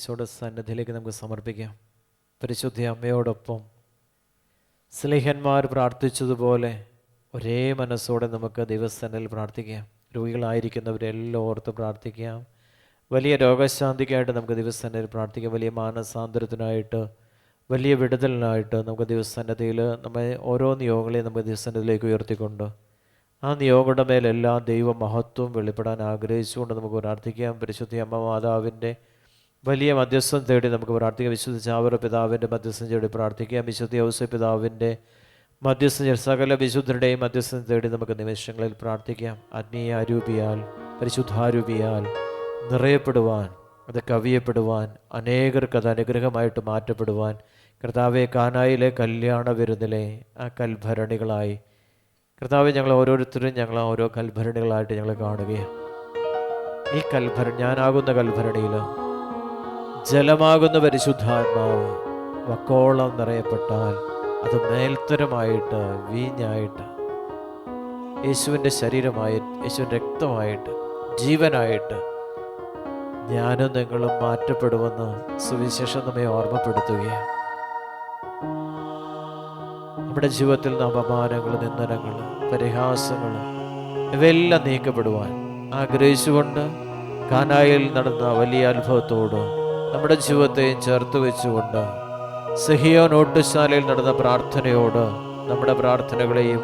ഈശോയുടെ സന്നിധിയിലേക്ക് നമുക്ക് സമർപ്പിക്കാം. പരിശുദ്ധ അമ്മയോടൊപ്പം സ്ലേഹന്മാർ പ്രാർത്ഥിച്ചതുപോലെ ഒരേ മനസ്സോടെ നമുക്ക് ദൈവസന്നിധിയിൽ പ്രാർത്ഥിക്കാം. രോഗികളായിരിക്കുന്നവരെല്ലാം ഓർത്ത് പ്രാർത്ഥിക്കാം. വലിയ രോഗശാന്തിക്കായിട്ട് നമുക്ക് ദൈവസന്നിധിയിൽ പ്രാർത്ഥിക്കാം. വലിയ മാനസാന്തരത്തിനായിട്ട്, വലിയ വിടുതലിനായിട്ട് നമുക്ക് ദൈവസന്നിധിയിൽ നമ്മെ ഓരോ നിയോഗങ്ങളെയും നമുക്ക് ദൈവസന്നിധിയിലേക്ക് ഉയർത്തിക്കൊണ്ട് ആ നിയോഗങ്ങളുടെ മേലെല്ലാം ദൈവമഹത്വം വെളിപ്പെടാൻ ആഗ്രഹിച്ചുകൊണ്ട് നമുക്ക് പ്രാർത്ഥിക്കാം. പരിശുദ്ധ അമ്മ മാതാവിൻ്റെ വലിയ മധ്യസ്ഥം തേടി നമുക്ക് പ്രാർത്ഥിക്കാം. വിശുദ്ധ ചാവറ പിതാവിൻ്റെ മധ്യസ്ഥം തേടി പ്രാർത്ഥിക്കാം. വിശുദ്ധ ഔസേപ്പ് പിതാവിൻ്റെ മധ്യസ്ഥം, സകല വിശുദ്ധരുടെയും മധ്യസ്ഥം തേടി നമുക്ക് നിമിഷങ്ങളിൽ പ്രാർത്ഥിക്കാം. ആത്മീയ അരൂപിയാൽ, പരിശുദ്ധാരൂപിയാൽ നിറയപ്പെടുവാൻ, അത് കവിയപ്പെടുവാൻ, അനേകർക്ക് അത് അനുഗ്രഹമായിട്ട് മാറ്റപ്പെടുവാൻ കർത്താവെ കാനായിലെ കല്യാണ വിരുന്നിലെ ആ കൽഭരണികളായി കർത്താവെ ഞങ്ങൾ ഓരോരുത്തരും ഞങ്ങൾ ഓരോ കൽഭരണികളായിട്ട് ഞങ്ങൾ കാണുകയാണ്. ഈ ഞാനാകുന്ന കൽഭരണിയിൽ ജലമാകുന്ന പരിശുദ്ധാത്മാവ് വക്കോളം നിറയപ്പെട്ടാൽ അത് മേൽത്തരമായിട്ട്, വീഞ്ഞായിട്ട്, യേശുവിൻ്റെ ശരീരമായിട്ട്, യേശുവിൻ്റെ രക്തമായിട്ട്, ജീവനായിട്ട് ഞാനും നിങ്ങളും മാറ്റപ്പെടുമെന്ന് സുവിശേഷം നമ്മെ ഓർമ്മപ്പെടുത്തുകയാണ്. നമ്മുടെ ജീവിതത്തിൽ നിന്ന് അപമാനങ്ങൾ, നിന്ദനങ്ങൾ, പരിഹാസങ്ങൾ ഇവയെല്ലാം നീക്കപ്പെടുവാൻ ആഗ്രഹിച്ചുകൊണ്ട് കാനായിൽ നടന്ന വലിയ അത്ഭുതത്തോട് നമ്മുടെ ജീവിതത്തെയും ചേർത്ത് വെച്ചുകൊണ്ട് സിഹിയോൻ ഓട്ടുശാലയിൽ നടന്ന പ്രാർത്ഥനയോട് നമ്മുടെ പ്രാർത്ഥനകളെയും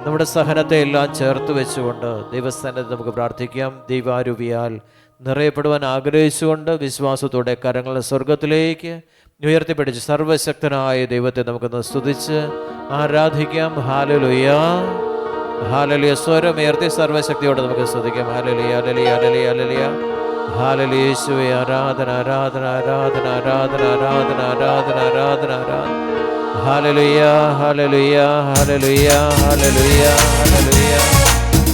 നമ്മുടെ സഹനത്തെ എല്ലാം ചേർത്ത് വെച്ചുകൊണ്ട് ദൈവസ്ഥാനത്ത് നമുക്ക് പ്രാർത്ഥിക്കാം. ദൈവാരൂപിയാൽ നിറയപ്പെടുവാൻ ആഗ്രഹിച്ചുകൊണ്ട് വിശ്വാസത്തോടെ കരങ്ങൾ സ്വർഗത്തിലേക്ക് ഉയർത്തിപ്പിടിച്ച് സർവശക്തനായ ദൈവത്തെ നമുക്കൊന്ന് സ്തുതിച്ച് ആരാധിക്കാം. ഹല്ലേലൂയ, ഹല്ലേലൂയ. സ്വരമുയർത്തി സർവശക്തിയോടെ നമുക്ക് സ്തുതിക്കാം. ഹല്ലേലൂയ, ഹല്ലേലൂയ, ഹല്ലേലൂയ, ഹല്ലേലൂയ, ഹല്ലേലൂയ. യേശുവേ ആരാധന, ആരാധന, ആരാധന, ആരാധന, ആരാധന, ആരാധന, ആരാധന, ആരാധന. ഹല്ലേലൂയ, ഹല്ലേലൂയ, ഹല്ലേലൂയ, ഹല്ലേലൂയ, ഹല്ലേലൂയ,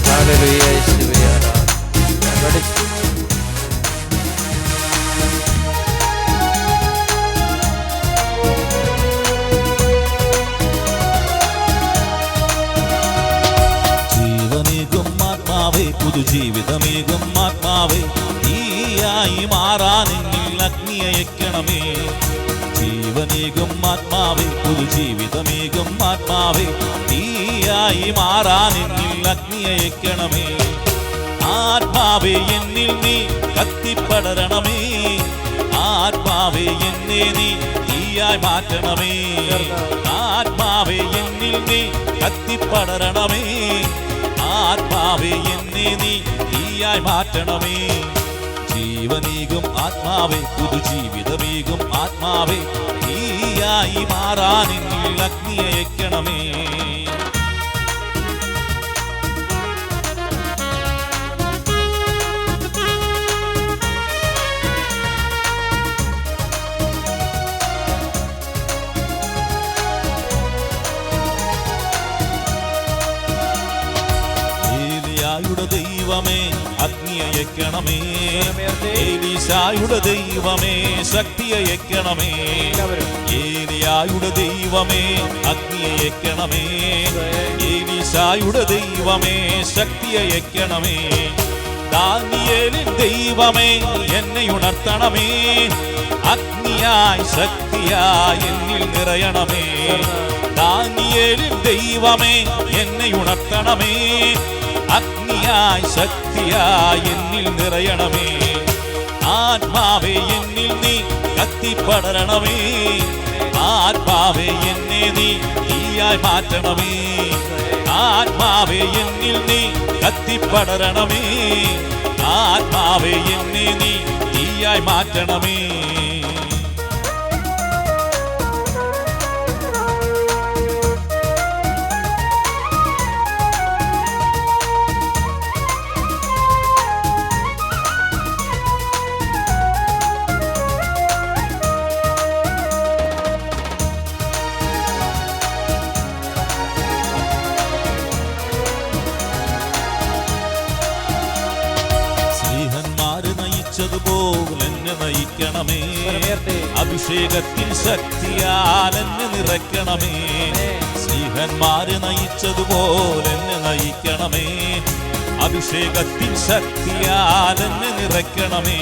ഹല്ലേലൂയ. യേശുവേ ആരാധന. പുതുജീവിതമേകും ആത്മാവേ, തീയായി മാറാൻ എന്നിൽ അഗ്നിയയക്കണമേ. ജീവനേകും ആത്മാവേ, പുതുജീവിതമേകും ആത്മാവേ, തീയായി മാറാൻ എന്നിൽ അഗ്നിയയക്കണമേ. ആത്മാവേ എന്നിൽ നീ കത്തിപ്പടരണമേ. ആത്മാവേ എന്നെ നീ തീയായി മാറ്റണമേ. ആത്മാവേ എന്നിൽ നീ കത്തിപ്പടരണമേ. ആത്മാവേ എന്നെ നീ തീയായി മാറ്റണമേ. ജീവനീകും ആത്മാവേ, പുതുജീവിതമേകും ആത്മാവേ, തീയായി മാറാൻ എന്നിൽ അഗ്നിയയക്കണമേ. ദൈവമേ അഗ്നിയയക്കണമേ. ഏലീശായുടെ ദൈവമേ ശക്തിയയക്കണമേ. ഏലിയായുടെ ദൈവമേ അഗ്നിയയക്കണമേ. ഏലീശായുടെ ദൈവമേ ശക്തിയയക്കണമേ. ദാനിയേലിൻ ദൈവമേ എന്നെ ഉണർത്തണമേ. അഗ്നിയായി ശക്തിയായി എന്നിൽ നിറയണമേ. ദാനിയേലിൻ ദൈവമേ എന്നെ ഉണർത്തണമേ. അഗ്നിയായി ശക്തിയായി എന്നിൽ നിറയണമേ. ആത്മാവേ എന്നിൽ നീ കത്തിപ്പടരണമേ. ആത്മാവേ എന്നെ നീ തീയായി മാറ്റണമേ. ആത്മാവേ എന്നിൽ നീ കത്തിപ്പടരണമേ. ആത്മാവേ എന്നെ നീ തീയായി മാറ്റണമേ. പോലെ എന്നെ നയിക്കണമേ. അഭിഷേകത്തിൽ ശക്തിയാൽ എന്നെ നിറയ്ക്കണമേ. സ്നേഹന്മാരെ നയിച്ചതുപോലെ എന്നെ നയിക്കണമേ. അഭിഷേകത്തിൻ ശക്തിയാൽ എന്നെ നിറയ്ക്കണമേ.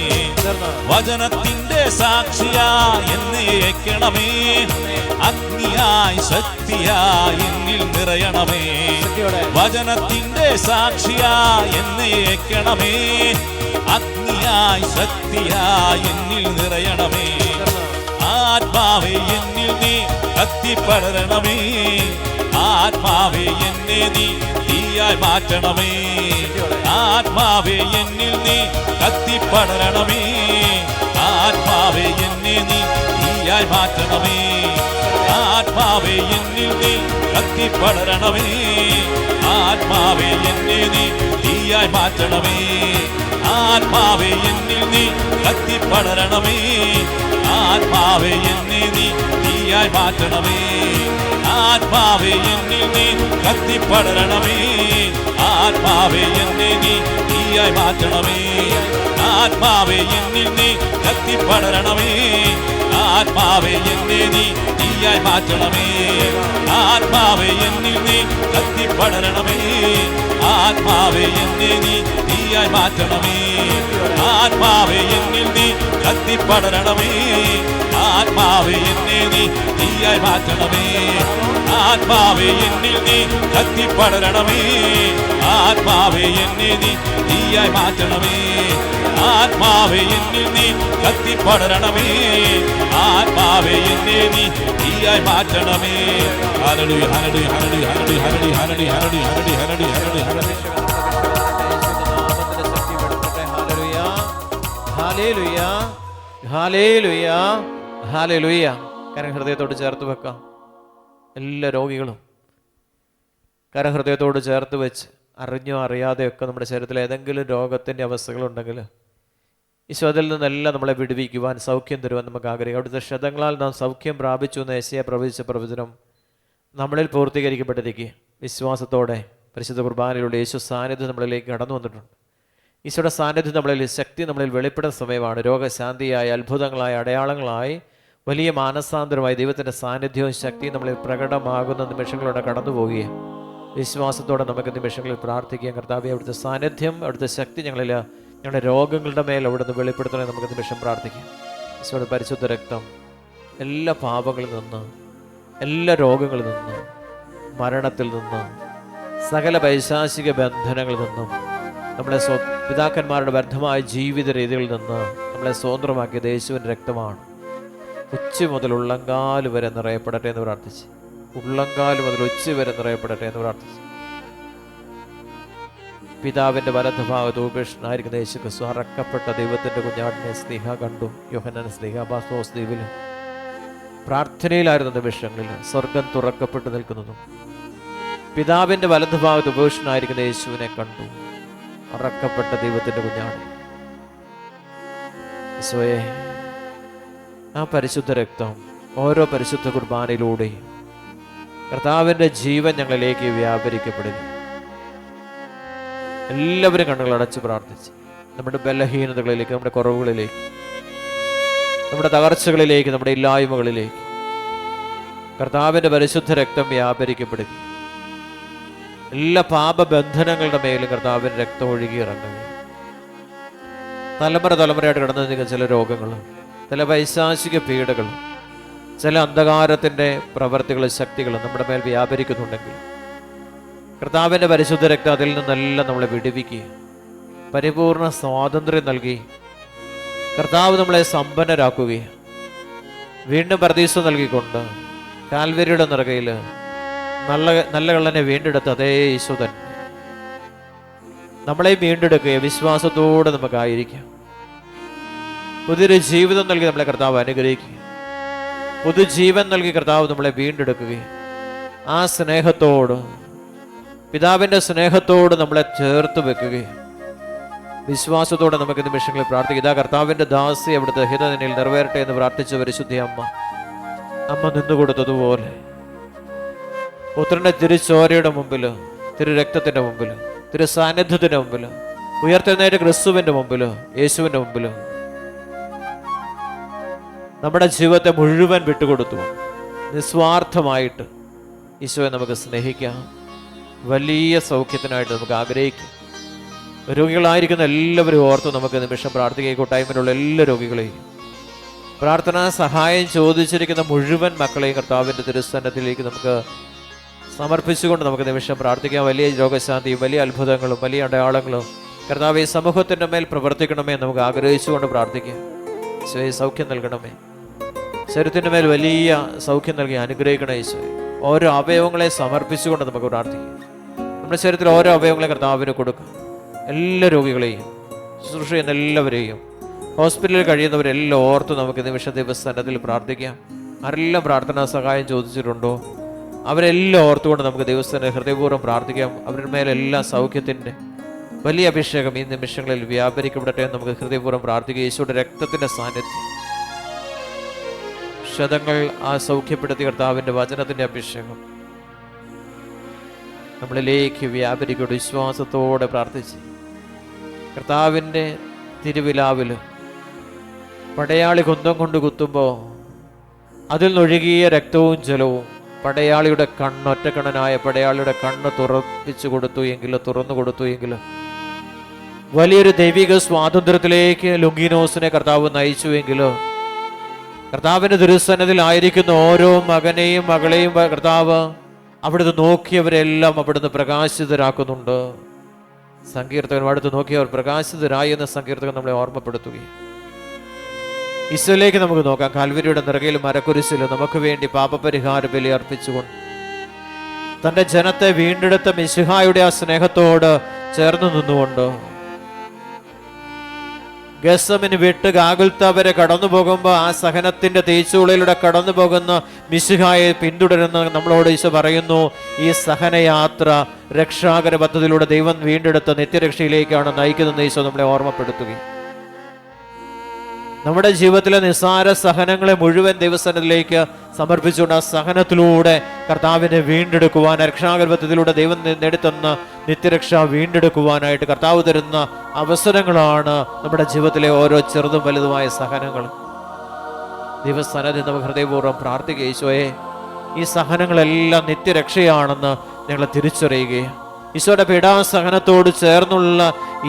വചനത്തിന്റെ സാക്ഷിയായി എന്നെ അയക്കണമേ. അഗ്നിയായി ശക്തിയായി എന്നിൽ നിറയണമേ. വചനത്തിന്റെ സാക്ഷിയായി എന്നെ അയക്കണമേ. അഗ്നിയായി ശക്തിയായി എന്നിൽ നിറയണമേ. ആത്മാവേ എന്നിൽ നീ കത്തിപ്പടരണമേ. ആത്മാവേ എന്നെ നീ തീയായി മാറ്റണമേ. ആത്മാവേ എന്നിൽ നീ കത്തിപ്പടരണമേ. ആത്മാവേ എന്നെ നീ തീയായി മാറ്റണമേ. ആത്മാവേ എന്നിൽ നീ കത്തിപ്പടരണമേ. ആത്മാവേ എന്നെ നീ തീയായി മാറ്റണമേ. ആത്മാവേ എന്നിൽ നീ കത്തിപ്പടരണമേ. ആത്മാവേ എന്നെ നീ തീയായി മാറ്റണമേ. ആത്മാവേ എന്നിൽ നീ കത്തിപ്പടരണമേ. ആത്മാവേ എന്നെ നീ തീയായി മാറ്റണമേ. ആത്മാവേ എന്നിൽ നീ കത്തിപ്പടരണമേ. ആത്മാവേ എന്നെ നീ തീയായി മാറ്റണമേ. ആത്മാവേ എന്നിൽ നീ കത്തിപ്പടരണമേ. ആത്മാവേ എന്നെ നീ തീയായി മാറ്റണമേ. ആത്മാവേ എന്നിൽ നീ കത്തിപ്പടരണമേ. ആത്മാവേ എന്നെ നീ തീയായി മാറ്റണമേ. ആത്മാവേ എന്നിൽ നീ കത്തിപ്പടരണമേ. ആത്മാവേ എന്നെ നീ തീയായി മാറ്റണമേ. ആത്മാവേ എന്നിൽ നീ കത്തിപ്പടരണമേ. ആത്മാവേ എന്നെ നീ തീയായി മാറ്റണമേ. ഹല്ലേലൂയ ഹല്ലേലൂയ ഹല്ലേലൂയ ഹല്ലേലൂയ ഹല്ലേലൂയ ഹല്ലേലൂയ ഹല്ലേലൂയ ഹല്ലേലൂയ ഹല്ലേലൂയ. ഹല്ലേലൂയ ഹല്ലേലൂയ ഹല്ലേലൂയ. കരഹൃദയത്തോട് ചേർത്ത് വെക്കാം. എല്ലാ രോഗികളും കരഹൃദയത്തോട് ചേർത്ത് വെച്ച് അറിഞ്ഞോ അറിയാതെയൊക്കെ നമ്മുടെ ശരീരത്തിൽ ഏതെങ്കിലും രോഗത്തിൻ്റെ അവസ്ഥകളുണ്ടെങ്കിൽ ഈശോ അതിൽ നിന്നെല്ലാം നമ്മളെ വിടുവിക്കുവാൻ സൗഖ്യം തരുവാൻ നമുക്ക് ആഗ്രഹിക്കാം. അവിടുത്തെ ക്ഷതങ്ങളാൽ നാം സൗഖ്യം പ്രാപിച്ചു എന്ന് യെശയ്യാ പ്രവചിച്ച പ്രവചനം നമ്മളിൽ പൂർത്തീകരിക്കപ്പെട്ടിരിക്കുക. വിശ്വാസത്തോടെ പരിശുദ്ധ കുർബാനയിലൂടെ യേശു സാന്നിധ്യം നമ്മളിലേക്ക് കടന്നു വന്നിട്ടുണ്ട്. ഈശോയുടെ സാന്നിധ്യം നമ്മളിൽ, ശക്തി നമ്മളിൽ വെളിപ്പെടുന്ന സമയമാണ്. രോഗശാന്തിയായി, അത്ഭുതങ്ങളായി, അടയാളങ്ങളായി, വലിയ മാനസാന്തരമായി ദൈവത്തിൻ്റെ സാന്നിധ്യവും ശക്തിയും നമ്മളിൽ പ്രകടമാകുന്ന നിമിഷങ്ങളോടെ കടന്നു പോവുകയും വിശ്വാസത്തോടെ നമുക്ക് നിമിഷങ്ങളിൽ പ്രാർത്ഥിക്കുകയും കർത്താവേ അവിടുത്തെ സാന്നിധ്യം, അവിടുത്തെ ശക്തി ഞങ്ങളുടെ രോഗങ്ങളുടെ മേൽ അവിടുന്ന് വെളിപ്പെടുത്തണേ നമുക്ക് നിമിഷം പ്രാർത്ഥിക്കാം. ഈശോയുടെ പരിശുദ്ധ രക്തം എല്ലാ പാപങ്ങളിൽ നിന്ന്, എല്ലാ രോഗങ്ങളിൽ നിന്ന്, മരണത്തിൽ നിന്ന്, സകല പൈശാചിക ബന്ധനങ്ങളിൽ നിന്നും, നമ്മളെ പിതാക്കന്മാരുടെ വ്യർത്ഥമായ ജീവിത രീതികളിൽ നിന്ന് നമ്മളെ സ്വതന്ത്രമാക്കിയത് യേശുവിൻ്റെ രക്തമാണ്. ഉച്ച മുതൽ ഉള്ളങ്കാല് വരെ നിറയപ്പെടട്ടെ എന്ന് പ്രാർത്ഥിച്ച്, ഉള്ളങ്കാല് മുതൽ ഉച്ച വരെ നിറയപ്പെടട്ടെ എന്ന് പ്രാർത്ഥിച്ച്, പിതാവിൻ്റെ വലതുഭാഗത്ത് ഉപേക്ഷനായിരിക്കുന്ന യേശു ക്രിസ്തു അറക്കപ്പെട്ട ദൈവത്തിൻ്റെ കുഞ്ഞാടിനെ സ്നേഹ കണ്ടു. യോഹന്നാൻ സ്നേഹ ബാസ്തോസ് ദ്വീപിൽ പ്രാർത്ഥനയിലായിരുന്ന നിമിഷങ്ങളിൽ സ്വർഗം തുറക്കപ്പെട്ടു നിൽക്കുന്നതും പിതാവിൻ്റെ വലതുഭാഗത്ത് ഉപേക്ഷനായിരിക്കുന്ന യേശുവിനെ കണ്ടു. അറക്കപ്പെട്ട ദൈവത്തിൻ്റെ കുഞ്ഞാട് ഈശോയെ, ആ പരിശുദ്ധ രക്തം ഓരോ പരിശുദ്ധ കുർബാനയിലൂടെയും കർത്താവിൻ്റെ ജീവൻ ഞങ്ങളിലേക്ക് വ്യാപരിക്കപ്പെടുക. എല്ലാവരും കണ്ണുകൾ അടച്ച് പ്രാർത്ഥിച്ച് നമ്മുടെ ബലഹീനതകളിലേക്ക്, നമ്മുടെ കുറവുകളിലേക്ക്, നമ്മുടെ തകർച്ചകളിലേക്ക്, നമ്മുടെ ഇല്ലായ്മകളിലേക്ക് കർത്താവിൻ്റെ പരിശുദ്ധ രക്തം വ്യാപരിക്കപ്പെടുക. എല്ലാ പാപബന്ധനങ്ങളുടെ മേലും കർത്താവിൻ്റെ രക്തം ഒഴുകി ഇറങ്ങുക. തലമുറയായിട്ട് കടന്നു നിൽക്കുന്ന ചില രോഗങ്ങൾ, ചില പൈശാചിക പീഡകൾ, ചില അന്ധകാരത്തിൻ്റെ പ്രവർത്തികളും ശക്തികളും നമ്മുടെ മേൽ വ്യാപരിക്കുന്നുണ്ടെങ്കിൽ കർത്താവിൻ്റെ പരിശുദ്ധ രക്തം അതിൽ നിന്നെല്ലാം നമ്മളെ വിടുവിക്കുക, പരിപൂർണ സ്വാതന്ത്ര്യം നൽകി കർത്താവ് നമ്മളെ സമ്പന്നരാക്കുകയും വീണ്ടും പർദീസ നൽകിക്കൊണ്ട് കാൽവരിയുടെ നിറകയിൽ നല്ല കള്ളനെ വീണ്ടെടുത്ത് അതേ ഈശോദൻ നമ്മളെ വീണ്ടെടുക്കുകയും വിശ്വാസത്തോടെ നമുക്കായിരിക്കാം. പുതിയൊരു ജീവിതം നൽകി നമ്മളെ കർത്താവ് അനുഗ്രഹിക്കുക, പുതുജീവൻ നൽകി കർത്താവ് നമ്മളെ വീണ്ടെടുക്കുകയും ആ സ്നേഹത്തോട്, പിതാവിൻ്റെ സ്നേഹത്തോട് നമ്മളെ ചേർത്ത് വെക്കുകയും വിശ്വാസത്തോടെ നമുക്ക് നിമിഷങ്ങളിൽ പ്രാർത്ഥിക്കുക. ഇതാ കർത്താവിൻ്റെ ദാസി അവിടുത്തെ ഹിതനിൽ നിറവേറട്ടെ എന്ന് പ്രാർത്ഥിച്ച പരിശുദ്ധ അമ്മ നിന്നുകൊടുത്തതുപോലെ പുത്രന്റെ തിരുച്ചോരയുടെ മുമ്പിൽ, തിരു രക്തത്തിൻ്റെ മുമ്പിൽ, തിരു സാന്നിധ്യത്തിൻ്റെ മുമ്പിൽ, ഉയർത്തെഴുന്നേറ്റ ക്രിസ്തുവിൻ്റെ മുമ്പിൽ, യേശുവിൻ്റെ മുമ്പിൽ നമ്മുടെ ജീവിതത്തെ മുഴുവൻ വിട്ടുകൊടുത്തു നിസ്വാർത്ഥമായിട്ട് ഈശോയെ നമുക്ക് സ്നേഹിക്കാം. വലിയ സൗഖ്യത്തിനായിട്ട് നമുക്ക് ആഗ്രഹിക്കാം. രോഗികളായിരിക്കുന്ന എല്ലാവരും ഓർത്ത് നമുക്ക് നിമിഷം പ്രാർത്ഥിക്കുക. കൂട്ടായ്മയിലുള്ള എല്ലാ രോഗികളെയും, പ്രാർത്ഥനാ സഹായം ചോദിച്ചിരിക്കുന്ന മുഴുവൻ മക്കളെയും കർത്താവിൻ്റെ തിരുസന്നിധിയിലേക്ക് നമുക്ക് സമർപ്പിച്ചുകൊണ്ട് നമുക്ക് നിമിഷം പ്രാർത്ഥിക്കാം. വലിയ രോഗശാന്തിയും വലിയ അത്ഭുതങ്ങളും വലിയ അടയാളങ്ങളും കർത്താവ് ഈ സമൂഹത്തിൻ്റെ മേൽ പ്രവർത്തിക്കണമേ നമുക്ക് ആഗ്രഹിച്ചുകൊണ്ട് പ്രാർത്ഥിക്കാം. ഈശോയെ സൗഖ്യം നൽകണമേ, ശരീരത്തിൻ്റെ മേൽ വലിയ സൗഖ്യം നൽകി അനുഗ്രഹിക്കണേ ഈശോയെ. ഓരോ അവയവങ്ങളെ സമർപ്പിച്ചുകൊണ്ട് നമുക്ക് പ്രാർത്ഥിക്കാം. നമ്മുടെ ശരീരത്തിൽ ഓരോ അവയവങ്ങളെ കർത്താവിന് കൊടുക്കാം. എല്ലാ രോഗികളെയും, ശുശ്രൂഷ ചെയ്യുന്ന എല്ലാവരെയും, ഹോസ്പിറ്റലിൽ കഴിയുന്നവരെല്ലാം ഓർത്ത് നമുക്ക് നിമിഷ ദിവസത്തിൽ പ്രാർത്ഥിക്കാം. ആരെല്ലാം പ്രാർത്ഥനാ സഹായം ചോദിച്ചിട്ടുണ്ടോ അവരെല്ലാം ഓർത്തുകൊണ്ട് നമുക്ക് ദിവസത്തിന് ഹൃദയപൂർവ്വം പ്രാർത്ഥിക്കാം. അവരുടെ മേലെല്ലാം സൗഖ്യത്തിൻ്റെ വലിയ അഭിഷേകം ഈ നിമിഷങ്ങളിൽ വ്യാപരിക്കപ്പെടട്ടെ എന്ന് നമുക്ക് ഹൃദയപൂർവ്വം പ്രാർത്ഥിക്കുക. യേശുവിൻ്റെ രക്തത്തിൻ്റെ സാന്നിധ്യം, ക്ഷതങ്ങൾ ആ സൗഖ്യപ്പെടുത്തി കർത്താവിൻ്റെ വചനത്തിൻ്റെ അഭിഷേകം നമ്മളിലേക്ക് വ്യാപരിക്കട്ടെ. വിശ്വാസത്തോടെ പ്രാർത്ഥിച്ച് കർത്താവിൻ്റെ തിരുവിലാവിൽ പടയാളി കുന്തം കൊണ്ട് കുത്തുമ്പോൾ അതിൽ നിന്നൊഴുകിയ രക്തവും ജലവും പടയാളിയുടെ ഒറ്റക്കണ്ണനായ പടയാളിയുടെ കണ്ണ് തുറപ്പിച്ചു കൊടുത്തു തുറന്നു കൊടുത്തു എങ്കിൽ വലിയൊരു ദൈവിക സ്വാതന്ത്ര്യത്തിലേക്ക് ലുങ്കീനോസിനെ കർത്താവ് നയിച്ചുവെങ്കിൽ കർത്താവിൻ്റെ തിരുസന്നിധിയിലായിരിക്കുന്ന ഓരോ മകനെയും മകളെയും കർത്താവ് അവിടുന്ന് നോക്കിയവരെല്ലാം അവിടുന്ന് പ്രകാശിതരാക്കുന്നുണ്ട്. സങ്കീർത്തകൻ അടുത്ത് നോക്കിയവർ പ്രകാശിതരായി എന്ന സങ്കീർത്തകൻ നമ്മളെ ഓർമ്മപ്പെടുത്തുകയും. ഈശോയിലേക്ക് നമുക്ക് നോക്കാം. കാൽവരിയുടെ നിറകയിലും മരക്കുരിശിലും നമുക്ക് വേണ്ടി പാപപരിഹാര ബലി അർപ്പിച്ചുകൊണ്ട് തൻ്റെ ജനത്തെ വീണ്ടെടുത്ത മിശിഹായുടെ ആ സ്നേഹത്തോട് ചേർന്ന് നിന്നുകൊണ്ട് ഗസമിന് വിട്ട് ഗാഗുൽത്ത വരെ കടന്നു പോകുമ്പോൾ ആ സഹനത്തിന്റെ തേച്ചുളിലൂടെ കടന്നു പോകുന്ന മിശിഹായെ പിന്തുടരുന്ന നമ്മളോട് ഈശോ പറയുന്നു, ഈ സഹനയാത്ര രക്ഷാകര പദ്ധതിയിലൂടെ ദൈവം വീണ്ടെടുത്ത നിത്യരക്ഷയിലേക്കാണ് നയിക്കുന്നതെന്ന് ഈശോ നമ്മളെ ഓർമ്മപ്പെടുത്തുകയും നമ്മുടെ ജീവിതത്തിലെ നിസ്സാര സഹനങ്ങളെ മുഴുവൻ ദൈവസന്നിധിയിലേക്ക് സമർപ്പിച്ചുകൊണ്ട് ആ സഹനത്തിലൂടെ കർത്താവിനെ വീണ്ടെടുക്കുവാൻ, രക്ഷാകര പദ്ധതിയിലൂടെ ദൈവം നേടിത്തന്ന നിത്യരക്ഷ വീണ്ടെടുക്കുവാനായിട്ട് കർത്താവ് തരുന്ന അവസരങ്ങളാണ് നമ്മുടെ ജീവിതത്തിലെ ഓരോ ചെറുതും വലുതുമായ സഹനങ്ങൾ. ദൈവസന്നിധി നമുക്ക് ഹൃദയപൂർവ്വം പ്രാർത്ഥിക്കുക. ഈശോയെ, ഈ സഹനങ്ങളെല്ലാം നിത്യരക്ഷയാണെന്ന് ഞങ്ങൾ തിരിച്ചറിയുകയും ഈശോയുടെ പീഡാസഹനത്തോട് ചേർന്നുള്ള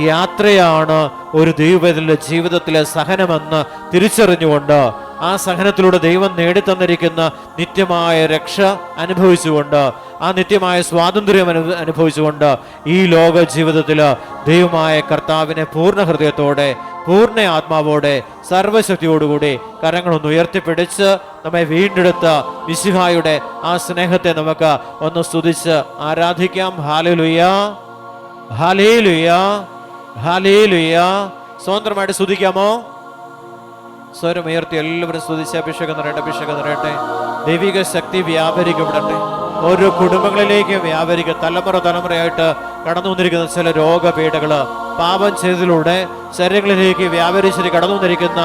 യാത്രയാണ് ഒരു ദൈവത്തിന്റെ ജീവിതത്തിലെ സഹനമെന്ന് തിരിച്ചറിഞ്ഞുകൊണ്ട് ആ സഹനത്തിലൂടെ ദൈവം നേടിത്തന്നിരിക്കുന്ന നിത്യമായ രക്ഷ അനുഭവിച്ചുകൊണ്ട്, ആ നിത്യമായ സ്വാതന്ത്ര്യം അനുഭവിച്ചുകൊണ്ട് ഈ ലോക ജീവിതത്തിൽ ദൈവമായ കർത്താവിനെ പൂർണ്ണ ഹൃദയത്തോടെ പൂർണ്ണ ആത്മാവോടെ സർവശക്തിയോടുകൂടി കരങ്ങളൊന്ന് ഉയർത്തിപ്പിടിച്ച് നമ്മെ വീണ്ടെടുത്ത മിശിഹായുടെ ആ സ്നേഹത്തെ നമുക്ക് ഒന്ന് സ്തുതിച്ച് ആരാധിക്കാം. ഹല്ലേലൂയ, ഹല്ലേലൂയ, ഹല്ലേലൂയ. സ്വതന്ത്രമായിട്ട് സ്തുതിക്കാമോ? സ്വരം ഉയർത്തി എല്ലാവരും സ്തുതിച്ച് അഭിഷേകം നിറയട്ടെ, അഭിഷേകം നിറയട്ടെ. ദൈവിക ശക്തി വ്യാപരിക്കപ്പെടട്ടെ, ഓരോ കുടുംബങ്ങളിലേക്ക് വ്യാപരിക്കുക. തലമുറയായിട്ട് കടന്നു വന്നിരിക്കുന്ന ചില രോഗപീഠകള് പാപം ചെയ്തതിലൂടെ ശരീരങ്ങളിലേക്ക് വ്യാപരിച്ചിട്ട് കടന്നു വന്നിരിക്കുന്ന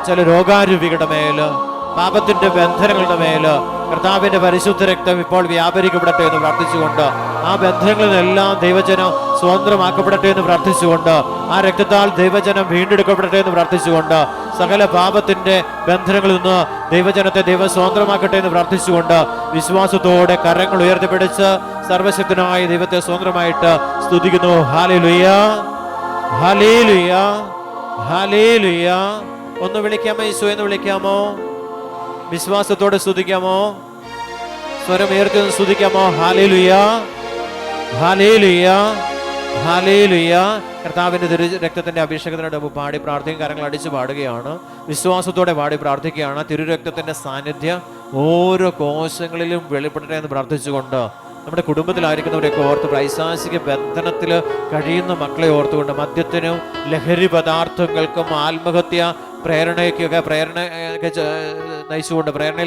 ചില രോഗാരൂപികളുടെ മേല്, പാപത്തിന്റെ ബന്ധനങ്ങളുടെ മേല് കർത്താവിന്റെ പരിശുദ്ധ രക്തം ഇപ്പോൾ വ്യാപരിക്കപ്പെടട്ടെ എന്ന് പ്രാർത്ഥിച്ചുകൊണ്ട്, ആ ബന്ധനങ്ങളിൽ നിന്നെല്ലാം ദൈവജനം സ്വതന്ത്രമാക്കപ്പെടട്ടെ എന്ന് പ്രാർത്ഥിച്ചുകൊണ്ട്, ആ രക്തത്താൽ ദൈവജനം വീണ്ടെടുക്കപ്പെടട്ടെ എന്ന് പ്രാർത്ഥിച്ചുകൊണ്ട്, സകല പാപത്തിന്റെ ബന്ധനങ്ങളിൽ നിന്ന് ദൈവജനത്തെ ദൈവം സ്വതന്ത്രമാക്കട്ടെ എന്ന് പ്രാർത്ഥിച്ചുകൊണ്ട് വിശ്വാസത്തോടെ കരങ്ങൾ ഉയർത്തിപ്പിടിച്ച് സർവശക്തനായ ദൈവത്തെ സ്വതന്ത്രമായിട്ട് സ്തുതിക്കുന്നു. ഹല്ലേലൂയ, ഹല്ലേലൂയ, ഹല്ലേലൂയ. ഒന്ന് വിളിക്കാമോ? ഈശോ എന്ന് വിളിക്കാമോ? വിശ്വാസത്തോടെ സ്തുതിക്കാമോ? സ്വരം ഉയർത്തി സ്തുതിക്കാമോ? ഹല്ലേലൂയ, ഹല്ലേലൂയ, ഹല്ലേലൂയ. കർത്താവിന്റെ രക്തത്തിന്റെ അഭിഷേകത്തിനോട് പാടി പ്രാർത്ഥിക്കും. കരങ്ങൾ അടിച്ച് പാടുകയാണ്, വിശ്വാസത്തോടെ പാടി പ്രാർത്ഥിക്കുകയാണ്. തിരുരക്തത്തിന്റെ സാന്നിധ്യം ഓരോ കോശങ്ങളിലും വെളിപ്പെടട്ടെ എന്ന് പ്രാർത്ഥിച്ചുകൊണ്ട് നമ്മുടെ കുടുംബത്തിലായിരിക്കുന്നവരെയൊക്കെ ഓർത്ത്, പൈശാചിക ബന്ധനത്തിൽ കഴിയുന്ന മക്കളെ ഓർത്തുകൊണ്ട്, മദ്യത്തിനും ലഹരി പദാർത്ഥങ്ങൾക്കും ആത്മഹത്യ പ്രേരണയിൽ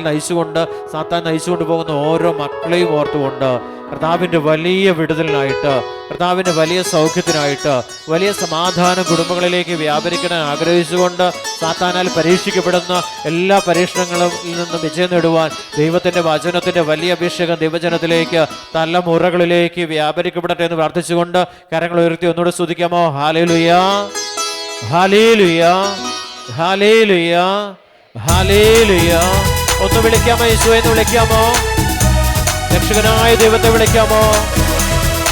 നയിച്ചുകൊണ്ട് സാത്താൻ നയിച്ചുകൊണ്ട് പോകുന്ന ഓരോ മക്കളെയും ഓർത്തുകൊണ്ട് കർത്താവിൻ്റെ വലിയ വിടുതലിനായിട്ട്, കർത്താവിൻ്റെ വലിയ സൗഖ്യത്തിനായിട്ട്, വലിയ സമാധാനം കുടുംബങ്ങളിലേക്ക് വ്യാപരിക്കാൻ ആഗ്രഹിച്ചുകൊണ്ട് സാത്താനാൽ പരീക്ഷിക്കപ്പെടുന്ന എല്ലാ പരീക്ഷണങ്ങളിൽ നിന്നും വിജയം നേടുവാൻ ദൈവത്തിൻ്റെ വചനത്തിൻ്റെ വലിയ അഭിഷേകം ദൈവജനത്തിലേക്ക് തലമുറകളിലേക്ക് വ്യാപരിക്കപ്പെടട്ടെ എന്ന് പ്രാർത്ഥിച്ചുകൊണ്ട് കരങ്ങൾ ഉയർത്തി ഒന്നുകൂടെ സ്തുതിക്കാമോ? ഹല്ലേലൂയ, ഹല്ലേലൂയ, ഹല്ലേലൂയ, ഹല്ലേലൂയ. ഒന്ന് വിളിക്കാമോ? യേശുവേ എന്ന് വിളിക്കാമോ? രക്ഷകനായ ദൈവത്തെ വിളിക്കാമോ?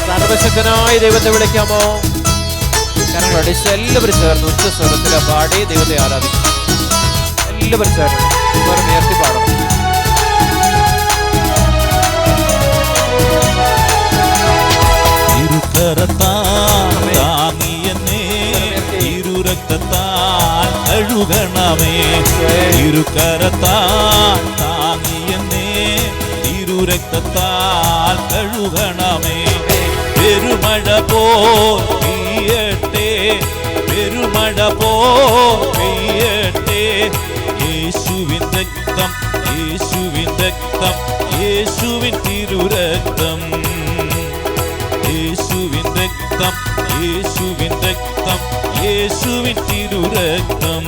സർവശക്തനായ ദൈവത്തെ വിളിക്കാമോ? കരങ്ങൾ അടിച്ച് എല്ലാവരും ചേർന്ന് ഉച്ച സ്വരത്തിൽ പാടി ദൈവത്തെ ആരാധിക്കും. എല്ലാവരും ചേർന്ന് സ്വരം ഉയർത്തി പാടണം. താങ്ങിയെന്നേ ഇരുരക്തത്താൽ കഴുകണമേ, ഇരുകരത്താൽ താങ്ങിയെന്നേ ഇരുരക്തത്താൽ കഴുകണമേ. പെരുമഴ പോൽ പെയ്യട്ടെ, പെരുമഴ പോൽ പെയ്യട്ടെ, യേശുവിൻ രക്തം, യേശുവിൻ രക്തം, യേശുവിൻ തിരുരക്തം, യേശുവിൻ രക്തം, യേശുവിൻ രക്തം, യേശുവിൻ തിരുരക്തം.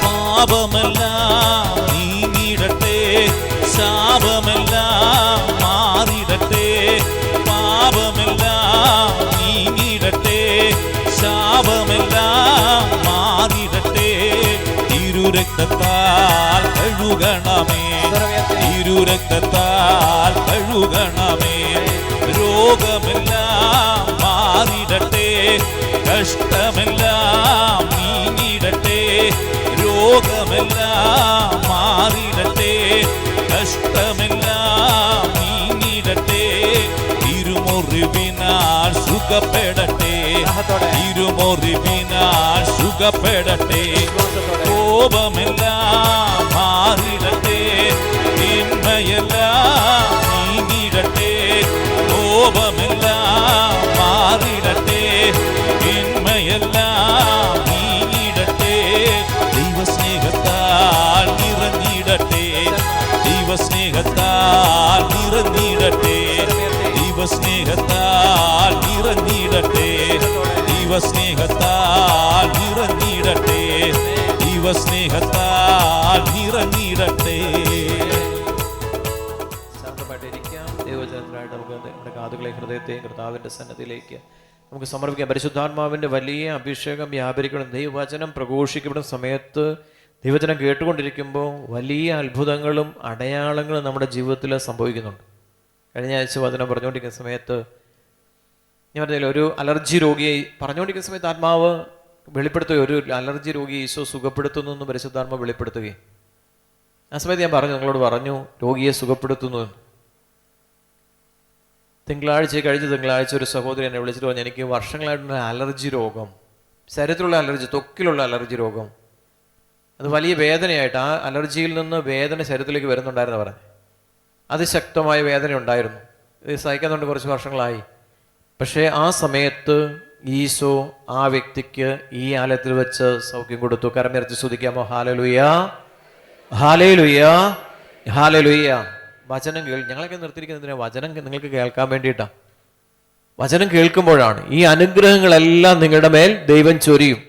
പാപമെല്ലാം നീങ്ങിടട്ടെ, ശാപമെല്ലാം മാറിടട്ടെ, പാപമെല്ലാം നീങ്ങിടട്ടെ, ശാപമെല്ലാം മാറിടട്ടെ, തിരുരക്തത്താൽ കഴുകണമേ, തിരുരക്തത്താൽ കഴുകണമേ. രോഗമെല്ലാം മാറിടട്ടെ, കഷ്ടമെല്ലാം നീങ്ങിടട്ടെ, രോഗമെല്ലാം മാറിടട്ടെ, കഷ്ടമെല്ലാം നീങ്ങിടട്ടെ, തിരുമുറിവിനാൽ സുഖപ്പെടട്ടെ, തിരുമുറിവിനാൽ സുഖപ്പെടട്ടെ. കോപമെല്ലാം മാറിടട്ടെ, തിന്മയെല്ലാം നീങ്ങിടട്ടെ, കോപമെല്ലാം മാറിടട്ടെ, തിന്മയെല്ലാം നീങ്ങിടട്ടെ, ദൈവസ്നേഹത്താൽ നിറഞ്ഞിടട്ടെ, ദൈവസ്നേഹത്താൽ നിറഞ്ഞിടട്ടെ, ദൈവസ്നേഹത്താൽ നിറഞ്ഞിടട്ടെ, ദൈവസ്നേഹത്താൽ നിറഞ്ഞിടട്ടെ, ദൈവസ്നേഹത്താൽ നിറഞ്ഞിടട്ടെ. ശാന്തമായിട്ടിരിക്കാം. ദൈവജനത്തിനായിട്ട് നമുക്ക് നമ്മുടെ കാതുകളെ ഹൃദയത്തെയും കർത്താവിൻ്റെ സന്നദ്ധിയിലേക്ക് നമുക്ക് സമർപ്പിക്കാം. പരിശുദ്ധാത്മാവിൻ്റെ വലിയ അഭിഷേകം വ്യാപരിക്കണം. ദൈവവചനം പ്രഘോഷിക്കപ്പെടുന്ന സമയത്ത് ദൈവവചനം കേട്ടുകൊണ്ടിരിക്കുമ്പോൾ വലിയ അത്ഭുതങ്ങളും അടയാളങ്ങളും നമ്മുടെ ജീവിതത്തിൽ സംഭവിക്കുന്നുണ്ട്. കഴിഞ്ഞ ആഴ്ച വചനം പറഞ്ഞുകൊണ്ടിരിക്കുന്ന സമയത്ത് ഞാൻ പറഞ്ഞില്ല, ഒരു അലർജി രോഗിയെ പറഞ്ഞുകൊണ്ടിരിക്കുന്ന സമയത്ത് ആത്മാവ് വെളിപ്പെടുത്തുകയും ഒരു അലർജി രോഗിയെ ഈശോ സുഖപ്പെടുത്തുന്നു എന്ന് പരിശുദ്ധാത്മാവ് വെളിപ്പെടുത്തുകയും ആ സമയത്ത് ഞാൻ പറഞ്ഞു, നിങ്ങളോട് പറഞ്ഞു രോഗിയെ സുഖപ്പെടുത്തുന്നു. കഴിഞ്ഞ തിങ്കളാഴ്ച ഒരു സഹോദരി എന്നെ വിളിച്ചിട്ട് പറഞ്ഞു, എനിക്ക് വർഷങ്ങളായിട്ടുള്ള അലർജി രോഗം, ശരീരത്തിലുള്ള അലർജി, ത്വക്കിലുള്ള അലർജി രോഗം, അത് വലിയ വേദനയായിട്ട്, ആ അലർജിയിൽ നിന്ന് വേദന ശരീരത്തിലേക്ക് വരുന്നുണ്ടായിരുന്നു പറഞ്ഞു. അതിശക്തമായ വേദന ഉണ്ടായിരുന്നു. ഇത് സഹിക്കുന്നുണ്ട് കുറച്ച് വർഷങ്ങളായി. പക്ഷേ ആ സമയത്ത് ഈശോ ആ വ്യക്തിക്ക് ഈ ആലയത്തിൽ വെച്ച് സൗഖ്യം കൊടുത്തു. കരമുയർത്തി സ്തുതിക്കാമോ? ഹല്ലേലൂയ, ഹല്ലേലൂയ, ഹല്ലേലൂയ. വചനം ഞങ്ങളൊക്കെ നിർത്തിയിരിക്കുന്നതിന് വചനം നിങ്ങൾക്ക് കേൾക്കാൻ വേണ്ടിയിട്ടാണ്. വചനം കേൾക്കുമ്പോഴാണ് ഈ അനുഗ്രഹങ്ങളെല്ലാം നിങ്ങളുടെ മേൽ ദൈവം ചൊരിയും.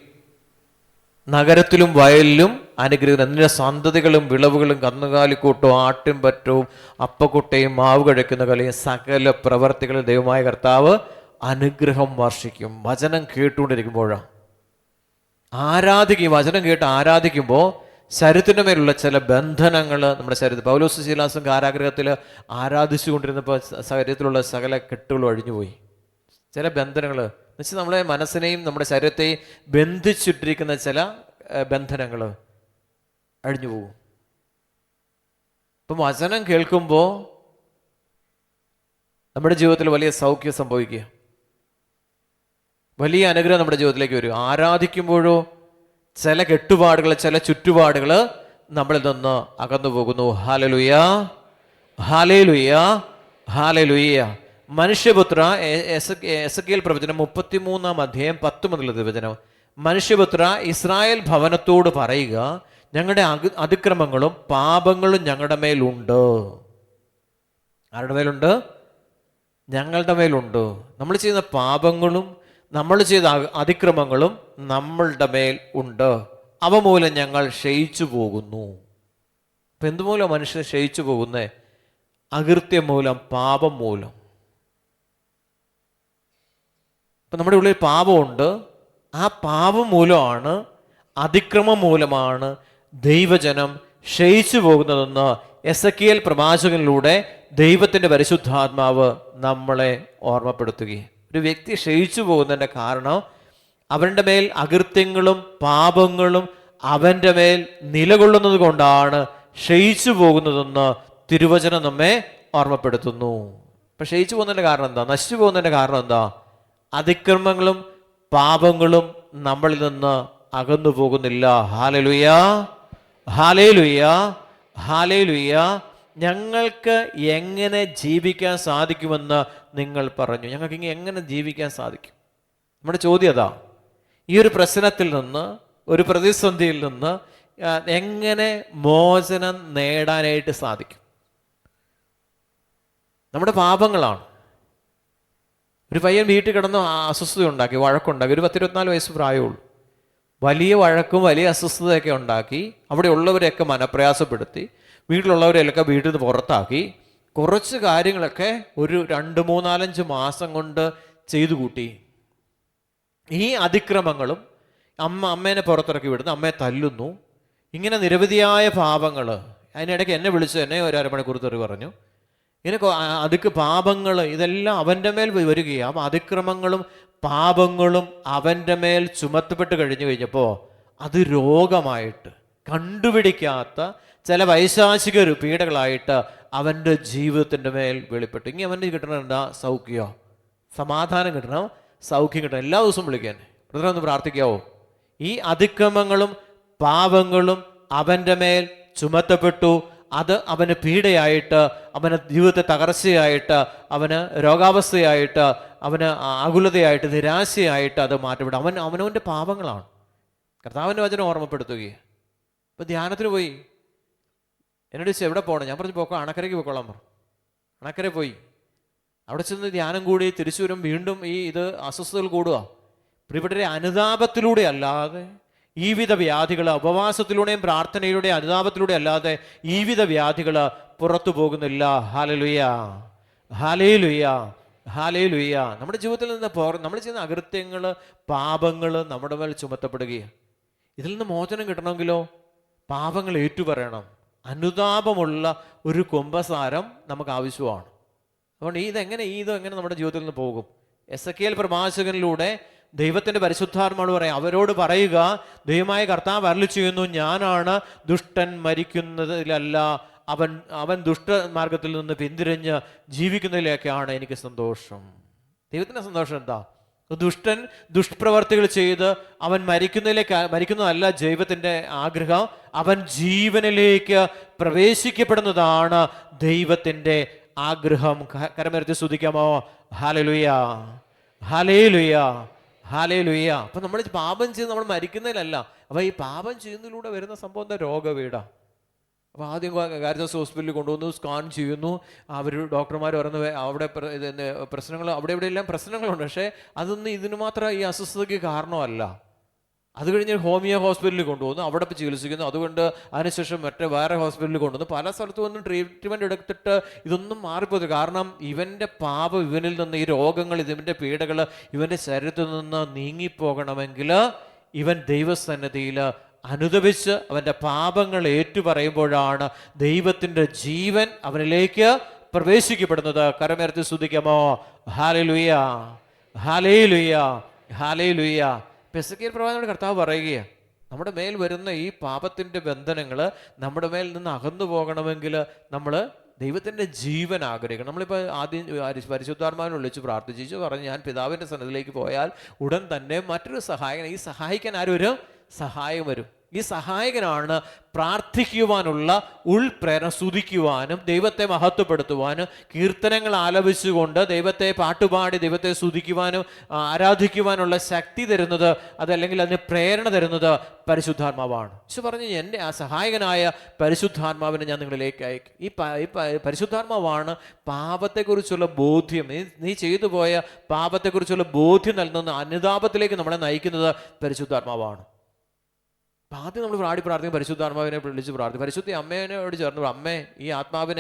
നഗരത്തിലും വയലിലും അനുഗ്രഹിക്കുന്ന നിന്റെ സന്തതികളും വിളവുകളും കന്നുകാലിക്കൂട്ടവും ആട്ടിൻപറ്റവും അപ്പക്കുട്ടയും മാവ് കഴിക്കുന്ന കളിയും സകല പ്രവർത്തികളും ദൈവമായ കർത്താവ് അനുഗ്രഹം വർഷിക്കും. വചനം കേട്ടുകൊണ്ടിരിക്കുമ്പോഴാണ് ആരാധിക്കും. വചനം കേട്ട് ആരാധിക്കുമ്പോൾ ശരീരത്തിൻ്റെ മേലുള്ള ചില ബന്ധനങ്ങൾ നമ്മുടെ ശരീരത്തിൽ, പൗലോസ് ശീലാസും കാരാഗ്രഹത്തിൽ ആരാധിച്ചു കൊണ്ടിരുന്നപ്പോൾ ശരീരത്തിലുള്ള സകല കെട്ടുകളും അഴിഞ്ഞുപോയി. ചില ബന്ധനങ്ങൾ എന്നുവെച്ചാൽ നമ്മളെ മനസ്സിനെയും നമ്മുടെ ശരീരത്തെയും ബന്ധിച്ചിട്ടിരിക്കുന്ന ചില ബന്ധനങ്ങൾ അഴിഞ്ഞു പോകും. ഇപ്പം വചനം കേൾക്കുമ്പോൾ നമ്മുടെ ജീവിതത്തിൽ വലിയ സൗഖ്യം സംഭവിക്കുക, വലിയ അനുഗ്രഹം നമ്മുടെ ജീവിതത്തിലേക്ക് വരും. ആരാധിക്കുമ്പോഴോ ചില കെട്ടുപാടുകൾ, ചില ചുറ്റുപാടുകൾ നമ്മളിൽ നിന്ന് അകന്നു പോകുന്നു. ഹല്ലേലൂയ, ഹല്ലേലൂയ, ഹല്ലേലൂയ. മനുഷ്യപുത്ര, എസെക്കിയേൽ പ്രവചനം 33-10 മുതലുള്ള വചനം. മനുഷ്യപുത്ര, ഇസ്രായേൽ ഭവനത്തോട് പറയുക, ഞങ്ങളുടെ അതിക്രമങ്ങളും പാപങ്ങളും ഞങ്ങളുടെ മേലുണ്ട്. ആരുടെ മേലുണ്ട്? ഞങ്ങളുടെ മേലുണ്ട്. നമ്മൾ ചെയ്യുന്ന പാപങ്ങളും നമ്മൾ ചെയ്ത അതിക്രമങ്ങളും നമ്മളുടെ മേൽ ഉണ്ട്. അവ മൂലം ഞങ്ങൾ ക്ഷയിച്ചു പോകുന്നു. അപ്പം എന്തുമൂലം മനുഷ്യൻ ക്ഷയിച്ചു പോകുന്നേ? അകൃത്യം മൂലം, പാപം മൂലം. അപ്പം നമ്മുടെ ഉള്ളിൽ പാപമുണ്ട്. ആ പാപം മൂലമാണ്, അതിക്രമം മൂലമാണ് ദൈവജനം ക്ഷയിച്ചു പോകുന്നതെന്ന് എസെക്കിയേൽ പ്രവാചകനിലൂടെ ദൈവത്തിൻ്റെ പരിശുദ്ധാത്മാവ് നമ്മളെ ഓർമ്മപ്പെടുത്തുകയും. ഒരു വ്യക്തി ക്ഷയിച്ചു പോകുന്നതിൻ്റെ കാരണം അവൻ്റെ മേൽ അകൃത്യങ്ങളും പാപങ്ങളും അവൻ്റെ മേൽ നിലകൊള്ളുന്നത് കൊണ്ടാണ് ക്ഷയിച്ചു പോകുന്നതെന്ന് തിരുവചനം നമ്മെ ഓർമ്മപ്പെടുത്തുന്നു. അപ്പം ക്ഷയിച്ചു പോകുന്നതിൻ്റെ കാരണം എന്താ? നശിച്ചു പോകുന്നതിൻ്റെ കാരണം എന്താ? അതിക്രമങ്ങളും പാപങ്ങളും നമ്മളിൽ നിന്ന് അകന്നു പോകുന്നില്ല. ഹല്ലേലൂയ, ഹല്ലേലൂയ, ഹല്ലേലൂയ. ഞങ്ങൾക്ക് എങ്ങനെ ജീവിക്കാൻ സാധിക്കുമെന്ന് നിങ്ങൾ പറഞ്ഞു. ഞങ്ങൾക്ക് ഇങ്ങനെ എങ്ങനെ ജീവിക്കാൻ സാധിക്കും? നമ്മുടെ ചോദ്യം അതാ. ഈ ഒരു പ്രശ്നത്തിൽ നിന്ന്, ഒരു പ്രതിസന്ധിയിൽ നിന്ന് എങ്ങനെ മോചനം നേടാനായിട്ട് സാധിക്കും? നമ്മുടെ പാപങ്ങളാണ്. ഒരു പയ്യൻ വീട്ടിൽ കിടന്ന് അസ്വസ്ഥത ഉണ്ടാക്കി, വഴക്കുണ്ടാക്കി. ഒരു 10-24 വയസ്സ് പ്രായമുള്ളൂ. വലിയ വഴക്കും വലിയ അസ്വസ്ഥതയൊക്കെ ഉണ്ടാക്കി, അവിടെ ഉള്ളവരെയൊക്കെ മനപ്രയാസപ്പെടുത്തി, വീട്ടിലുള്ളവരെയൊക്കെ വീട്ടിൽ നിന്ന് പുറത്താക്കി. കുറച്ച് കാര്യങ്ങളൊക്കെ ഒരു 2-3-4-5 മാസം കൊണ്ട് ചെയ്തു കൂട്ടി. ഈ അതിക്രമങ്ങളും അമ്മേനെ പുറത്തിറക്കി വിടുന്നു, അമ്മയെ തല്ലുന്നു, ഇങ്ങനെ നിരവധിയായ പാപങ്ങൾ. അതിനിടയ്ക്ക് എന്നെ വിളിച്ച് എന്നെ ഒരു അരമണിക്കൂർ തെറി പറഞ്ഞു. ഇങ്ങനെ അതുക്ക് പാപങ്ങൾ ഇതെല്ലാം അവൻ്റെ മേൽ വരികയാണ്. അതിക്രമങ്ങളും പാപങ്ങളും അവൻ്റെ മേൽ ചുമത്തപ്പെട്ട് കഴിഞ്ഞപ്പോൾ അത് രോഗമായിട്ട്, കണ്ടുപിടിക്കാത്ത ചില വൈശാചിക പീഡകളായിട്ട് അവൻ്റെ ജീവിതത്തിൻ്റെ മേൽ വെളിപ്പെട്ടു. ഇനി അവൻ്റെ കിട്ടണം എന്താ? സൗഖ്യമോ, സമാധാനം കിട്ടണം, സൗഖ്യം കിട്ടണം. എല്ലാ ദിവസവും വിളിക്കാൻ ബ്രദറെ ഒന്ന് പ്രാർത്ഥിക്കാവോ? ഈ അതിക്രമങ്ങളും പാപങ്ങളും അവൻ്റെ മേൽ ചുമത്തപ്പെട്ടു. അത് അവന് പീഡയായിട്ട്, അവന് ജീവിതത്തെ തകർച്ചയായിട്ട്, അവന് രോഗാവസ്ഥയായിട്ട്, അവന് ആകുലതയായിട്ട്, നിരാശയായിട്ട് അത് മാറ്റപ്പെടും. അവനവൻ്റെ പാപങ്ങളാണ്. കർത്താവിൻ്റെ വചനം ഓർമ്മപ്പെടുത്തുകയാണ്. ഇപ്പം ധ്യാനത്തിന് പോയി, എന്നോട് ചോദിച്ചു എവിടെ പോകണം? ഞാൻ പറഞ്ഞു പോക്കോ, അണക്കരയ്ക്ക് പോയിക്കോളാൻ പറഞ്ഞു. അണക്കര പോയി. അവിടെ ചെന്ന് ധ്യാനം കൂടി തിരിച്ചു വരും, വീണ്ടും ഇത് അസ്വസ്ഥതകൾ കൂടുക. പ്രിയപ്പെട്ടവരെ, അനുതാപത്തിലൂടെ അല്ലാതെ ഈ വിധ വ്യാധികൾ, ഉപവാസത്തിലൂടെയും പ്രാർത്ഥനയിലൂടെയും അനുതാപത്തിലൂടെ അല്ലാതെ ഈ വിധ വ്യാധികൾ പുറത്തു പോകുന്നില്ല. ഹല്ലേലൂയ, ഹല്ലേലൂയ, ഹല്ലേലൂയ. നമ്മുടെ ജീവിതത്തിൽ നിന്ന് നമ്മൾ ചെയ്യുന്ന അകൃത്യങ്ങൾ, പാപങ്ങൾ നമ്മുടെ മേൽ ചുമത്തപ്പെടുകയാണ്. ഇതിൽ നിന്ന് മോചനം കിട്ടണമെങ്കിലോ പാപങ്ങൾ ഏറ്റുപറയണം. അനുതാപമുള്ള ഒരു കുമ്പസാരം നമുക്ക് ആവശ്യമാണ്. അതുകൊണ്ട് ഇതെങ്ങനെ നമ്മുടെ ജീവിതത്തിൽ നിന്ന് പോകും? എസെക്കിയേൽ പ്രവാചകനിലൂടെ ദൈവത്തിൻ്റെ പരിശുദ്ധാത്മാവ് പറയാം, അവരോട് പറയുക, ദൈവമായ കർത്താവ് അരുളി ചെയ്യുന്നു, ഞാനാണ് ദുഷ്ടൻ മരിക്കുന്നതിലല്ല, അവൻ ദുഷ്ടമാർഗത്തിൽ നിന്ന് പിന്തിരിഞ്ഞ് ജീവിക്കുന്നതിലേക്കാണ് എനിക്ക് സന്തോഷം. ദൈവത്തിൻ്റെ സന്തോഷം എന്താ? ദുഷ്ടൻ ദുഷ്പ്രവർത്തികൾ ചെയ്ത് അവൻ മരിക്കുന്നതല്ല ദൈവത്തിൻ്റെ ആഗ്രഹം. അവൻ ജീവനിലേക്ക് പ്രവേശിക്കപ്പെടുന്നതാണ് ദൈവത്തിൻ്റെ ആഗ്രഹം. കരമേർത്തി സ്തുതിക്കാമോ? ഹല്ലേലൂയ, ഹല്ലേലൂയ, ഹല്ലേലൂയ. അപ്പം നമ്മൾ പാപം ചെയ്ത് നമ്മൾ മരിക്കുന്നതിലല്ല. അപ്പം ഈ പാപം ചെയ്യുന്നതിലൂടെ വരുന്ന സംഭവം എന്താ? രോഗപീഠ. അപ്പോൾ ആദ്യം കാരിത്താസ് ഹോസ്പിറ്റലിൽ കൊണ്ടുവന്നു, സ്കാൻ ചെയ്യുന്നു. അവർ ഡോക്ടർമാർ പറഞ്ഞു അവിടെ പ്രശ്നങ്ങൾ, അവിടെ എവിടെയെല്ലാം പ്രശ്നങ്ങളുണ്ട്, പക്ഷേ അതൊന്നും ഇതിന് മാത്രം ഈ അസ്വസ്ഥതയ്ക്ക് കാരണമല്ല. അത് കഴിഞ്ഞ് ഹോമിയോ ഹോസ്പിറ്റലിൽ കൊണ്ടുവന്നു, അവിടെ ചികിത്സിക്കുന്നു. അതുകൊണ്ട് അതിനുശേഷം വേറെ ഹോസ്പിറ്റലിൽ കൊണ്ടുവന്നു. പല സ്ഥലത്തും ഒന്നും ട്രീറ്റ്മെൻറ്റ് എടുത്തിട്ട് ഇതൊന്നും മാറിപ്പോയത്. കാരണം ഇവൻ്റെ പാപം ഇവനിൽ നിന്ന്, ഈ രോഗങ്ങൾ, ഇവൻ്റെ പീഡകൾ ഇവൻ്റെ ശരീരത്തിൽ നിന്ന് നീങ്ങിപ്പോകണമെങ്കിൽ ഇവൻ ദൈവസന്നിധിയിൽ അനുദപിച്ച് അവൻ്റെ പാപങ്ങൾ ഏറ്റുപറയുമ്പോഴാണ് ദൈവത്തിൻ്റെ ജീവൻ അവനിലേക്ക് പ്രവേശിക്കപ്പെടുന്നത്. കരമേർത്തി സ്തുതിക്കാമോ? ഹല്ലേലൂയ, ഹല്ലേലൂയ, ഹല്ലേലൂയ. എസെക്കിയേൽ പ്രവാചകനോട് കർത്താവ് പറയുകയാണ്, നമ്മുടെ മേൽ വരുന്ന ഈ പാപത്തിൻ്റെ ബന്ധനങ്ങൾ നമ്മുടെ മേൽ നിന്ന് അകന്നു പോകണമെങ്കിൽ നമ്മൾ ദൈവത്തിൻ്റെ ജീവൻ ആഗ്രഹിക്കണം. നമ്മളിപ്പോൾ ആദ്യം പരിശുദ്ധാത്മാവിനെ വിളിച്ച് പ്രാർത്ഥിച്ചു പറഞ്ഞു, ഞാൻ പിതാവിൻ്റെ സന്നിധിയിലേക്ക് പോയാൽ ഉടൻ തന്നെ മറ്റൊരു സഹായകൻ, ഈ സഹായിക്കാൻ ആരും ഒരു സഹായം വരും. ഈ സഹായകനാണ് പ്രാർത്ഥിക്കുവാനുള്ള ഉൾപ്രേരണ, സ്തുതിക്കുവാനും ദൈവത്തെ മഹത്വപ്പെടുത്തുവാനും കീർത്തനങ്ങൾ ആലപിച്ചുകൊണ്ട് ദൈവത്തെ പാട്ടുപാടി ദൈവത്തെ സ്തുതിക്കുവാനും ആരാധിക്കുവാനുള്ള ശക്തി തരുന്നത്, അതല്ലെങ്കിൽ അതിന് പ്രേരണ തരുന്നത് പരിശുദ്ധാത്മാവാണ്. യേശു പറഞ്ഞു, എൻ്റെ ആ സഹായകനായ പരിശുദ്ധാത്മാവിനെ ഞാൻ നിങ്ങളിലേക്ക് അയക്കും. ഈ പരിശുദ്ധാത്മാവാണ് പാപത്തെക്കുറിച്ചുള്ള ബോധ്യം, നീ ചെയ്തു പോയ പാപത്തെക്കുറിച്ചുള്ള ബോധ്യം നൽകുന്ന അനുതാപത്തിലേക്ക് നമ്മളെ നയിക്കുന്നത് പരിശുദ്ധാത്മാവാണ്. ആദ്യം നമ്മൾ പ്രാർത്ഥിക്കും, പരിശുദ്ധാത്മാവിനെ വിളിച്ച് പ്രാർത്ഥിക്കും. പരിശുദ്ധ അമ്മേനോട് ചേർന്ന്, അമ്മേ ഈ ആത്മാവ്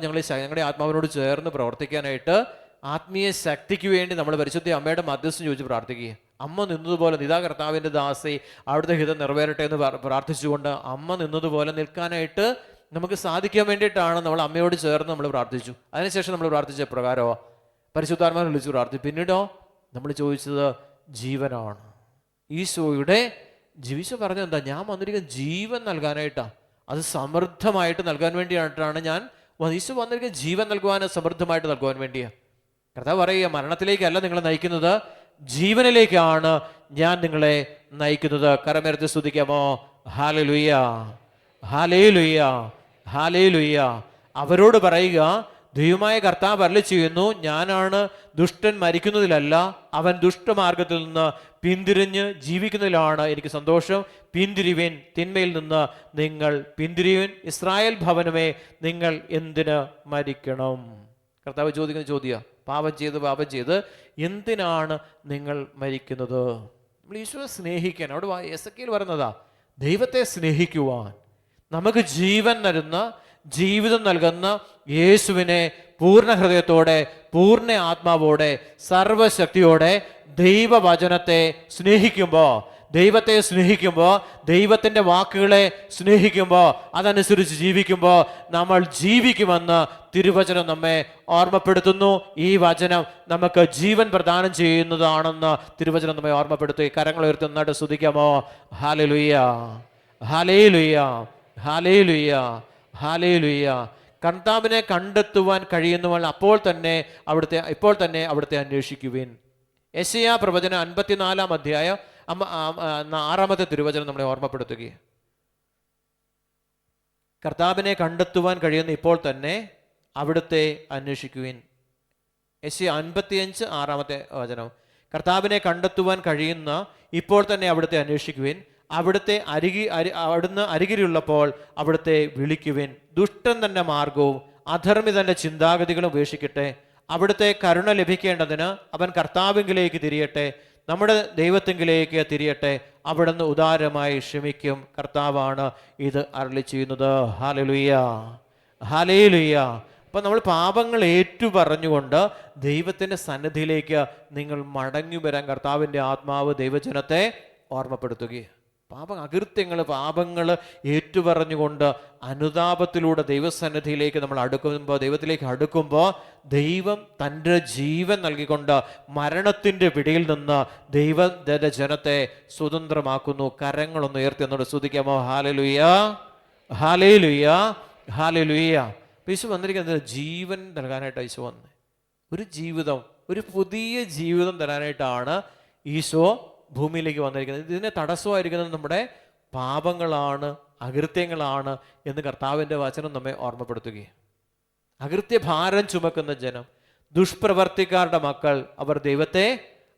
ഞങ്ങളുടെ ആത്മാവിനോട് ചേർന്ന് പ്രവർത്തിക്കാനായിട്ട് ആത്മീയ ശക്തിക്ക് വേണ്ടി നമ്മൾ പരിശുദ്ധ അമ്മയുടെ മധ്യസ്ഥം ചോദിച്ച് പ്രാർത്ഥിക്കുക. അമ്മ നിന്നതുപോലെ നിതാ കർത്താവിൻ്റെ ദാസി അവിടുത്തെ ഹിതം നിറവേറട്ടെ എന്ന് പ്രാർത്ഥിച്ചുകൊണ്ട് അമ്മ നിന്നതുപോലെ നിൽക്കാനായിട്ട് നമുക്ക് സാധിക്കാൻ വേണ്ടിയിട്ടാണ് നമ്മൾ അമ്മയോട് ചേർന്ന് നമ്മൾ പ്രാർത്ഥിച്ചു. അതിനുശേഷം നമ്മൾ പ്രാർത്ഥിച്ച പ്രകാരമോ പരിശുദ്ധാത്മാവിനെ വിളിച്ച് പ്രാർത്ഥിച്ചു. പിന്നീടോ നമ്മൾ ചോദിച്ചത് ജീവനാണ്. ഈശോയുടെ ഈശോ പറഞ്ഞത് എന്താ? ഞാൻ വന്നിരിക്കുന്ന ജീവൻ നൽകാനായിട്ടാണ്, അത് സമൃദ്ധമായിട്ട് നൽകാൻ വേണ്ടിയിട്ടാണ് ഞാൻ ഈശോ വന്നിരിക്കുന്ന ജീവൻ നൽകുവാൻ, സമൃദ്ധമായിട്ട് നൽകുവാൻ വേണ്ടിയാണ്. കർത്താവ് പറയുക, മരണത്തിലേക്കല്ല നിങ്ങളെ നയിക്കുന്നത്, ജീവനിലേക്കാണ് ഞാൻ നിങ്ങളെ നയിക്കുന്നത്. കരമേർത്ത് സ്തുതിക്കാമോ? ഹല്ലേലൂയ, ഹല്ലേലൂയ, ഹല്ലേലൂയ. അവരോട് പറയുക, ദൈവമായ കർത്താവ് അരുളിച്ചെയ്യുന്നു, ഞാനാണ് ദുഷ്ടൻ മരിക്കുന്നതിലല്ല, അവൻ ദുഷ്ടമാർഗത്തിൽ നിന്ന് പിന്തിരിഞ്ഞ് ജീവിക്കുന്നതിലാണ് എനിക്ക് സന്തോഷം. പിന്തിരിവിൻ, തിന്മയിൽ നിന്ന് നിങ്ങൾ പിന്തിരിവിൻ. ഇസ്രായേൽ ഭവനമേ, നിങ്ങൾ എന്തിന് മരിക്കണം? കർത്താവ് ചോദിക്കുന്ന ചോദ്യം, പാപം ചെയ്ത് എന്തിനാണ് നിങ്ങൾ മരിക്കുന്നത്? നമ്മൾ ഈശോയെ സ്നേഹിക്കാൻ, അവിടെ എസെക്കിയേൽ പറയുന്നതാ, ദൈവത്തെ സ്നേഹിക്കുവാൻ, നമുക്ക് ജീവൻ തരുന്ന, ജീവിതം നൽകുന്ന യേശുവിനെ പൂർണ്ണ ഹൃദയത്തോടെ, പൂർണ്ണ ആത്മാവോടെ, സർവശക്തിയോടെ ദൈവവചനത്തെ സ്നേഹിക്കുമ്പോൾ, ദൈവത്തെ സ്നേഹിക്കുമ്പോൾ, ദൈവത്തിൻ്റെ വാക്കുകളെ സ്നേഹിക്കുമ്പോൾ, അതനുസരിച്ച് ജീവിക്കുമ്പോൾ നമ്മൾ ജീവിക്കുമെന്ന് തിരുവചനം നമ്മെ ഓർമ്മപ്പെടുത്തുന്നു. ഈ വചനം നമുക്ക് ജീവൻ പ്രദാനം ചെയ്യുന്നതാണെന്ന് തിരുവചനം നമ്മെ ഓർമ്മപ്പെടുത്തി. കരങ്ങൾ ഉയർത്തി നന്നായിട്ട് സ്തുതിക്കാമോ? ഹല്ലേലൂയ, ഹല്ലേലൂയ, ഹല്ലേലൂയ, ഹല്ലേലൂയ. കർത്താവിനെ കണ്ടെത്തുവാൻ കഴിയുന്നവൾ ഇപ്പോൾ തന്നെ അവിടുത്തെ അന്വേഷിക്കുവിൻ. യെശയ്യാ പ്രവചനം 54-ാം അധ്യായം 6-ാമത്തെ തിരുവചനം നമ്മളെ ഓർമ്മപ്പെടുത്തുകയാണ്. കർത്താവിനെ കണ്ടെത്തുവാൻ കഴിയുന്ന ഇപ്പോൾ തന്നെ അവിടുത്തെ അന്വേഷിക്കുവിൻ. യെശയ്യാ 55-6-ാമത്തെ വചനം, കർത്താവിനെ കണ്ടെത്തുവാൻ കഴിയുന്ന ഇപ്പോൾ തന്നെ അവിടുത്തെ അന്വേഷിക്കുവിൻ. അവിടുന്ന് അരികിലുള്ളപ്പോൾ അവിടുത്തെ വിളിക്കുവിൻ. ദുഷ്ടൻ തന്റെ മാർഗവും അധർമ്മി തന്റെ ചിന്താഗതികളും ഉപേക്ഷിക്കട്ടെ. അവിടുത്തെ കരുണ ലഭിക്കേണ്ടതിന് അവൻ കർത്താവിങ്കിലേക്ക് തിരിയട്ടെ, നമ്മുടെ ദൈവത്തിങ്കിലേക്ക് തിരിയട്ടെ. അവിടുന്ന് ഉദാരമായി ക്ഷമിക്കും. കർത്താവാണ് ഇത് അരുളി ചെയ്യുന്നത്. ഹല്ലേലൂയ, ഹല്ലേലൂയ. അപ്പം നമ്മൾ പാപങ്ങൾ ഏറ്റുപറഞ്ഞുകൊണ്ട് ദൈവത്തിൻ്റെ സന്നിധിയിലേക്ക് നിങ്ങൾ മടങ്ങി വരാൻ കർത്താവിൻ്റെ ആത്മാവ് ദൈവജനത്തെ ഓർമ്മപ്പെടുത്തുകയാണ്. പാപങ്ങൾ ഏറ്റുപറഞ്ഞുകൊണ്ട് അനുതാപത്തിലൂടെ ദൈവസന്നിധിയിലേക്ക് നമ്മൾ ദൈവത്തിലേക്ക് അടുക്കുമ്പോൾ ദൈവം തൻ്റെ ജീവൻ നൽകിക്കൊണ്ട് മരണത്തിൻ്റെ പിടിയിൽ നിന്ന് ദൈവത്തിൻ്റെ ജനത്തെ സ്വതന്ത്രമാക്കുന്നു. കരങ്ങളൊന്ന് ഉയർത്തി എന്നോട് സ്തുതിക്കാമോ? ഹല്ലേലൂയ, ഹല്ലേലൂയ, ഹല്ലേലൂയ. യേശു വന്നിരിക്കുന്നത് ജീവൻ നൽകാനായിട്ട് യേശു വന്നത്, ഒരു ജീവിതം, ഒരു പുതിയ ജീവിതം തരാനായിട്ടാണ് ഈശോ ഭൂമിയിലേക്ക് വന്നിരിക്കുന്നത്. ഇതിനെ തടസ്സമായിരിക്കുന്നത് നമ്മുടെ പാപങ്ങളാണ്, അകൃത്യങ്ങളാണ് എന്ന് കർത്താവിൻ്റെ വചനം നമ്മെ ഓർമ്മപ്പെടുത്തുകയാണ്. അകൃത്യ ഭാരം ചുമക്കുന്ന ജനം, ദുഷ്പ്രവർത്തിക്കാരുടെ മക്കൾ, അവർ ദൈവത്തെ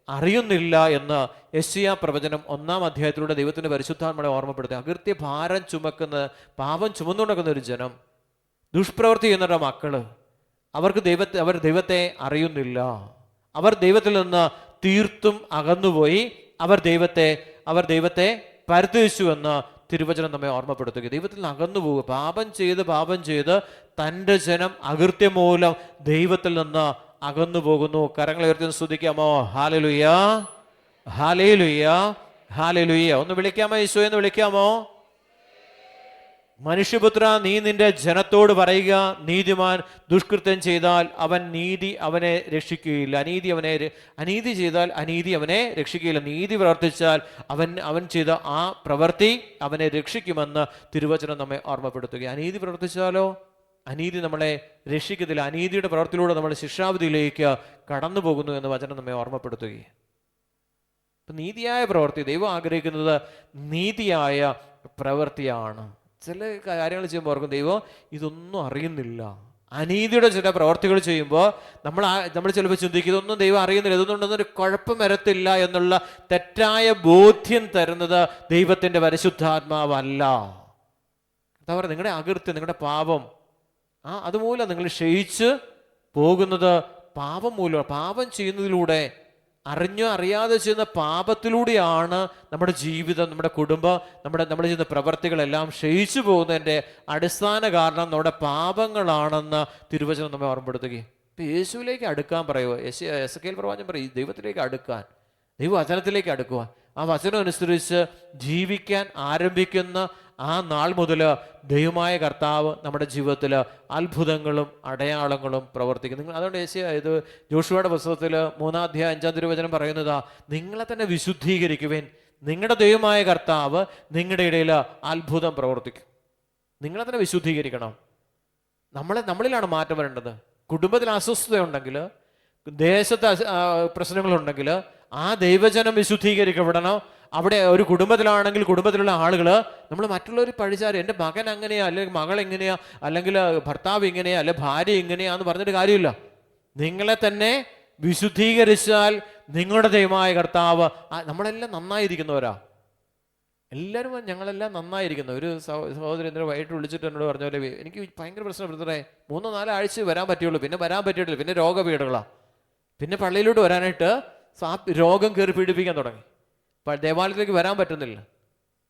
അറിയുന്നില്ല എന്ന് യെശയ്യാ പ്രവചനം 1-ാം അധ്യായത്തിലൂടെ ദൈവത്തിൻ്റെ പരിശുദ്ധാത്മാവിനെ ഓർമ്മപ്പെടുത്തുക. അകൃത്യ ഭാരം ചുമക്കുന്ന, പാപം ചുമന്നുകൊണ്ടിരിക്കുന്ന ഒരു ജനം, ദുഷ്പ്രവൃത്തി ചെയ്യുന്നവരുടെ മക്കള്, അവർ ദൈവത്തെ അറിയുന്നില്ല. അവർ ദൈവത്തിൽ നിന്ന് തീർത്തും അകന്നുപോയി. അവർ ദൈവത്തെ പരിത്യജിച്ചു എന്ന് തിരുവചനം നമ്മെ ഓർമ്മപ്പെടുത്തുക. ദൈവത്തിൽ നിന്ന് അകന്നു പോവുക. പാപം ചെയ്ത് തൻ്റെ ജനം അകൃത്യം മൂലം ദൈവത്തിൽ നിന്ന് അകന്നു പോകുന്നു. കരങ്ങൾ ഉയർത്തി സ്തുതിക്കാമോ? ഹല്ലേലൂയ, ഹല്ലേലൂയ, ഹല്ലേലൂയ. ഒന്ന് വിളിക്കാമോ? ഈശോയെന്ന് വിളിക്കാമോ? മനുഷ്യപുത്ര, നീ നിന്റെ ജനത്തോട് പറയുക, നീതിമാൻ ദുഷ്കൃത്യം ചെയ്താൽ അവനെ രക്ഷിക്കുകയില്ല. അനീതി ചെയ്താൽ അനീതി അവനെ രക്ഷിക്കുകയില്ല. നീതി പ്രവർത്തിച്ചാൽ അവൻ ചെയ്ത ആ പ്രവൃത്തി അവനെ രക്ഷിക്കുമെന്ന് തിരുവചനം നമ്മെ ഓർമ്മപ്പെടുത്തുക. അനീതി പ്രവർത്തിച്ചാലോ അനീതി നമ്മളെ രക്ഷിക്കത്തില്ല. അനീതിയുടെ പ്രവൃത്തിയിലൂടെ നമ്മൾ ശിക്ഷാവിധിയിലേക്ക് കടന്നു പോകുന്നു എന്ന് വചനം നമ്മെ ഓർമ്മപ്പെടുത്തുകയാണ്. ഇപ്പം നീതിയായ പ്രവൃത്തി, ദൈവം ആഗ്രഹിക്കുന്നത് നീതിയായ പ്രവൃത്തിയാണ്. ചില കാര്യങ്ങൾ ചെയ്യുമ്പോൾ ഓർക്കും, ദൈവം ഇതൊന്നും അറിയുന്നില്ല. അനീതിയുടെ ചില പ്രവർത്തികൾ ചെയ്യുമ്പോൾ നമ്മൾ ചിലപ്പോൾ ചിന്തിക്കും, ഇതൊന്നും ദൈവം അറിയുന്നില്ല, ഇതൊന്നും കുഴപ്പം വരത്തില്ല എന്നുള്ള തെറ്റായ ബോധ്യം തരുന്നത് ദൈവത്തിൻ്റെ പരിശുദ്ധാത്മാവല്ല. എന്താ പറയുക? നിങ്ങളുടെ അകൃത്യം, നിങ്ങളുടെ പാപം, അതുമൂലം നിങ്ങൾ ക്ഷയിച്ച് പോകുന്നത് പാപം മൂലം. പാപം ചെയ്യുന്നതിലൂടെ, അറിഞ്ഞോ അറിയാതെ ചെയ്യുന്ന പാപത്തിലൂടെയാണ് നമ്മുടെ ജീവിതം, നമ്മുടെ കുടുംബം, നമ്മൾ ചെയ്യുന്ന പ്രവർത്തികളെല്ലാം ക്ഷയിച്ചു പോകുന്നതിൻ്റെ അടിസ്ഥാന കാരണം നമ്മുടെ പാപങ്ങളാണെന്ന് തിരുവചനം നമ്മെ ഓർമ്മപ്പെടുത്തുകയും. ഇപ്പം യേശുവിലേക്ക് അടുക്കാൻ പറയുമോ? എസെക്കിയേൽ പ്രവാചകൻ പറയും ദൈവത്തിലേക്ക് അടുക്കാൻ, ദൈവവചനത്തിലേക്ക് അടുക്കുക. ആ വചനം അനുസരിച്ച് ജീവിക്കാൻ ആരംഭിക്കുന്ന ആ നാൾ മുതൽ ദൈവമായ കർത്താവ് നമ്മുടെ ജീവിതത്തിൽ അത്ഭുതങ്ങളും അടയാളങ്ങളും പ്രവർത്തിക്കും. നിങ്ങൾ അതുകൊണ്ട് ഇത് ജോഷുവയുടെ പുസ്തകത്തിൽ 3-ാം അധ്യായം 5-ാം തിരുവചനം പറയുന്നതാ, നിങ്ങളെ തന്നെ വിശുദ്ധീകരിക്കുവിൻ, നിങ്ങളുടെ ദൈവമായ കർത്താവ് നിങ്ങളുടെ ഇടയിൽ അത്ഭുതം പ്രവർത്തിക്കും. നിങ്ങളെ തന്നെ വിശുദ്ധീകരിക്കണം. നമ്മളിലാണ് മാറ്റം വരേണ്ടത്. കുടുംബത്തിൽ അസ്വസ്ഥതയുണ്ടെങ്കിൽ, ദേശത്ത് പ്രശ്നങ്ങളുണ്ടെങ്കിൽ ആ ദൈവജനം വിശുദ്ധീകരിക്കപ്പെടണം. അവിടെ ഒരു കുടുംബത്തിലാണെങ്കിൽ കുടുംബത്തിലുള്ള ആളുകൾ നമ്മൾ മറ്റുള്ളവർ പഴിച്ചാരും, എൻ്റെ മകൻ അങ്ങനെയാ, അല്ലെങ്കിൽ മകൾ എങ്ങനെയാ, അല്ലെങ്കിൽ ഭർത്താവ് ഇങ്ങനെയാ, അല്ലെങ്കിൽ ഭാര്യ ഇങ്ങനെയാന്ന് പറഞ്ഞിട്ട് കാര്യമില്ല. നിങ്ങളെ തന്നെ വിശുദ്ധീകരിച്ചാൽ നിങ്ങളുടെ ദൈവമായ കർത്താവ്, നമ്മളെല്ലാം നന്നായിരിക്കുന്നവരാ, എല്ലാവരും ഞങ്ങളെല്ലാം നന്നായിരിക്കുന്നു. ഒരു സഹോദരൻ ഇന്നലെ വൈകിട്ട് വിളിച്ചിട്ട് എന്നോട് പറഞ്ഞ പോലെ, എനിക്ക് ഭയങ്കര പ്രശ്നം ബ്രദറെ, 3-4 ആഴ്ച വരാൻ പറ്റുള്ളൂ, പിന്നെ വരാൻ പറ്റിയിട്ടില്ല, പിന്നെ രോഗപീഠകളാണ്, പിന്നെ പള്ളിയിലോട്ട് വരാനായിട്ട് രോഗം കയറി പീഡിപ്പിക്കാൻ തുടങ്ങി, ദേവാലയത്തിലേക്ക് വരാൻ പറ്റുന്നില്ല.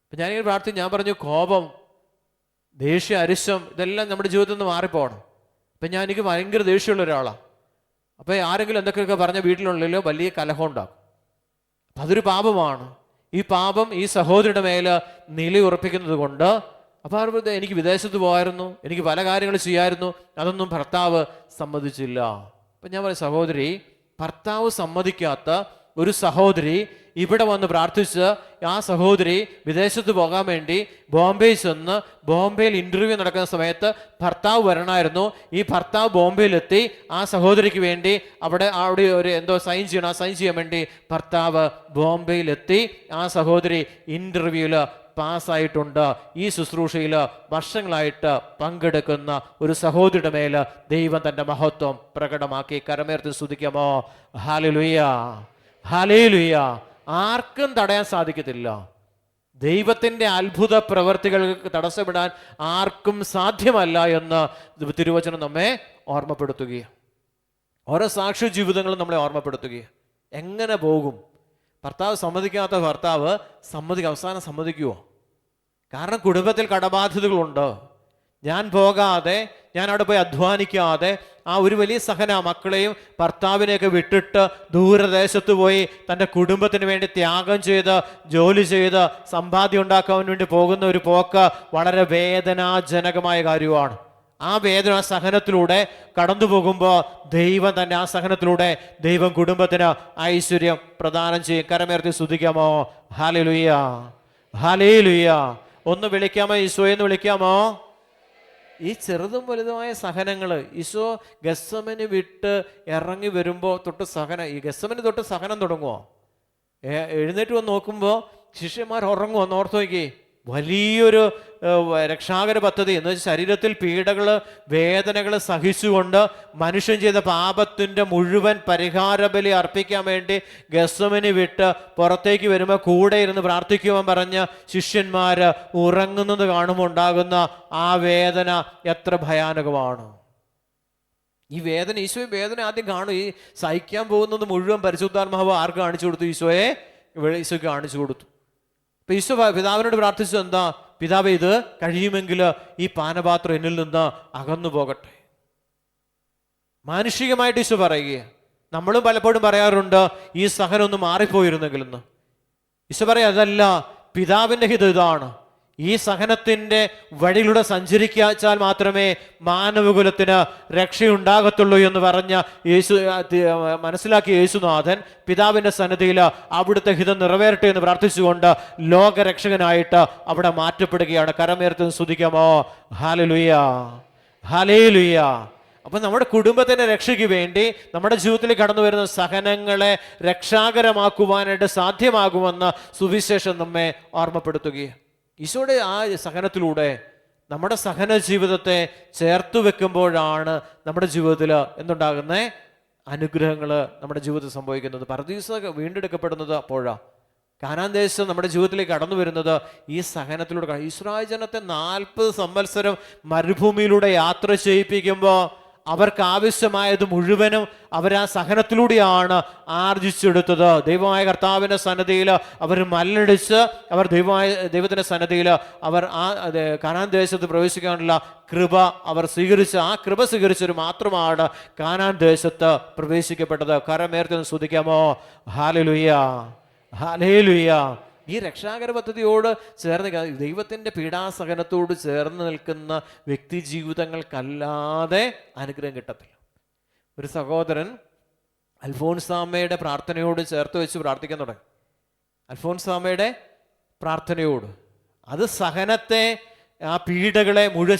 അപ്പം ഞാനിങ്ങനെ പ്രാർത്ഥിച്ചു, ഞാൻ പറഞ്ഞു കോപം, ദേഷ്യം, അരിശം ഇതെല്ലാം നമ്മുടെ ജീവിതത്തിൽ നിന്ന് മാറിപ്പോകണം. അപ്പം എനിക്ക് ഭയങ്കര ദേഷ്യമുള്ള ഒരാളാണ്. അപ്പോൾ ആരെങ്കിലും എന്തൊക്കെയൊക്കെ പറഞ്ഞ വീട്ടിലുള്ളിലോ വലിയ കലഹം ഉണ്ടാകും. അപ്പം അതൊരു പാപമാണ്. ഈ പാപം ഈ സഹോദരിയുടെ മേൽ നിലയുറപ്പിക്കുന്നത് കൊണ്ട്, അപ്പോൾ എനിക്ക് വിദേശത്ത് പോകായിരുന്നു, എനിക്ക് പല കാര്യങ്ങൾ ചെയ്യായിരുന്നു, അതൊന്നും ഭർത്താവ് സമ്മതിച്ചില്ല. അപ്പം ഞാൻ പറയും, സഹോദരി, ഭർത്താവ് സമ്മതിക്കാത്ത ഒരു സഹോദരി ഇവിടെ വന്ന് പ്രാർത്ഥിച്ച് ആ സഹോദരി വിദേശത്ത് പോകാൻ വേണ്ടി ബോംബെയിൽ ചെന്ന്, ബോംബെയിൽ ഇൻ്റർവ്യൂ നടക്കുന്ന സമയത്ത് ഭർത്താവ് വരണമായിരുന്നു. ഈ ഭർത്താവ് ബോംബെയിലെത്തി ആ സഹോദരിക്ക് വേണ്ടി അവിടെ ഒരു എന്തോ സൈൻ ചെയ്യണം, ആ സൈൻ ചെയ്യാൻ വേണ്ടി ഭർത്താവ് ബോംബെയിലെത്തി. ആ സഹോദരി ഇൻ്റർവ്യൂവിൽ പാസ്സായിട്ടുണ്ട്. ഈ ശുശ്രൂഷയിൽ വർഷങ്ങളായിട്ട് പങ്കെടുക്കുന്ന ഒരു സഹോദരിയുടെ മേൽ ദൈവം തൻ്റെ മഹത്വം പ്രകടമാക്കി. കരമേർത്തി സ്തുതിക്കാമോ? ഹല്ലേലൂയ, ഹല്ലേലൂയ. ആർക്കും തടയാൻ സാധിക്കത്തില്ല. ദൈവത്തിൻ്റെ അത്ഭുത പ്രവർത്തികൾക്ക് തടസ്സമിടാൻ ആർക്കും സാധ്യമല്ല എന്ന് തിരുവചനം നമ്മെ ഓർമ്മപ്പെടുത്തുകയാണ്. ഓരോ സാക്ഷ്യ ജീവിതങ്ങളും നമ്മളെ ഓർമ്മപ്പെടുത്തുകയാണ്. എങ്ങനെ പോകും? ഭർത്താവ് സമ്മതിക്കാത്ത ഭർത്താവ് അവസാനം സമ്മതിക്കുമോ? കാരണം കുടുംബത്തിൽ കടബാധ്യതകളുണ്ട്. ഞാൻ പോകാതെ, ഞാൻ അവിടെ പോയി അധ്വാനിക്കാതെ, ആ ഒരു വലിയ സഹന മക്കളെയും ഭർത്താവിനെയൊക്കെ വിട്ടിട്ട് ദൂരദേശത്ത് പോയി തൻ്റെ കുടുംബത്തിന് വേണ്ടി ത്യാഗം ചെയ്ത് ജോലി ചെയ്ത് സമ്പാദ്യം ഉണ്ടാക്കാൻ വേണ്ടി പോകുന്ന ഒരു പോക്ക് വളരെ വേദനാജനകമായ കാര്യമാണ്. ആ വേദന സഹനത്തിലൂടെ കടന്നു പോകുമ്പോൾ ദൈവം തന്നെ, ആ സഹനത്തിലൂടെ ദൈവം കുടുംബത്തിന് ഐശ്വര്യം പ്രദാനം ചെയ്യും. കരമേർത്തി സ്തുതിക്കാമോ? ഹല്ലേലൂയ, ഹല്ലേലൂയ. ഒന്ന് വിളിക്കാമോ? ഈശോയെന്ന് വിളിക്കാമോ? ഈ ചെറുതും വലുതുമായ സഹനങ്ങൾ ഈശോ ഗെത്സമനി വിട്ട് ഇറങ്ങി വരുമ്പോൾ തൊട്ട് ഈ ഗെത്സമനി തൊട്ട് സഹനം തുടങ്ങുമോ? എഴുന്നേറ്റ് വന്ന് നോക്കുമ്പോൾ ശിഷ്യന്മാർ ഉറങ്ങുമോ? എന്ന് ഓർത്ത് നോക്കി. വലിയൊരു രക്ഷാകര പദ്ധതി എന്ന് വെച്ചാൽ ശരീരത്തിൽ പീഡകൾ, വേദനകൾ സഹിച്ചുകൊണ്ട് മനുഷ്യൻ ചെയ്ത പാപത്തിൻ്റെ മുഴുവൻ പരിഹാരബലി അർപ്പിക്കാൻ വേണ്ടി ഗെത്സമനി വിട്ട് പുറത്തേക്ക് വരുമ്പോൾ കൂടെ ഇരുന്ന് പ്രാർത്ഥിക്കുവാൻ പറഞ്ഞ ശിഷ്യന്മാർ ഉറങ്ങുന്നത് കാണുമ്പോൾ ഉണ്ടാകുന്ന ആ വേദന എത്ര ഭയാനകമാണ്. ഈ വേദന, ഈശോയും വേദന ആദ്യം കാണും. ഈ സഹിക്കാൻ പോകുന്നത് മുഴുവൻ പരിശുദ്ധാത്മാവ് ആർക്ക് കാണിച്ചു കൊടുത്തു? ഈശോയ്ക്ക് കാണിച്ചു കൊടുത്തു. അപ്പൊ ഈശോ പിതാവിനോട് പ്രാർത്ഥിച്ചു, എന്താ? പിതാവേ, ഇത് കഴിയുമെങ്കിൽ ഈ പാനപാത്രം എന്നിൽ നിന്ന് അകന്നു പോകട്ടെ. മാനുഷികമായിട്ട് ഈശോ പറയുകയാണ്. നമ്മളും പലപ്പോഴും പറയാറുണ്ട്, ഈ സഹനം ഒന്ന് മാറിപ്പോയിരുന്നെങ്കിലെന്ന്. ഈശോ പറയാം, അതല്ല, പിതാവിൻ്റെ ഹിതം ഇതാണ്. ഈ സഹനത്തിൻ്റെ വഴിയിലൂടെ സഞ്ചരിച്ചാൽ മാത്രമേ മാനവകുലത്തിന് രക്ഷയുണ്ടാകത്തുള്ളൂ എന്ന് പറഞ്ഞ മനസ്സിലാക്കിയ യേശുനാഥൻ പിതാവിൻ്റെ സന്നിധിയിൽ അവിടുത്തെ ഹിതം നിറവേറട്ടെ എന്ന് പ്രാർത്ഥിച്ചുകൊണ്ട് ലോകരക്ഷകനായിട്ട് അവിടെ മാറ്റപ്പെടുകയാണ്. കരമേർത്ത് സ്തുതിക്കാമോ? ഹല്ലേലൂയ, ഹല്ലേലൂയ. അപ്പം നമ്മുടെ കുടുംബത്തിൻ്റെ രക്ഷയ്ക്ക് വേണ്ടി നമ്മുടെ ജീവിതത്തിൽ കടന്നു വരുന്ന സഹനങ്ങളെ രക്ഷാകരമാക്കുവാനായിട്ട് സാധ്യമാകുമെന്ന് സുവിശേഷം നമ്മെ ഓർമ്മപ്പെടുത്തുകയാണ്. ഈശോയുടെ ആ സഹനത്തിലൂടെ നമ്മുടെ സഹന ജീവിതത്തെ ചേർത്ത് വെക്കുമ്പോഴാണ് നമ്മുടെ ജീവിതത്തിൽ എന്തുണ്ടാകുന്ന അനുഗ്രഹങ്ങൾ നമ്മുടെ ജീവിതത്തിൽ സംഭവിക്കുന്നത്. പർദീസ വീണ്ടെടുക്കപ്പെടുന്നത് അപ്പോഴാണ്. കാനാൻ ദേശം നമ്മുടെ ജീവിതത്തിലേക്ക് കടന്നു വരുന്നത് ഈ സഹനത്തിലൂടെ. ഇസ്രായേൽ ജനത്തെ 40 സംവത്സരം മരുഭൂമിയിലൂടെ യാത്ര ചെയ്യിപ്പിക്കുമ്പോൾ അവർക്ക് ആവശ്യമായത് മുഴുവനും അവർ ആ സഹനത്തിലൂടെയാണ് ആർജിച്ചെടുത്തത്. ദൈവമായ കർത്താവിൻ്റെ സന്നിധിയിൽ അവർ മല്ലടിച്ച് അവർ ദൈവത്തിൻ്റെ സന്നിധിയിൽ അവർ കാനാൻ ദേശത്ത് പ്രവേശിക്കാനുള്ള കൃപ അവർ സ്വീകരിച്ച് ആ കൃപ സ്വീകരിച്ചവർ മാത്രമാണ് കാനാൻ ദേശത്ത് പ്രവേശിക്കപ്പെട്ടത്. കരമേർത്തി സ്തുതിക്കാമോ? ഹല്ലേലൂയ, ഹല്ലേലൂയ. ഈ രക്ഷാകര പദ്ധതിയോട് ചേർന്ന് ദൈവത്തിൻ്റെ പീഡാസഹനത്തോട് ചേർന്ന് നിൽക്കുന്ന വ്യക്തി ജീവിതങ്ങൾക്കല്ലാതെ അനുഗ്രഹം കിട്ടത്തില്ല. ഒരു സഹോദരൻ അൽഫോൻസാമ്മയുടെ പ്രാർത്ഥനയോട് ചേർത്ത് വെച്ച് പ്രാർത്ഥിക്കാൻ തുടങ്ങി. അൽഫോൻസാമ്മയുടെ പ്രാർത്ഥനയോട് അത് സഹനത്തെ, ആ പീഡകളെ മുഴുവൻ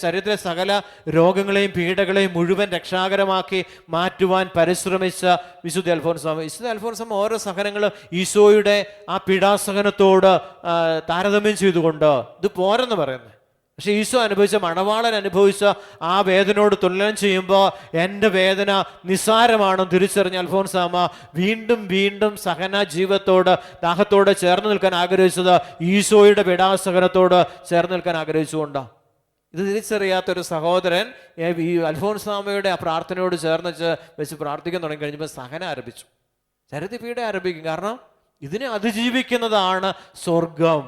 ശരീരത്തിലെ സകല രോഗങ്ങളെയും പീഡകളെയും മുഴുവൻ രക്ഷാകരമാക്കി മാറ്റുവാൻ പരിശ്രമിച്ച വിശുദ്ധ അൽഫോൻസാമ്മ ഓരോ സഹനങ്ങളും ഈശോയുടെ ആ പീഡാസഹനത്തോട് താരതമ്യം ചെയ്തുകൊണ്ട് ഇത് പോരെന്ന് പറയുന്നത്. പക്ഷെ ഈശോ അനുഭവിച്ച, മണവാളൻ അനുഭവിച്ച ആ വേദനയോട് തുലനം ചെയ്യുമ്പോൾ എൻ്റെ വേദന നിസ്സാരമാണെന്ന് തിരിച്ചറിഞ്ഞ അൽഫോൻസാമ്മ വീണ്ടും വീണ്ടും സഹന ജീവിതത്തോട് ദാഹത്തോട് ചേർന്ന് നിൽക്കാൻ ആഗ്രഹിച്ചത് ഈശോയുടെ പീഡാസഹനത്തോട് ചേർന്ന് നിൽക്കാൻ ആഗ്രഹിച്ചുകൊണ്ടാണ്. ഇത് തിരിച്ചറിയാത്തൊരു സഹോദരൻ ഈ അൽഫോൻസാമ്മയുടെ ആ പ്രാർത്ഥനയോട് ചേർന്ന് വെച്ച് പ്രാർത്ഥിക്കാൻ തുടങ്ങി കഴിഞ്ഞപ്പോൾ സഹനം ആരംഭിച്ചു, ചരിത്രപീഡ ആരംഭിക്കും. കാരണം ഇതിനെ അതിജീവിക്കുന്നതാണ് സ്വർഗം,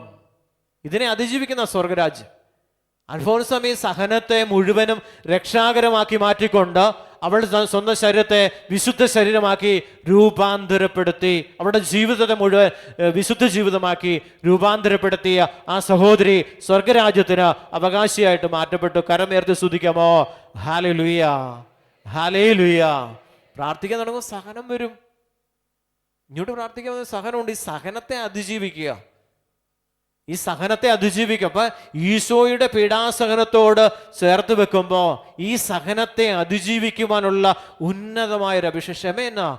ഇതിനെ അതിജീവിക്കുന്ന സ്വർഗരാജ്യം. അൽഫോൻസാമ്മ ഈ സഹനത്തെ മുഴുവനും രക്ഷാകരമാക്കി മാറ്റിക്കൊണ്ട് അവളുടെ സ്വന്തം ശരീരത്തെ വിശുദ്ധ ശരീരമാക്കി രൂപാന്തരപ്പെടുത്തി, അവളുടെ ജീവിതത്തെ മുഴുവൻ വിശുദ്ധ ജീവിതമാക്കി രൂപാന്തരപ്പെടുത്തിയ ആ സഹോദരി സ്വർഗരാജ്യത്തിന് അവകാശിയായിട്ട് മാറ്റപ്പെട്ടു. കരമേർത്തി സ്തുതിക്കാമോ? ഹല്ലേലൂയ, ഹല്ലേലൂയ. പ്രാർത്ഥിക്കാൻ തുടങ്ങുമ്പോൾ സഹനം വരും. ഇങ്ങോട്ട് പ്രാർത്ഥിക്കാൻ സഹനമുണ്ട്. ഈ സഹനത്തെ അതിജീവിക്കുക, ഈ സഹനത്തെ അതിജീവിക്കും. അപ്പൊ ഈശോയുടെ പീഡാസഹനത്തോട് ചേർത്ത് വെക്കുമ്പോൾ ഈ സഹനത്തെ അതിജീവിക്കുവാനുള്ള ഉന്നതമായൊരു അഭിഷേകം. ക്ഷമ എന്നാ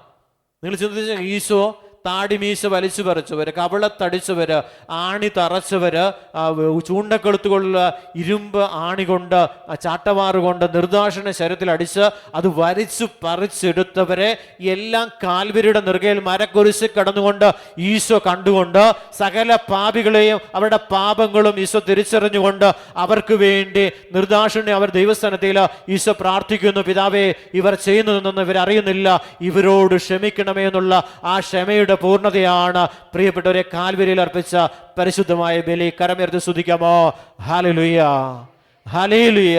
നിങ്ങൾ ചിന്തിച്ച, ഈശോ താടിമീശ വലിച്ചു പറിച്ചവര്, കവിളത്തടിച്ചവര്, ആണി തറച്ചവര്, ചൂണ്ടക്കെളുത്തുകൊള്ള ഇരുമ്പ് ആണി കൊണ്ട്, ചാട്ടവാറ് കൊണ്ട് നിർദാക്ഷിണ്യ ശരീരത്തിൽ അടിച്ച് അത് വലിച്ചു പറിച്ചെടുത്തവരെ എല്ലാം കാൽവരിയുടെ നെറുകയിൽ മരക്കുരിശിൽ കടന്നുകൊണ്ട് ഈശോ കണ്ടുകൊണ്ട് സകല പാപികളെയും അവരുടെ പാപങ്ങളും ഈശോ തിരിച്ചറിഞ്ഞുകൊണ്ട് അവർക്ക് വേണ്ടി നിർദാക്ഷിണ്യം അവർ ദൈവസ്ഥാനത്തിൽ ഈശോ പ്രാർത്ഥിക്കുന്നു. പിതാവേ, ഇവർ ചെയ്യുന്നതെന്നൊന്നും ഇവരറിയുന്നില്ല, ഇവരോട് ക്ഷമിക്കണമേ എന്നുള്ള ആ ക്ഷമയുടെ പൂർണ്ണതയാണ് പ്രിയപ്പെട്ടവരെ കാൽവരിയിൽ അർപ്പിച്ച പരിശുദ്ധമായ ബലി. കരമേർത്തി സ്തുതിക്കാമോ? ഹല്ലേലൂയ, ഹല്ലേലൂയ.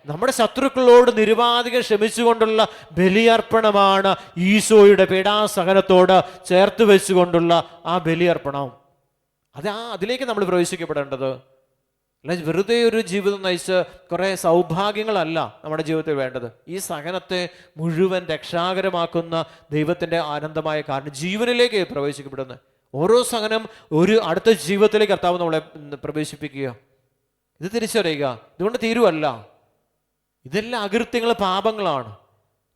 നമ്മുടെ ശത്രുക്കളോട് നിരുപാധികം ക്ഷമിച്ചുകൊണ്ടുള്ള ബലിയർപ്പണമാണ് ഈശോയുടെ പീഡാസഹനത്തോട് ചേർത്ത് വെച്ചുകൊണ്ടുള്ള ആ ബലിയർപ്പണം. അതിലേക്ക് നമ്മൾ പ്രവേശിക്കപ്പെടേണ്ടത്. അല്ല വെറുതെ ഒരു ജീവിതം നയിച്ച് കുറേ സൗഭാഗ്യങ്ങളല്ല നമ്മുടെ ജീവിതത്തിൽ വേണ്ടത്. ഈ സഹനത്തെ മുഴുവൻ രക്ഷാകരമാക്കുന്ന ദൈവത്തിൻ്റെ ആനന്ദമായ കാരണം ജീവനിലേക്ക് പ്രവേശിക്കപ്പെടുന്നത്. ഓരോ സഹനം ഒരു അടുത്ത ജീവിതത്തിലേക്ക് കർത്താവ് നമ്മളെ പ്രവേശിപ്പിക്കുക. ഇത് തിരിച്ചറിയുക. ഇതുകൊണ്ട് തീരുവല്ല, ഇതെല്ലാം അകൃത്യങ്ങൾ, പാപങ്ങളാണ്.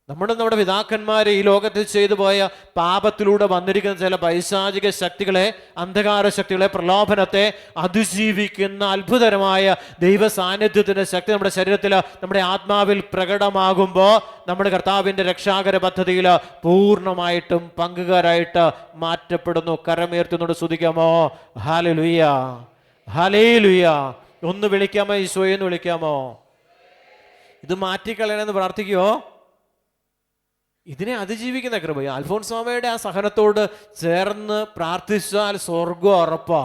നമ്മുടെ പിതാക്കന്മാരെ ഈ ലോകത്തിൽ ചെയ്തു പോയ പാപത്തിലൂടെ വന്നിരിക്കുന്ന ചില പൈശാചിക ശക്തികളെ, അന്ധകാര ശക്തികളെ, പ്രലോഭനത്തെ അതിജീവിക്കുന്ന അത്ഭുതകരമായ ദൈവ സാന്നിധ്യത്തിൻ്റെ ശക്തി നമ്മുടെ ശരീരത്തിൽ, നമ്മുടെ ആത്മാവിൽ പ്രകടമാകുമ്പോൾ നമ്മുടെ കർത്താവിൻ്റെ രക്ഷാകര പദ്ധതിയിൽ പൂർണ്ണമായിട്ടും പങ്കുകാരായിട്ട് മാറ്റപ്പെടുന്നു. കരമേർത്തുന്നോട് സ്തുതിക്കാമോ? ഹല്ലേലൂയ, ഹല്ലേലൂയ. ഒന്ന് വിളിക്കാമോ? ഈശോയെ എന്ന് വിളിക്കാമോ? ഇത് മാറ്റിക്കളയണമെന്ന് പ്രാർത്ഥിക്കുമോ? ഇതിനെ അതിജീവിക്കുന്ന കൃപ. അൽഫോൻസാമ്മയുടെ ആ സഹനത്തോട് ചേർന്ന് പ്രാർത്ഥിച്ചാൽ സ്വർഗം ഉറപ്പാ.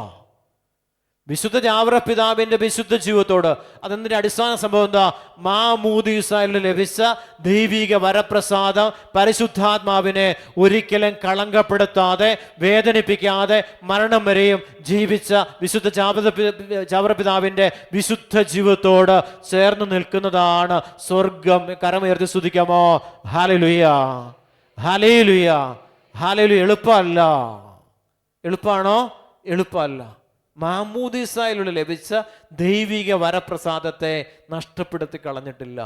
വിശുദ്ധ ജാവറപിതാവിന്റെ വിശുദ്ധ ജീവിതത്തോട്, അതിന്റെ അടിസ്ഥാന സംഭവം എന്താ? മാമോദീസയിൽ ലഭിച്ച ദൈവിക വരപ്രസാദം പരിശുദ്ധാത്മാവിനെ ഒരിക്കലും കളങ്കപ്പെടുത്താതെ വേദനിപ്പിക്കാതെ മരണം വരെയും ജീവിച്ച വിശുദ്ധ ജാവറപിതാവിന്റെ വിശുദ്ധ ജീവിതത്തോട് ചേർന്ന് നിൽക്കുന്നതാണ് സ്വർഗം. കരമുയർത്തി സ്തുതിക്കാമോ? ഹല്ലേലൂയ, ഹല്ലേലൂയ, ഹല്ലേലൂയ. എളുപ്പമല്ല. എളുപ്പമാണോ? എളുപ്പമല്ല. മാമോദീസയിലൂടെ ലഭിച്ച ദൈവിക വരപ്രസാദത്തെ നഷ്ടപ്പെടുത്തി കളഞ്ഞിട്ടില്ല.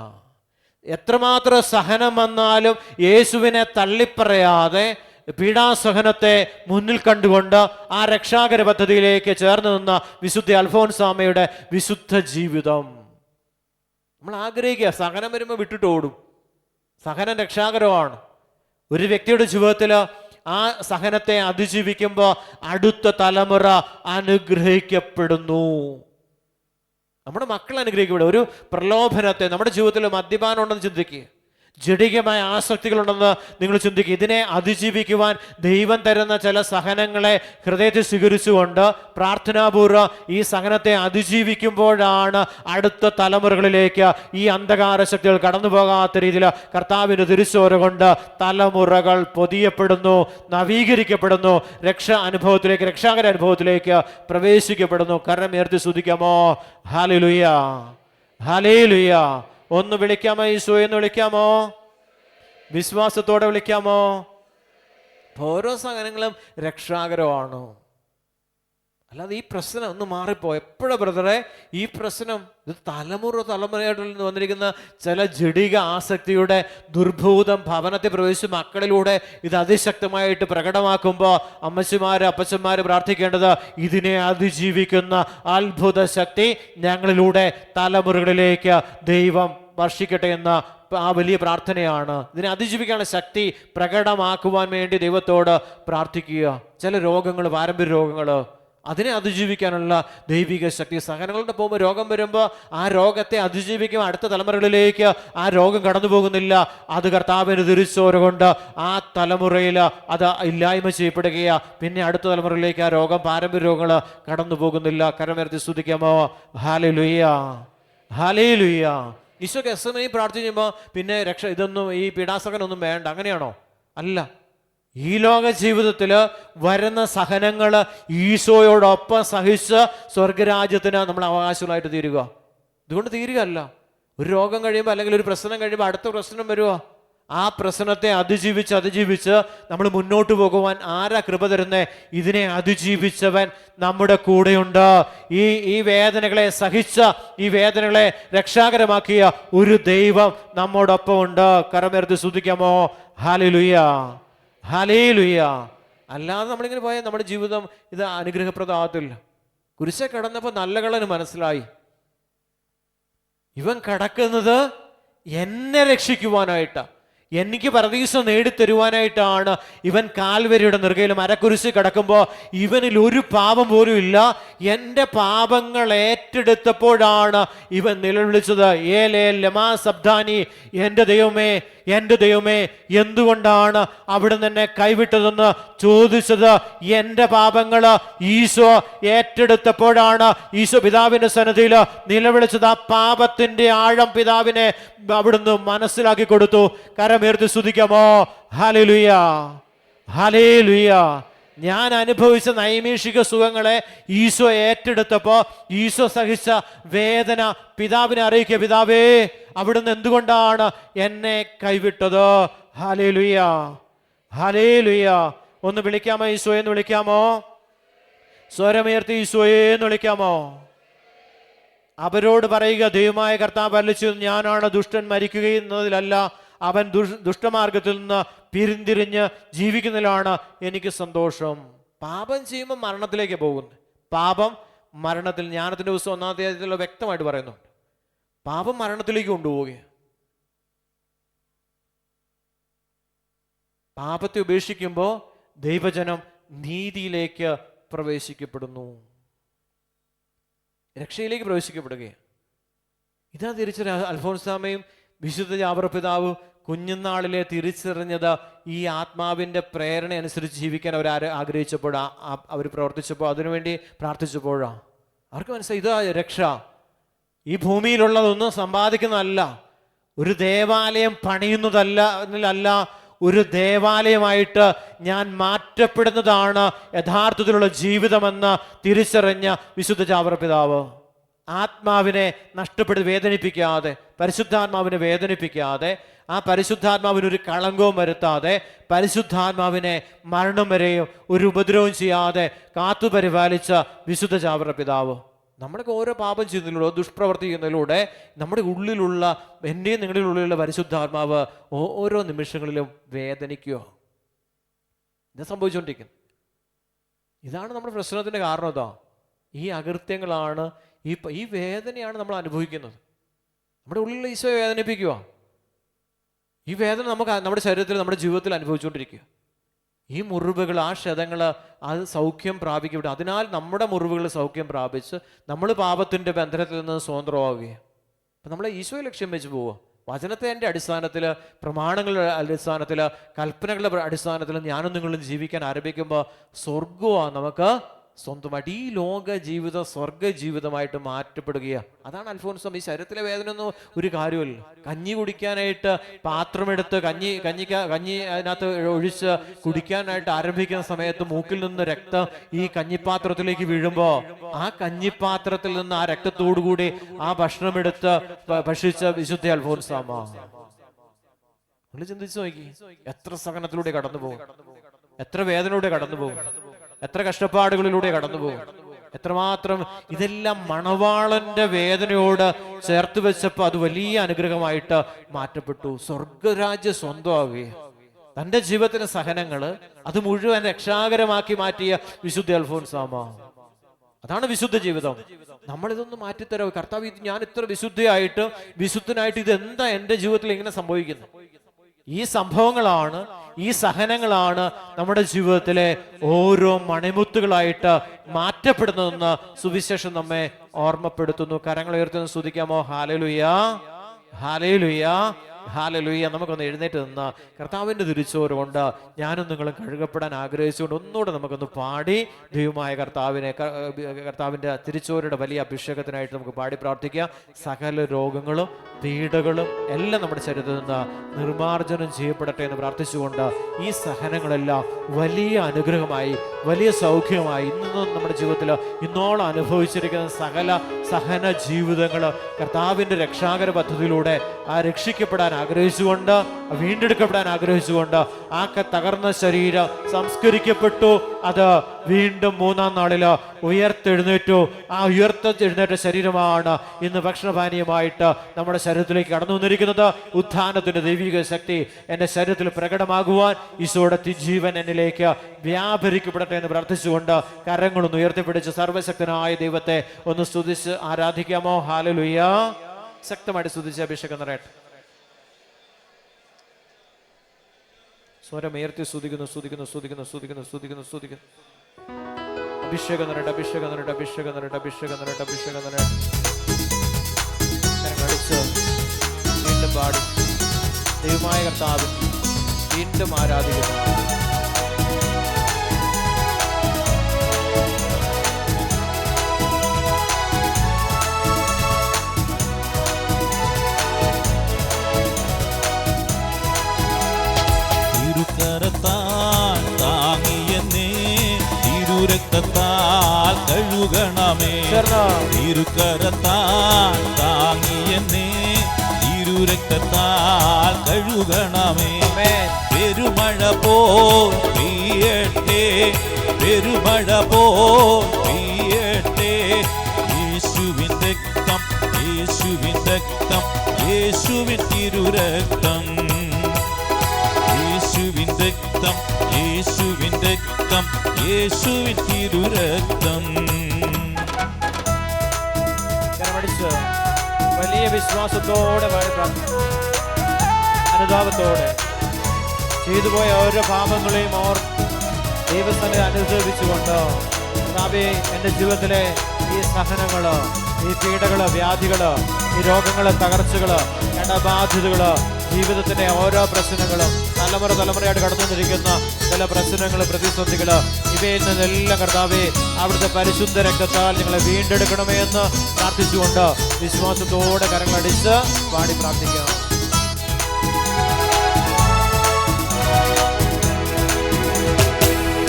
എത്രമാത്രം സഹനം വന്നാലും യേശുവിനെ തള്ളിപ്പറയാതെ പീഡാസഹനത്തെ മുന്നിൽ കണ്ടുകൊണ്ട് ആ രക്ഷാകര പദ്ധതിയിലേക്ക് ചേർന്ന് നിന്ന വിശുദ്ധ അൽഫോൻസാമ്മയുടെ വിശുദ്ധ ജീവിതം നമ്മൾ ആഗ്രഹിക്കുക. സഹനം വരുമ്പോൾ വിട്ടിട്ട് ഓടും. സഹനം രക്ഷാകരമാണ്. ഒരു വ്യക്തിയുടെ ജീവിതത്തിൽ ആ സഹനത്തെ അതിജീവിക്കുമ്പോൾ അടുത്ത തലമുറ അനുഗ്രഹിക്കപ്പെടുന്നു. നമ്മുടെ മക്കൾ അനുഗ്രഹിക്കപ്പെടും. ഒരു പ്രലോഭനത്തെ, നമ്മുടെ ജീവിതത്തിൽ മദ്യപാനം ഉണ്ടെന്ന് ചിന്തിക്കുക, ജഡികമായ ആസക്തികളുണ്ടെന്ന് നിങ്ങൾ ചിന്തിക്കുക. ഇതിനെ അതിജീവിക്കുവാൻ ദൈവം തരുന്ന ചില സഹനങ്ങളെ ഹൃദയത്തിൽ സ്വീകരിച്ചുകൊണ്ട് പ്രാർത്ഥനാപൂർവ്വം ഈ സഹനത്തെ അതിജീവിക്കുമ്പോഴാണ് അടുത്ത തലമുറകളിലേക്ക് ഈ അന്ധകാര ശക്തികൾ കടന്നു പോകാത്ത രീതിയിൽ കർത്താവിൻ്റെ തിരുച്ചോര കൊണ്ട് തലമുറകൾ പൊതിയപ്പെടുന്നു, നവീകരിക്കപ്പെടുന്നു, രക്ഷാകര അനുഭവത്തിലേക്ക് പ്രവേശിക്കപ്പെടുന്നു. കരമുയർത്തി സ്തുതിക്കാമോ? ഹല്ലേലൂയ, ഹല്ലേലൂയ. ഒന്ന് വിളിക്കാമോ? ഈശോയെ എന്ന് വിളിക്കാമോ? വിശ്വാസത്തോടെ വിളിക്കാമോ? ഓരോ സഹനങ്ങളും രക്ഷാകരമാണ്. അല്ലാതെ ഈ പ്രശ്നം ഒന്ന് മാറിപ്പോ എപ്പോഴും ബ്രദറെ, ഈ പ്രശ്നം ഇത് തലമുറയായിട്ട് വന്നിരിക്കുന്ന ചില ജഡിക ആസക്തിയുടെ ദുർഭൂതം ഭവനത്തെ പ്രവേശിച്ച് മക്കളിലൂടെ ഇത് അതിശക്തമായിട്ട് പ്രകടമാക്കുമ്പോൾ അമ്മച്ചിമാര് അപ്പച്ചന്മാര് പ്രാർത്ഥിക്കേണ്ടത്, ഇതിനെ അതിജീവിക്കുന്ന അത്ഭുത ശക്തി ഞങ്ങളിലൂടെ തലമുറകളിലേക്ക് ദൈവം വർഷിക്കട്ടെ എന്ന ആ വലിയ പ്രാർത്ഥനയാണ്. ഇതിനെ അതിജീവിക്കാനുള്ള ശക്തി പ്രകടമാക്കുവാൻ വേണ്ടി ദൈവത്തോട് പ്രാർത്ഥിക്കുക. ചില രോഗങ്ങൾ, പാരമ്പര്യ രോഗങ്ങൾ, അതിനെ അതിജീവിക്കാനുള്ള ദൈവിക ശക്തി. സഹനങ്ങളുടെ പോകുമ്പോൾ രോഗം വരുമ്പോൾ ആ രോഗത്തെ അതിജീവിക്കുമ്പോൾ അടുത്ത തലമുറകളിലേക്ക് ആ രോഗം കടന്നു പോകുന്നില്ല. അത് കർത്താവിന് തിരിച്ചോര കൊണ്ട് ആ തലമുറയിൽ അത് ഇല്ലായ്മ ചെയ്യപ്പെടുകയാ. പിന്നെ അടുത്ത തലമുറയിലേക്ക് ആ രോഗം, പാരമ്പര്യ രോഗങ്ങൾ കടന്നു പോകുന്നില്ല. കരമുയർത്തി സ്തുതിക്കാമോ? ഹല്ലേലൂയ, ഹല്ലേലൂയ. ഈശോക്ക് എസ്എംഐ പ്രാർത്ഥിക്കുമ്പോൾ പിന്നെ ഇതൊന്നും ഈ പീഡാസഹനമൊന്നും വേണ്ട, അങ്ങനെയാണോ? അല്ല. ഈ ലോക ജീവിതത്തിൽ വരുന്ന സഹനങ്ങൾ ഈശോയോടൊപ്പം സഹിച്ച് സ്വർഗരാജ്യത്തിന് നമ്മൾ അവകാശങ്ങളായിട്ട് തീരുക. ഇതുകൊണ്ട് തീരുകയല്ല. ഒരു രോഗം കഴിയുമ്പോൾ അല്ലെങ്കിൽ ഒരു പ്രശ്നം കഴിയുമ്പോൾ അടുത്ത പ്രശ്നം വരുക. ആ പ്രശ്നത്തെ അതിജീവിച്ച് നമ്മൾ മുന്നോട്ട് പോകുവാൻ ആരാ കൃപ തരുന്നേ? ഇതിനെ അതിജീവിച്ചവൻ നമ്മുടെ കൂടെയുണ്ട്. ഈ വേദനകളെ സഹിച്ച, ഈ വേദനകളെ രക്ഷാകരമാക്കിയ ഒരു ദൈവം നമ്മോടൊപ്പം ഉണ്ട്. കരമുയർത്തി സ്തുതിക്കാമോ? ഹല്ലേലൂയ, ഹല്ലേലൂയ. അല്ലാതെ നമ്മളിങ്ങനെ പോയാൽ നമ്മുടെ ജീവിതം ഇത് അനുഗ്രഹപ്രദമാകത്തില്ല. കുരിശെ കടന്നപ്പോൾ നല്ല കള്ളന് മനസ്സിലായി, ഇവൻ കടക്കുന്നത് എന്നെ രക്ഷിക്കുവാനായിട്ടാ, എനിക്ക് പരദീസ നേടിത്തരുവാനായിട്ടാണ്. ഇവൻ കാൽവരിയുടെ നെറുകയിൽ മരക്കുരിശ് കിടക്കുമ്പോൾ ഇവനിൽ ഒരു പാപം പോലും ഇല്ല. എൻ്റെ പാപങ്ങൾ ഏറ്റെടുത്തപ്പോഴാണ് ഇവൻ നിലവിളിച്ചത്, ഏലേ ലമാ സബ്ദാനി, എൻ്റെ ദൈവമേ, എൻ്റെ ദൈവമേ, എന്തുകൊണ്ടാണ് അവിടുന്ന് എന്നെ കൈവിട്ടതെന്ന് ചോദിച്ചത്. എൻ്റെ പാപങ്ങൾ ഈശോ ഏറ്റെടുത്തപ്പോഴാണ് ഈശോ പിതാവിൻ്റെ സന്നിധിയിൽ നിലവിളിച്ചത്. ആ പാപത്തിൻ്റെ ആഴം പിതാവിനെ അവിടുന്ന് മനസ്സിലാക്കി കൊടുത്തു. കരമുയർത്തി സ്തുതിക്കാമോ? ഹല്ലേലൂയ, ഹല്ലേലൂയ. ഞാൻ അനുഭവിച്ച നൈമിഷിക സുഖങ്ങളെ ഈശോ ഏറ്റെടുത്തപ്പോൾ ഈശോ സഹിച്ച വേദന പിതാവിനെ അറിയിക്കുക, പിതാവേ, അവിടുന്ന് എന്തുകൊണ്ടാണ് എന്നെ കൈവിട്ടത്? ഹല്ലേലൂയ, ഹല്ലേലൂയ. ഒന്ന് വിളിക്കാമോ? ഈശോയെ എന്ന് വിളിക്കാമോ? സ്വരമുയർത്തി ഈശോയെ എന്ന് വിളിക്കാമോ? അവരോട് പറയുക, ദൈവമായ കർത്താവ് അരുളിച്ചു, ഞാനാണ് ദുഷ്ടൻ മരിക്കുകയെന്നതിലല്ല, അവൻ ദുഷ്ടമാർഗത്തിൽ നിന്ന് പിന്തിരിഞ്ഞ് ജീവിക്കുന്നതിലാണ് എനിക്ക് സന്തോഷം. പാപം ചെയ്യുമ്പോൾ മരണത്തിലേക്ക് പോകുന്നു. പാപം മരണത്തിൽ, ജ്ഞാനത്തിൻ്റെ പുസ്തകം 1-ാം അധ്യായത്തിൽ വ്യക്തമായിട്ട് പറയുന്നുണ്ട്, പാപം മരണത്തിലേക്ക് കൊണ്ടുപോവുകയാണ്. പാപത്തെ ഉപേക്ഷിക്കുമ്പോൾ ദൈവജനം നീതിയിലേക്ക് പ്രവേശിക്കപ്പെടുന്നു, രക്ഷയിലേക്ക് പ്രവേശിക്കപ്പെടുകയാണ്. ഇതാ തിരിച്ചറിയ അൽഫോൻസാമയും വിശുദ്ധ ജാബർ പിതാവും കുഞ്ഞുനാളിലെ തിരിച്ചറിഞ്ഞത്. ഈ ആത്മാവിൻ്റെ പ്രേരണ അനുസരിച്ച് ജീവിക്കാൻ അവർ ആഗ്രഹിച്ചപ്പോഴാ, അവർ പ്രവർത്തിച്ചപ്പോൾ, അതിനുവേണ്ടി പ്രാർത്ഥിച്ചപ്പോഴാണ് അവർക്ക് മനസ്സിലായി, ഇതാ രക്ഷ. ഈ ഭൂമിയിലുള്ളതൊന്നും സമ്പാദിക്കുന്നതല്ല, ഒരു ദേവാലയം പണിയുന്നതല്ല, ഒരു ദേവാലയമായിട്ട് ഞാൻ മാറ്റപ്പെടുന്നതാണ് യഥാർത്ഥത്തിലുള്ള ജീവിതമെന്ന് തിരിച്ചറിഞ്ഞ വിശുദ്ധ ജാബർ പിതാവ് ആത്മാവിനെ വേദനിപ്പിക്കാതെ, പരിശുദ്ധാത്മാവിനെ വേദനിപ്പിക്കാതെ, ആ പരിശുദ്ധാത്മാവിനൊരു കളങ്കവും വരുത്താതെ, പരിശുദ്ധാത്മാവിനെ മരണം വരെയും ഒരു ഉപദ്രവവും ചെയ്യാതെ കാത്തുപരിപാലിച്ച വിശുദ്ധ ജാബർ പിതാവ്. നമ്മളൊക്കെ ഓരോ പാപം ചെയ്യുന്നതിലൂടെ, ദുഷ്പ്രവർത്തി ചെയ്യുന്നതിലൂടെ നമ്മുടെ ഉള്ളിലുള്ള, എൻ്റെയും നിങ്ങളുടെ ഉള്ളിലുള്ള പരിശുദ്ധാത്മാവ് ഓരോ നിമിഷങ്ങളിലും വേദനിക്കുക. ഇത് സംഭവിച്ചുകൊണ്ടിരിക്കുന്നു. ഇതാണ് നമ്മുടെ പ്രശ്നത്തിൻ്റെ കാരണം. ഇതാ ഈ അകൃത്യങ്ങളാണ്, ഈ വേദനയാണ് നമ്മൾ അനുഭവിക്കുന്നത്. നമ്മുടെ ഉള്ളിലുള്ള ഈശോയെ വേദനിപ്പിക്കുക. ഈ വേദന നമ്മുടെ ശരീരത്തിൽ, നമ്മുടെ ജീവിതത്തിൽ അനുഭവിച്ചുകൊണ്ടിരിക്കുക. ഈ മുറിവുകൾ, ആ ക്ഷതങ്ങൾ അത് സൗഖ്യം പ്രാപിക്കപ്പെട്ടു. അതിനാൽ നമ്മുടെ മുറിവുകൾ സൗഖ്യം പ്രാപിച്ച് നമ്മൾ പാപത്തിൻ്റെ ബന്ധനത്തിൽ നിന്ന് സ്വതന്ത്രമാവുകയാണ്. അപ്പം നമ്മൾ ഈശോയെ ലക്ഷ്യം വെച്ച് പോവുക. വചനത്തിൻ്റെ അടിസ്ഥാനത്തിൽ, പ്രമാണങ്ങളുടെ അടിസ്ഥാനത്തിൽ, കൽപ്പനകളുടെ അടിസ്ഥാനത്തിൽ ഞാനും നിങ്ങളും ജീവിക്കാൻ ആരംഭിക്കുമ്പോൾ സ്വർഗമാണ് നമുക്ക് സ്വന്തമായിട്ട്. ഈ ലോക ജീവിതം സ്വർഗ ജീവിതമായിട്ട് മാറ്റപ്പെടുകയാണ്. അതാണ് അൽഫോൻസം. ഈ ശരീരത്തിലെ വേദനയൊന്നും ഒരു കാര്യമില്ല. കഞ്ഞി കുടിക്കാനായിട്ട് പാത്രമെടുത്ത് കഞ്ഞി അതിനകത്ത് ഒഴിച്ച് കുടിക്കാനായിട്ട് ആരംഭിക്കുന്ന സമയത്ത് മൂക്കിൽ നിന്ന് രക്തം ഈ കഞ്ഞിപ്പാത്രത്തിലേക്ക് വീഴുമ്പോൾ ആ കഞ്ഞിപ്പാത്രത്തിൽ നിന്ന് ആ രക്തത്തോടുകൂടി ആ ഭക്ഷണമെടുത്ത് ഭക്ഷിച്ച വിശുദ്ധ അൽഫോൻസാമ. നിങ്ങൾ ചിന്തിച്ചു നോക്കി, എത്ര സഹനത്തിലൂടെ കടന്നു പോകും, എത്ര വേദനയിലൂടെ കടന്നു പോകും, എത്ര കഷ്ടപ്പാടുകളിലൂടെ കടന്നുപോകും, എത്രമാത്രം. ഇതെല്ലാം മണവാളന്റെ വേദനയോട് ചേർത്ത് വെച്ചപ്പോൾ അത് വലിയ അനുഗ്രഹമായിട്ട് മാറ്റപ്പെട്ടു. സ്വർഗരാജ്യ സ്വന്തമാവുകയാണ്. തൻ്റെ ജീവിതത്തിലെ സഹനങ്ങൾ അത് മുഴുവൻ രക്ഷാകരമാക്കി മാറ്റിയ വിശുദ്ധ അൽഫോൻസാമ. അതാണ് വിശുദ്ധ ജീവിതം. നമ്മളിതൊന്നും മാറ്റിത്തരാം. കർത്താവ്, ഇത് ഞാൻ ഇത്ര വിശുദ്ധനായിട്ട് ഇതെന്താ എൻ്റെ ജീവിതത്തിൽ ഇങ്ങനെ സംഭവിക്കുന്നത്? ഈ സംഭവങ്ങളാണ്, ഈ സഹനങ്ങളാണ് നമ്മുടെ ജീവിതത്തിലെ ഓരോ മണിമുത്തുകളായിട്ട് മാറ്റപ്പെടുന്നതെന്ന് സുവിശേഷം നമ്മെ ഓർമ്മപ്പെടുത്തുന്നു. കരങ്ങൾ ഉയർത്തി സ്തുതിക്കാമോ? ഹല്ലേലൂയ, ഹല്ലേലൂയ, ഹല്ലേലൂയ. നമുക്കൊന്ന് എഴുന്നേറ്റ് നിന്ന് കർത്താവിൻ്റെ തിരിച്ചോറ് കൊണ്ട് ഞാനും നിങ്ങളും കഴുകപ്പെടാൻ ആഗ്രഹിച്ചുകൊണ്ട് ഒന്നുകൂടെ നമുക്കൊന്ന് പാടി ദൈവമായ കർത്താവിൻ്റെ തിരിച്ചോരുടെ വലിയ അഭിഷേകത്തിനായിട്ട് നമുക്ക് പാടി പ്രാർത്ഥിക്കാം. സകല രോഗങ്ങളും പീഡകളും എല്ലാം നമ്മുടെ ശരീരത്തിൽ നിന്ന് നിർമാർജനം ചെയ്യപ്പെടട്ടെ എന്ന് പ്രാർത്ഥിച്ചുകൊണ്ട് ഈ സഹനങ്ങളെല്ലാം വലിയ അനുഗ്രഹമായി, വലിയ സൗഖ്യമായി ഇന്നും നമ്മുടെ ജീവിതത്തിൽ ഇന്നോളം അനുഭവിച്ചിരിക്കുന്ന സകല സഹന ജീവിതങ്ങൾ കർത്താവിൻ്റെ രക്ഷാകര പദ്ധതിയിലൂടെ ആ രക്ഷിക്കപ്പെടാൻ ആഗ്രഹിച്ചുകൊണ്ട്, വീണ്ടെടുക്കപ്പെടാൻ ആഗ്രഹിച്ചുകൊണ്ട് ആ തകർന്ന ശരീരം സംസ്കരിക്കപ്പെട്ടു. അത് വീണ്ടും 3-ാം നാളിൽ ഉയർത്തെഴുന്നേറ്റു. ആ ഉയർത്തെഴുന്നേറ്റ ശരീരമാണ് ഇന്ന് ഭക്ഷണപാനീയമായിട്ട് നമ്മുടെ ശരീരത്തിലേക്ക് കടന്നു വന്നിരിക്കുന്നത്. ഉത്ഥാനത്തിന്റെ ദൈവിക ശക്തി എൻ്റെ ശരീരത്തിൽ പ്രകടമാകുവാൻ ഈശോയുടെ ജീവൻ എന്നിലേക്ക് വ്യാപരിക്കപ്പെടട്ടെ എന്ന് പ്രാർത്ഥിച്ചുകൊണ്ട് കരങ്ങളൊന്ന് ഉയർത്തിപ്പിടിച്ച് സർവശക്തനായ ദൈവത്തെ ഒന്ന് സ്തുതിച്ച് ആരാധിക്കാമോ? ഹല്ലേലൂയ. ശക്തമായിട്ട് സ്തുതിച്ച് അഭിഷേകം നിറയട്ടെ. സ്വരമുയർത്തി സ്തുതിക്കുന്നു. അഭിഷേകം നിറയട്ടെ, അഭിഷേകം നിറയട്ടെ, അഭിഷേകം നിറയട്ടെ, അഭിഷേകം നിറയട്ടെ, അഭിഷേകം നിറയട്ടെ. അടിച്ച് വീണ്ടും പാടി ദൈവമായ കർത്താവ് വീണ്ടും ആരാധിക്കുന്നു. തിരുക്കരത്താൽ താങ്ങിയെന്നേ തിരുരക്തത്താൽ കഴുകണമേ. തിരുക്കരത്താൽ താങ്ങിയെന്നേ തിരുരക്തത്താൽ കഴുകണമേ. പെരുമഴ പോൽ പെയ്യട്ടെ, പെരുമഴ പോൽ പെയ്യട്ടെ. യേശുവിൻ രക്തം, യേശുവിൻ രക്തം, യേശുവിൻ തിരുരക്തം, യേശുവിൻ രക്തം, യേശുവിൻ രക്തം, യേശുവിൻ തിരുരക്തം. വലിയ വിശ്വാസത്തോടെ അനുതാപത്തോടെ ചെയ്തുപോയ ഓരോ പാപങ്ങളെയും ദൈവസ്ഥനെ അനുഭവിച്ചുകൊണ്ട് എൻ്റെ ജീവിതത്തിലെ ഈ സഹനങ്ങള്, ഈ പീഡകള്, വ്യാധികള്, ഈ രോഗങ്ങള്, തകർച്ചകള്, കടബാധ്യതകള്, ജീവിതത്തിന്റെ ഓരോ പ്രശ്നങ്ങളും, തലമുറയായിട്ട് കടന്നുകൊണ്ടിരിക്കുന്ന ചില പ്രശ്നങ്ങള്, പ്രതിസന്ധികള്, ഇവയിൽ നിന്നെല്ലാം കർത്താവേ അവിടുത്തെ പരിശുദ്ധ രക്തത്താൽ നിങ്ങളെ വീണ്ടെടുക്കണമേ എന്ന് പ്രാർത്ഥിച്ചുകൊണ്ട് വിശ്വാസത്തോടെ കരങ്ങളടിച്ച് പാടി പ്രാർത്ഥിക്കാം.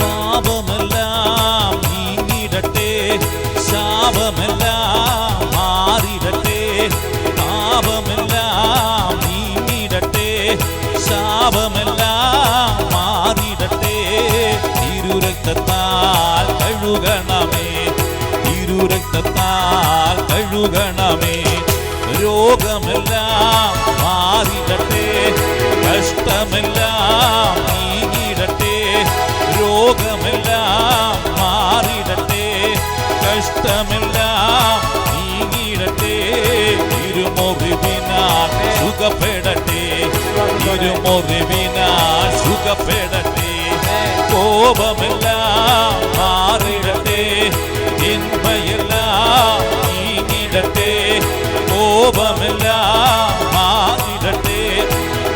പാപമെല്ലാം നീങ്ങിടട്ടെ, ശാപമെല്ലാം മാറിടട്ടെ. പാപമെല്ലാം നീങ്ങിടട്ടെ, ശാപമെല്ലാം മാറിടട്ടെ. തിരുരക്തത്താൽ കഴുകണമേ, തിരുരക്തത്താൽ കഴുകണമേ. രോഗമെല്ലാം മാറിടട്ടെ, കഷ്ടമെല്ലാം നീങ്ങിടട്ടെ. രോഗമെല്ലാം മാറിടട്ടെ, കഷ്ടമെല്ലാം നീങ്ങിടട്ടെ. തിരുമുറിവിനാൽ സുഖപ്പെടട്ടെ, തിരുമുറിവിനാൽ സുഖപ്പെടട്ടെ. കോപമെല്ലാം മാറിടട്ടെ, തിന്മയെല്ലാം നീങ്ങിടട്ടെ. കോപമെല്ലാം മാറിടട്ടെ,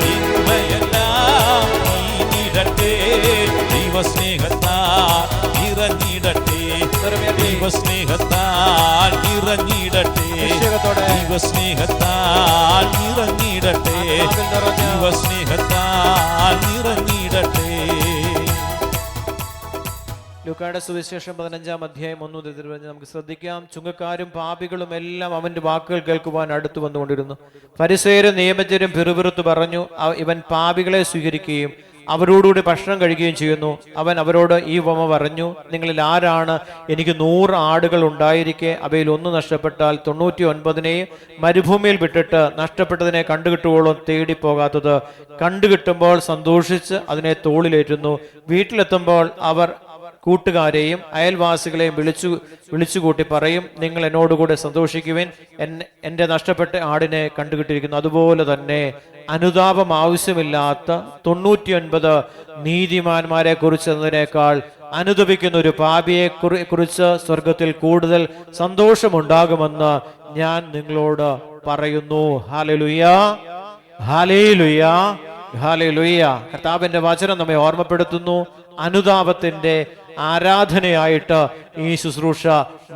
തിന്മയെല്ലാം നീങ്ങിടട്ടെ. ദൈവസ്നേഹത്താൽ നിറഞ്ഞിടട്ടെ, ദൈവസ്നേഹത്താൽ നിറഞ്ഞിടട്ടെ, ദൈവസ്നേഹത്താൽ നിറഞ്ഞിടട്ടെ, ദൈവസ്നേഹത്താൽ നിറഞ്ഞിടട്ടെ. ലൂക്കായുടെ സുവിശേഷം 15-ാം അധ്യായം 1-15 നമുക്ക് ശ്രദ്ധിക്കാം. ചുങ്കക്കാരും പാപികളും എല്ലാം അവന്റെ വാക്കുകൾ കേൾക്കുവാൻ അടുത്തു വന്നുകൊണ്ടിരുന്നു. ഫരിസേയരും നിയമജ്ഞരും പിറുപിറുത്തു പറഞ്ഞു, ഇവൻ പാപികളെ സ്വീകരിക്കുകയും അവരോടുകൂടി ഭക്ഷണം കഴിക്കുകയും ചെയ്യുന്നു. അവൻ അവരോട് ഈ ഉപമ പറഞ്ഞു, നിങ്ങളിൽ ആരാണ് എനിക്ക് 100 ആടുകൾ ഉണ്ടായിരിക്കെ അവയിൽ ഒന്ന് നഷ്ടപ്പെട്ടാൽ 99 മരുഭൂമിയിൽ വിട്ടിട്ട് നഷ്ടപ്പെട്ടതിനെ കണ്ടുകിട്ടുവോളം തേടിപ്പോകാത്തത്? കണ്ടുകിട്ടുമ്പോൾ സന്തോഷിച്ച് അതിനെ തോളിലേറ്റുന്നു. വീട്ടിലെത്തുമ്പോൾ അവർ കൂട്ടുകാരെയും അയൽവാസികളെയും വിളിച്ചുകൂട്ടി പറയും, നിങ്ങൾ എന്നോടുകൂടെ സന്തോഷിക്കുവിൻ, എൻ്റെ നഷ്ടപ്പെട്ട ആടിനെ കണ്ടുകിട്ടിയിരിക്കുന്നു. അതുപോലെ തന്നെ അനുതാപം ആവശ്യമില്ലാത്ത 99 നീതിമാന്മാരെ കുറിച്ചതിനേക്കാൾ അനുതപിക്കുന്ന ഒരു പാപിയെ കുറിച്ച് സ്വർഗത്തിൽ കൂടുതൽ സന്തോഷമുണ്ടാകുമെന്ന് ഞാൻ നിങ്ങളോട് പറയുന്നു. ഹല്ലേലൂയ, ഹല്ലേലൂയ, ഹല്ലേലൂയ. കർത്താവിന്റെ വചനം നമ്മെ ഓർമ്മപ്പെടുത്തുന്നു. അനുതാപത്തിന്റെ ആരാധനയായിട്ട് ഈ ശുശ്രൂഷ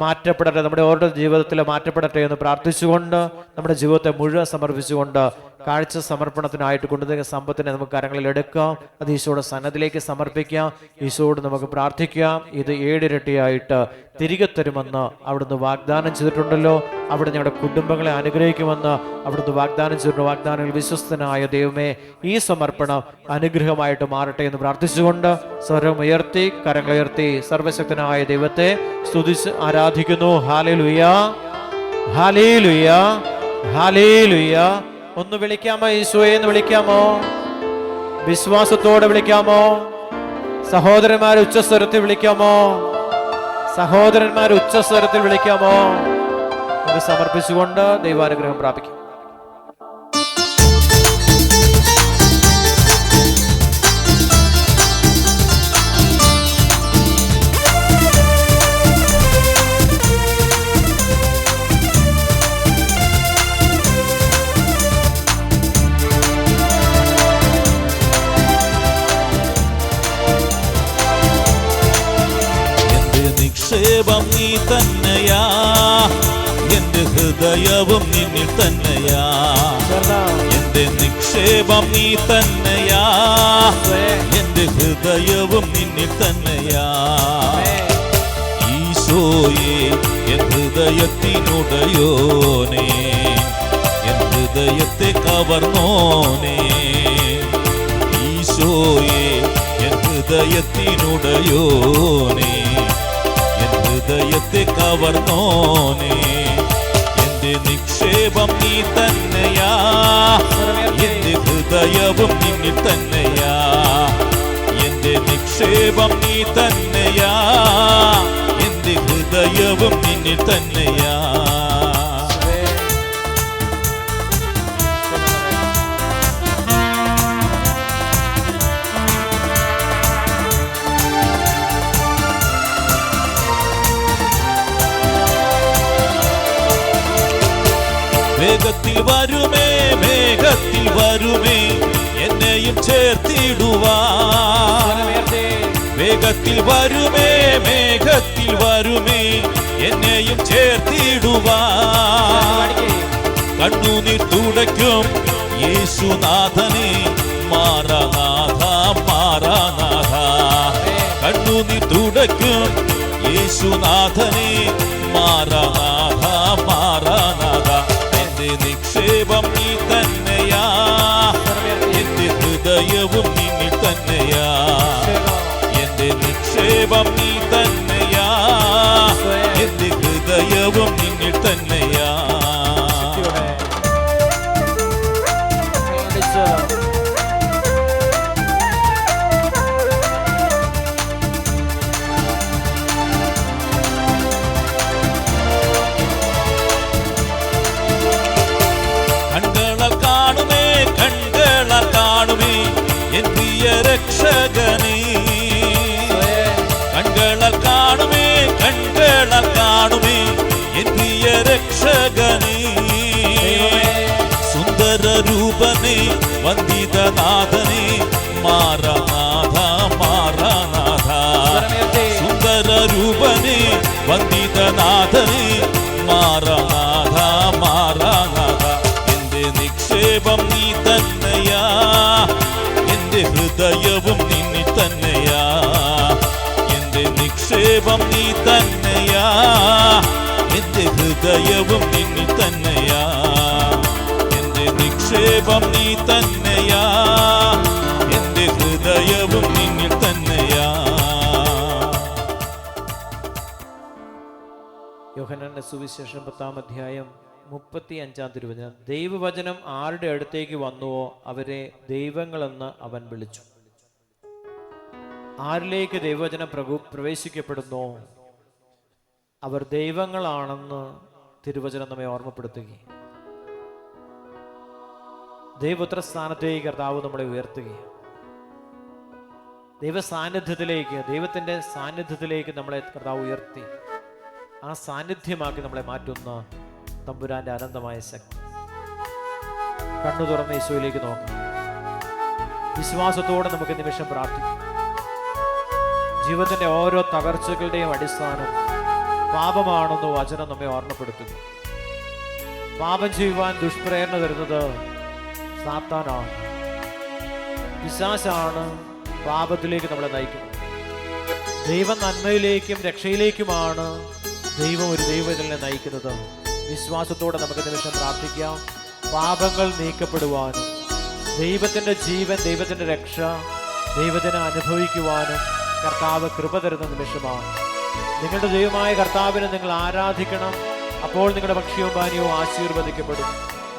മാറ്റപ്പെടട്ടെ, നമ്മുടെ ഓരോ ജീവിതത്തിൽ മാറ്റപ്പെടട്ടെ എന്ന് പ്രാർത്ഥിച്ചുകൊണ്ട് നമ്മുടെ ജീവിതത്തെ മുഴുവൻ സമർപ്പിച്ചുകൊണ്ട് കാഴ്ച സമർപ്പണത്തിനായിട്ട് കൊണ്ടുവന്ന സമ്പത്തിനെ നമുക്ക് കരങ്ങളിൽ എടുക്കാം. അത് ഈശോയുടെ സന്നദ്ധിയിലേക്ക് സമർപ്പിക്കാം. ഈശോയോട് നമുക്ക് പ്രാർത്ഥിക്കാം. ഇത് 7 ഇരട്ടിയായിട്ട് തിരികെ തരുമെന്ന് അവിടുന്ന് വാഗ്ദാനം ചെയ്തിട്ടുണ്ടല്ലോ. അവിടെ ഞങ്ങളുടെ കുടുംബങ്ങളെ അനുഗ്രഹിക്കുമെന്ന് അവിടുന്ന് വാഗ്ദാനം ചെയ്തിട്ടുണ്ട്. വാഗ്ദാനങ്ങൾ വിശ്വസ്തനായ ദൈവമേ, ഈ സമർപ്പണം അനുഗ്രഹമായിട്ട് മാറട്ടെ എന്ന് പ്രാർത്ഥിച്ചുകൊണ്ട് സ്വരം ഉയർത്തി കരങ്ങളുയർത്തി സർവശക്തനായ ദൈവത്തെ സ്തുതിച്ച് ആരാധിക്കുന്നു. ഹല്ലേലൂയ, ഹല്ലേലൂയ, ഹല്ലേലൂയ. ഒന്ന് വിളിക്കാമോ? ഈശോയെ എന്ന് വിളിക്കാമോ? വിശ്വാസത്തോടെ വിളിക്കാമോ? സഹോദരന്മാരെ ഉച്ചസ്വരത്തിൽ വിളിക്കാമോ? സഹോദരന്മാരെ ഉച്ചസ്വരത്തിൽ വിളിക്കാമോ? നമുക്ക് സമർപ്പിച്ചുകൊണ്ട് ദൈവാനുഗ്രഹം പ്രാപിക്കും. നിക്ഷേപം നീ തന്നെയാ, എന്റെ ഹൃദയവും നിന്നിൽ തന്നെയാ. എന്റെ നിക്ഷേപം നീ തന്നെയാ, എന്റെ ഹൃദയവും നിന്നിൽ തന്നെയാ. ഈശോയെ എൻ ഹൃദയത്തിനുടയോനേ, എൻ ഹൃദയത്തെ കവർന്നോനേ. ഈശോയെ എൻ ഹൃദയത്തിനുടയോനേ, ഹൃദയത്തെ കവർന്നോനേ. എന്റെ നിക്ഷേപം നീ തന്നെയാ, എന്റെ ഹൃദയവും നിന്നിൽ തന്നെയാ. എന്റെ നിക്ഷേപം നീ തന്നെയാ, എന്റെ ഹൃദയവും നിന്നിൽ തന്നെയാ. വേഗത്തിൽ വരുമേ, വേഗത്തിൽ വരുമേ, എന്നെയും ചേർത്തിടുവാൻ. വേഗത്തിൽ വരുമേ, വേഗത്തിൽ വരുമേ, എന്നെയും ചേർത്തിടുവാൻ. കണ്ണുനീർ തുടയ്ക്കും യേശുനാഥനെ, മാറാനാഥ, മാറാനാഥ. കണ്ണുനീർ തുടയ്ക്കും യേശുനാഥനെ, മാറാനാഥ, മാറാനാഥ. നിക്ഷേപം നീ തന്നെയാ, എന്റെ ഹൃദയവും നിന്നിൽ തന്നെയാ. എന്റെ നിക്ഷേപം നീ തന്നെയാ, എന്റെ ഹൃദയവും നിന്നിൽ തന്നെയാ. രക്ഷകനേ, എൻ പ്രിയ രക്ഷകനേ, സുന്ദര രൂപനേ, വന്ദിതനാഥനേ, മാറനാഥ മാറനാഥ. സുന്ദര രൂപനേ, വന്ദിതനാഥനേ, മാറനാഥ മാറനാഥ. എന്റെ നിക്ഷേപം നീ തന്നെയാ, എന്റെ ഹൃദയവും നിന്നിൽ തന്നെയാ. എന്റെ നിക്ഷേപം നീ തന്നെയാ, എന്റെ ഹൃദയവും നിന്നിൽ തന്നെയാ. എന്റെ നിക്ഷേപം നീ തന്നെയാ, എന്റെ ഹൃദയവും നിന്നിൽ തന്നെയാ. യോഹന്നാന്റെ സുവിശേഷം 10-ാം അധ്യായം 35-ാം തിരുവചനം. ദൈവവചനം ആരുടെ അടുത്തേക്ക് വന്നുവോ അവരെ ദൈവങ്ങളെന്ന് അവൻ വിളിച്ചു. ആരിലേക്ക് ദൈവവചനം പ്രവേശിക്കപ്പെടുന്നോ അവർ ദൈവങ്ങളാണെന്ന് തിരുവചനം നമ്മെ ഓർമ്മപ്പെടുത്തുകയും ദൈവപുത്ര സ്ഥാനത്തേക്ക് കർത്താവ് നമ്മളെ ഉയർത്തുകയും ദൈവസാന്നിധ്യത്തിലേക്ക്, ദൈവത്തിൻ്റെ സാന്നിധ്യത്തിലേക്ക് നമ്മളെ കർത്താവ് ഉയർത്തി ആ സാന്നിധ്യമാക്കി നമ്മളെ മാറ്റുന്ന തമ്പുരാന്റെ അനന്തമായ ശക്തി. കണ്ണു തുറന്ന് യേശുവിലേക്ക് നോക്കാം. വിശ്വാസത്തോടെ നമുക്ക് നിമിഷം പ്രാർത്ഥിക്കാം. ജീവിതത്തിന്റെ ഓരോ തകർച്ചകളുടെയും അടിസ്ഥാനം പാപമാണെന്ന് വചനം നമ്മെ ഓർമ്മപ്പെടുത്തുന്നു. പാപം ചെയ്യുവാൻ ദുഷ്പ്രേരണ തരുന്നത് സാത്താനാണ്, പിശാചാണ് പാപത്തിലേക്ക് നമ്മളെ നയിക്കുന്നത്. ദൈവം നന്മയിലേക്കും രക്ഷയിലേക്കുമാണ് ദൈവം ഒരു ദൈവത്തിനെ നയിക്കുന്നത്. വിശ്വാസത്തോടെ നമുക്ക് നിമിഷം പ്രാർത്ഥിക്കാം. പാപങ്ങൾ നീക്കപ്പെടുവാനും ദൈവത്തിൻ്റെ ജീവൻ, ദൈവത്തിൻ്റെ രക്ഷ ദൈവത്തിനെ അനുഭവിക്കുവാനും കർത്താവ് കൃപ തരുന്ന നിമിഷമാണ്. നിങ്ങളുടെ ദൈവമായ കർത്താവിനെ നിങ്ങൾ ആരാധിക്കണം. അപ്പോൾ നിങ്ങളുടെ ഭക്ഷ്യവും പാനീയവും ആശീർവദിക്കപ്പെടും.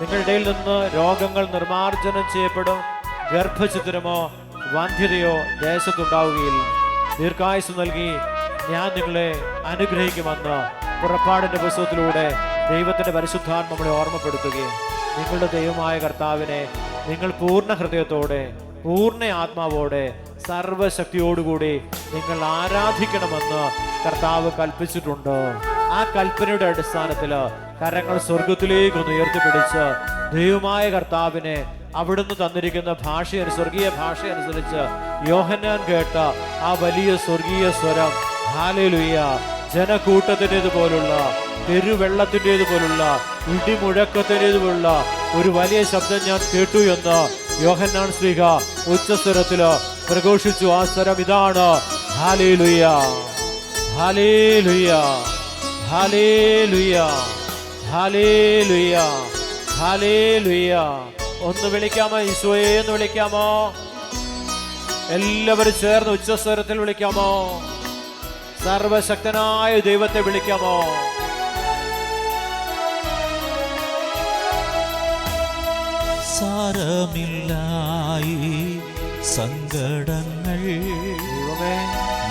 നിങ്ങളുടെ ഇടയിൽ നിന്ന് രോഗങ്ങൾ നിർമ്മാർജ്ജനം ചെയ്യപ്പെടും. ഗർഭഛിദ്രമോ വന്ധ്യതയോ ദേശത്തുണ്ടാവുകയില്ല. ദീർഘായുസ് നൽകി ഞാൻ നിങ്ങളെ അനുഗ്രഹിക്കുമെന്ന് പുറപ്പാടിന്റെ പുസ്തകത്തിലൂടെ ദൈവത്തിന്റെ പരിശുദ്ധാത്മ നമ്മളെ ഓർമ്മപ്പെടുത്തുകയും നിങ്ങളുടെ ദൈവമായ കർത്താവിനെ നിങ്ങൾ പൂർണ്ണ ഹൃദയത്തോടെ, പൂർണ്ണ ആത്മാവോടെ, സർവശക്തിയോടുകൂടി നിങ്ങൾ ആരാധിക്കണമെന്ന് കർത്താവ് കൽപ്പിച്ചിട്ടുണ്ട്. ആ കൽപ്പനയുടെ അടിസ്ഥാനത്തിൽ കരങ്ങൾ സ്വർഗത്തിലേക്കൊന്ന് ഉയർത്തിപ്പിടിച്ച് ദൈവമായ കർത്താവിനെ അവിടുന്ന് തന്നിരിക്കുന്ന സ്വർഗീയ ഭാഷയനുസരിച്ച് യോഹന്നാൻ കേട്ട ആ വലിയ സ്വർഗീയ സ്വരം, ഹല്ലേലൂയ, ജനക്കൂട്ടത്തിൻ്റെതുപോലുള്ള, പെരുവെള്ളത്തിൻ്റെതുപോലുള്ള, ഇടിമുഴക്കത്തിൻ്റെതുപോലുള്ള ഒരു വലിയ ശബ്ദം ഞാൻ കേട്ടു എന്ന് യോഹന്നാൻ ശ്ലീഹ ഉച്ചസ്വരത്തില് പ്രഘോഷിച്ചു. ആ സ്വരം ഇതാണ്, ഹല്ലേലൂയ, ഹല്ലേലൂയ, ഹല്ലേലൂയ, ഹല്ലേലൂയ, ഹല്ലേലൂയ. ഒന്ന് വിളിക്കാമോ? ഈശോയെ എന്ന് വിളിക്കാമോ? എല്ലാവരും ചേർന്ന് ഉച്ചസ്വരത്തിൽ വിളിക്കാമോ? സർവശക്തനായ ദൈവത്തെ വിളിക്കാമോ? സാരമില്ലായി സങ്കടങ്ങൾ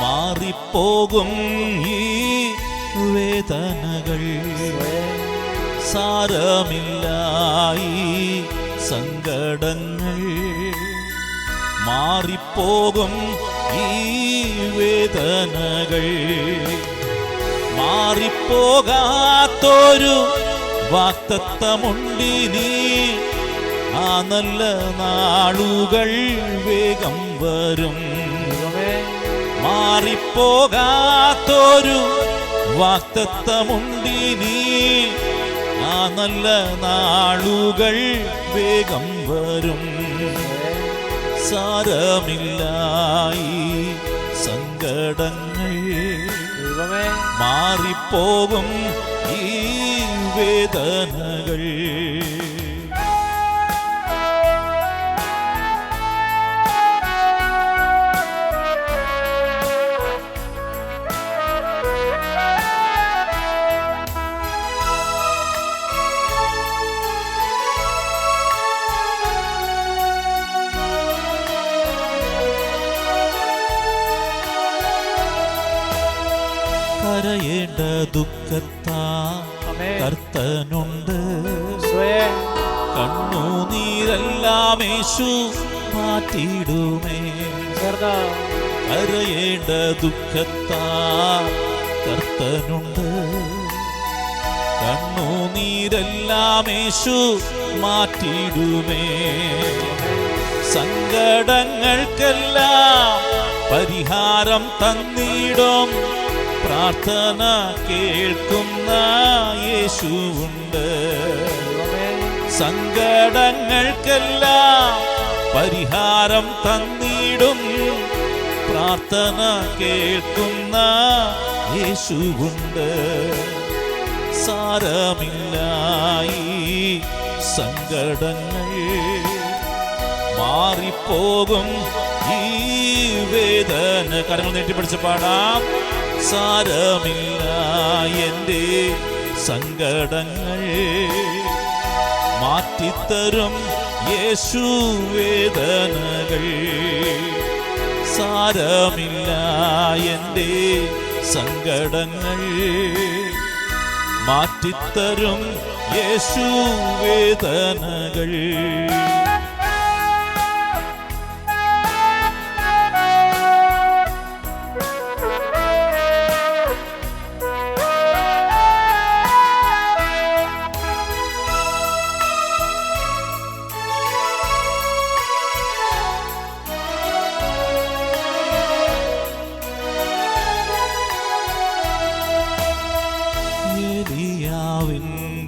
മാറിപ്പോകും ഈ വേദനകൾ. സാരമില്ലായി സങ്കടങ്ങൾ മാറിപ്പോകും ഈ വേദനകൾ. മാറിപ്പോകാത്തൊരു വാക്തത്വമുണ്ടിനി, ആ നല്ല നാളുകൾ വേഗം വരും. മാറിപ്പോകാത്തൊരു വാക്തത്വമുണ്ടിനി, ആ നല്ല നാളുകൾ വേഗം വരും. സാരമില്ലായി സങ്കടങ്ങൾ മാറിപ്പോകും ഈ വേദനകൾ. കരയേണ്ട ദുഃഖത്താ കർത്തനുണ്ട്, കണ്ണുനീരെല്ലാം യേശു മാറ്റിയിടുമേ. കരയേണ്ട ദുഃഖത്താ കർത്തനുണ്ട്, കണ്ണുനീരെല്ലാം യേശു മാറ്റിയിടുമേ. സങ്കടങ്ങൾക്കെല്ലാം പരിഹാരം തന്നിടും പ്രാർത്ഥന കേൾക്കുന്ന യേശുവുണ്ട്. സങ്കടങ്ങൾക്കെല്ലാം പരിഹാരം തന്നിടും പ്രാർത്ഥന കേൾക്കുന്ന യേശുവുണ്ട്. സാരമില്ല ഈ സങ്കടങ്ങൾ, മാറിപ്പോകും ഈ വേദന. കരങ്ങൾ നീട്ടിപ്പിടിച്ച് പാടാം. സാരമില്ല എൻ്റെ സങ്കടങ്ങൾ, മാറ്റിത്തരും യേശു വേദനകൾ. സാരമില്ല എൻ്റെ സങ്കടങ്ങൾ, മാറ്റിത്തരും യേശു വേദനകൾ.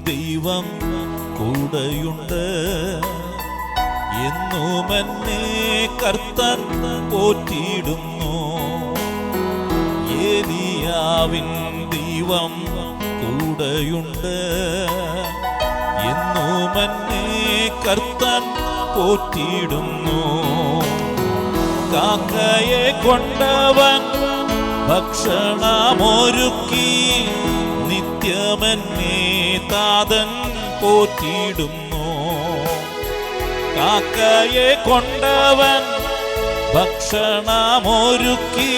ദൈവം കൂടെയുണ്ട്, എന്നും എന്നെ കർത്തൻ പോറ്റിയിടുന്നു. ഏലിയാവിൻ ദൈവം കൂടെയുണ്ട്, എന്നും എന്നെ കർത്തൻ പോറ്റിയിടുന്നു. കാക്കയെ കൊണ്ടവൻ ഭക്ഷണമൊരുക്കി, നിത്യമെന്നെ താതൻ പോറ്റിയിടുന്നു. കാക്കയെ കൊണ്ടവൻ ഭക്ഷണമൊരുക്കി,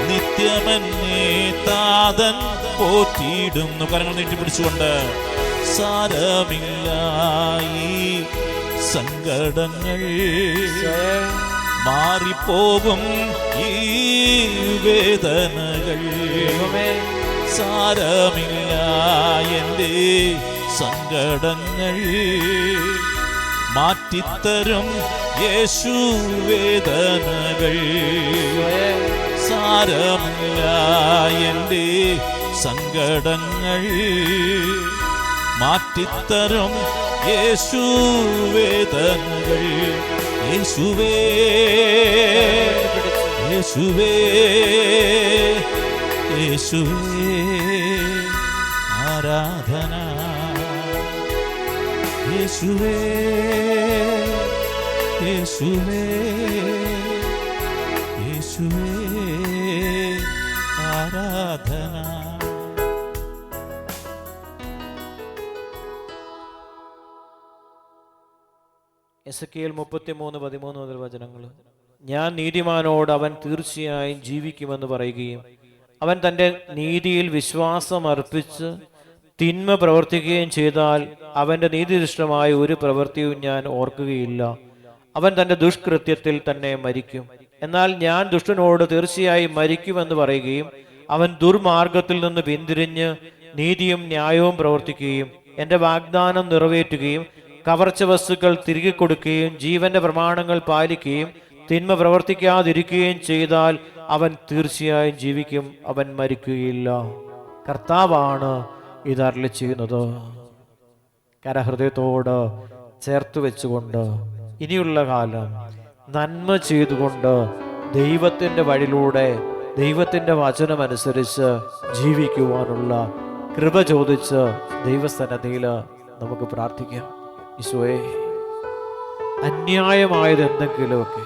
നിത്യമെന്നെ താതൻ പോറ്റിയിടുന്നു. കരങ്ങൾ നീട്ടിപ്പിടിച്ചുകൊണ്ട് സാരമില്ല ഈ സങ്കടങ്ങൾ, മാറിപ്പോകും ഈ വേദനകൾ. സാരമില്ല എൻ്റെ സങ്കടങ്ങൾ, മാറ്റിത്തരും യേശു വേദനകൾ. സാരമില്ല എൻ്റെ സങ്കടങ്ങൾ, മാറ്റിത്തരും യേശു വേദനകൾ. യേശുവേ യേശുവേ യേശുവേ ആരാധന. യേശുവേ യേശുവേ യേശുവേ ആരാധന. എസെക്കിയേൽ 33:13 മുതൽ വചനങ്ങൾ. ഞാൻ നീതിമാനോട് അവൻ തീർച്ചയായും ജീവിക്കുമെന്ന് പറയുകയും അവൻ തൻ്റെ നീതിയിൽ വിശ്വാസം അർപ്പിച്ച് തിന്മ പ്രവർത്തിക്കുകയും ചെയ്താൽ അവൻ്റെ നീതിനിഷ്ഠമായ ഒരു പ്രവൃത്തിയും ഞാൻ ഓർക്കുകയില്ല. അവൻ തൻ്റെ ദുഷ്കൃത്യത്തിൽ തന്നെ മരിക്കും. എന്നാൽ ഞാൻ ദുഷ്ടനോട് തീർച്ചയായും മരിക്കുമെന്ന് പറയുകയും അവൻ ദുർമാർഗത്തിൽ നിന്ന് പിന്തിരിഞ്ഞ് നീതിയും ന്യായവും പ്രവർത്തിക്കുകയും എൻ്റെ വാഗ്ദാനം നിറവേറ്റുകയും കവർച്ച വസ്തുക്കൾ തിരികെ കൊടുക്കുകയും ജീവന്റെ പ്രമാണങ്ങൾ പാലിക്കുകയും തിന്മ പ്രവർത്തിക്കാതിരിക്കുകയും ചെയ്താൽ അവൻ തീർച്ചയായും ജീവിക്കും, അവൻ മരിക്കുകയില്ല. കർത്താവാണ് ഇത് അരുളി ചെയ്യുന്നത്. കരഹൃദയത്തോട് ചേർത്ത് വെച്ചുകൊണ്ട് ഇനിയുള്ള കാലം നന്മ ചെയ്തുകൊണ്ട് ദൈവത്തിൻ്റെ വഴിയിലൂടെ ദൈവത്തിൻ്റെ വചനമനുസരിച്ച് ജീവിക്കുവാനുള്ള കൃപ ചോദിച്ച് ദൈവസന്നിധിയിൽ നമുക്ക് പ്രാർത്ഥിക്കാം. ഈശോയെ, അന്യായമായത് എന്തെങ്കിലുമൊക്കെ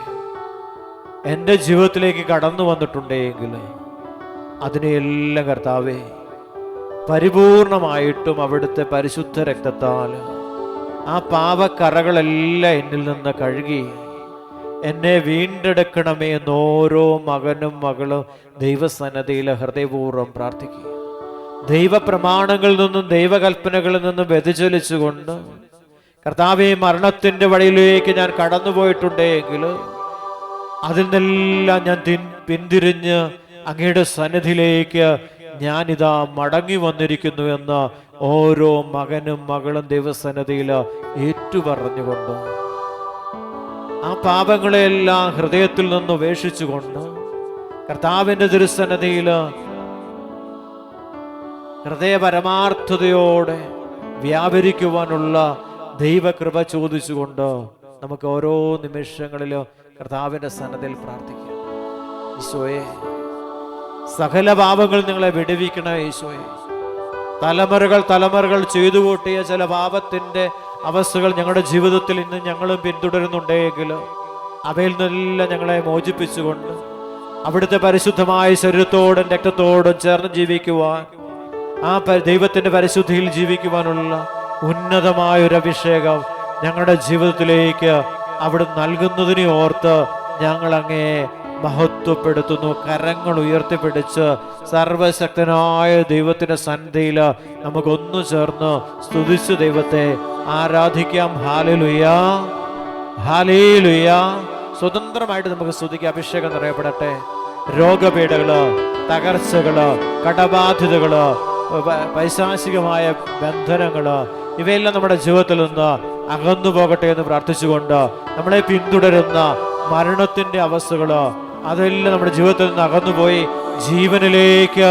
എൻ്റെ ജീവിതത്തിലേക്ക് കടന്നു വന്നിട്ടുണ്ടെങ്കിൽ അതിനെയെല്ലാം കർത്താവേ പരിപൂർണമായിട്ടും അവിടുത്തെ പരിശുദ്ധ രക്തത്താൽ ആ പാപക്കറകളെല്ലാം എന്നിൽ നിന്ന് കഴുകി എന്നെ വീണ്ടെടുക്കണമേ എന്ന് ഓരോ മകനും മകളും ദൈവസന്നിധിയിൽ ഹൃദയപൂർവ്വം പ്രാർത്ഥിക്കുക. ദൈവപ്രമാണങ്ങളിൽ നിന്നും ദൈവകൽപ്പനകളിൽ നിന്നും വ്യതിചലിച്ചുകൊണ്ട് കർത്താവേ, മരണത്തിൻ്റെ വഴിയിലേക്ക് ഞാൻ കടന്നുപോയിട്ടുണ്ടെങ്കിൽ അതിൽ നിന്നെല്ലാം ഞാൻ പിന്തിരിഞ്ഞ് അങ്ങയുടെ സന്നിധിയിലേക്ക് ഞാനിതാ മടങ്ങി വന്നിരിക്കുന്നു എന്ന് ഓരോ മകനും മകളും ദൈവസന്നിധിയിൽ ഏറ്റുപറഞ്ഞുകൊണ്ട് ആ പാപങ്ങളെല്ലാം ഹൃദയത്തിൽ നിന്ന് ഉപേക്ഷിച്ചുകൊണ്ട് കർത്താവിൻ്റെ തിരുസന്നിധിയിൽ ഹൃദയ പരമാർത്ഥതയോടെ വ്യാപരിക്കുവാനുള്ള ദൈവകൃപ ചോദിച്ചുകൊണ്ട് നമുക്ക് ഓരോ നിമിഷങ്ങളിലും കർത്താവിൻ്റെ സന്നദ്ധയിൽ പ്രാർത്ഥിക്കാം. ഈശോയെ, സകല പാപങ്ങൾ നിങ്ങളെ വിടുവിക്കണേ. ഈശോയെ, തലമുറകൾ ചെയ്തു കൂട്ടിയ ചില പാപത്തിൻ്റെ അവസ്ഥകൾ ഞങ്ങളുടെ ജീവിതത്തിൽ ഇന്ന് ഞങ്ങളും പിന്തുടരുന്നുണ്ടെങ്കിൽ അവയിൽ നിന്നെല്ലാം ഞങ്ങളെ മോചിപ്പിച്ചുകൊണ്ട് അവിടുത്തെ പരിശുദ്ധമായ ശരീരത്തോടും രക്തത്തോടും ചേർന്ന് ജീവിക്കുവാൻ, ആ ദൈവത്തിൻ്റെ പരിശുദ്ധിയിൽ ജീവിക്കുവാനുള്ള ഉന്നതമായൊരു അഭിഷേകം ഞങ്ങളുടെ ജീവിതത്തിലേക്ക് അവിടെ നൽകുന്നതിനെ ഓർത്ത് ഞങ്ങൾ അങ്ങേ മഹത്വപ്പെടുത്തുന്നു. കരങ്ങൾ ഉയർത്തിപ്പിടിച്ച് സർവശക്തനായ ദൈവത്തിന്റെ സന്നിധിയിൽ നമുക്കൊന്നു ചേർന്ന് സ്തുതിച്ച് ദൈവത്തെ ആരാധിക്കാം. ഹല്ലേലൂയ, ഹല്ലേലൂയ. സ്വതന്ത്രമായിട്ട് നമുക്ക് സ്തുതിക്കാം. അഭിഷേകം നിറയപ്പെടട്ടെ. രോഗപീഠകള്, തകർച്ചകള്, കടബാധ്യതകള്, പൈശാചികമായ ബന്ധനങ്ങള്, ഇവയെല്ലാം നമ്മുടെ ജീവിതത്തിൽ നിന്ന് അകന്നു പോകട്ടെ എന്ന് പ്രാർത്ഥിച്ചുകൊണ്ട് നമ്മളെ പിന്തുടരുന്ന മരണത്തിന്റെ അവസ്ഥകള് അതെല്ലാം നമ്മുടെ ജീവിതത്തിൽ നിന്ന് അകന്നുപോയി ജീവനിലേക്ക്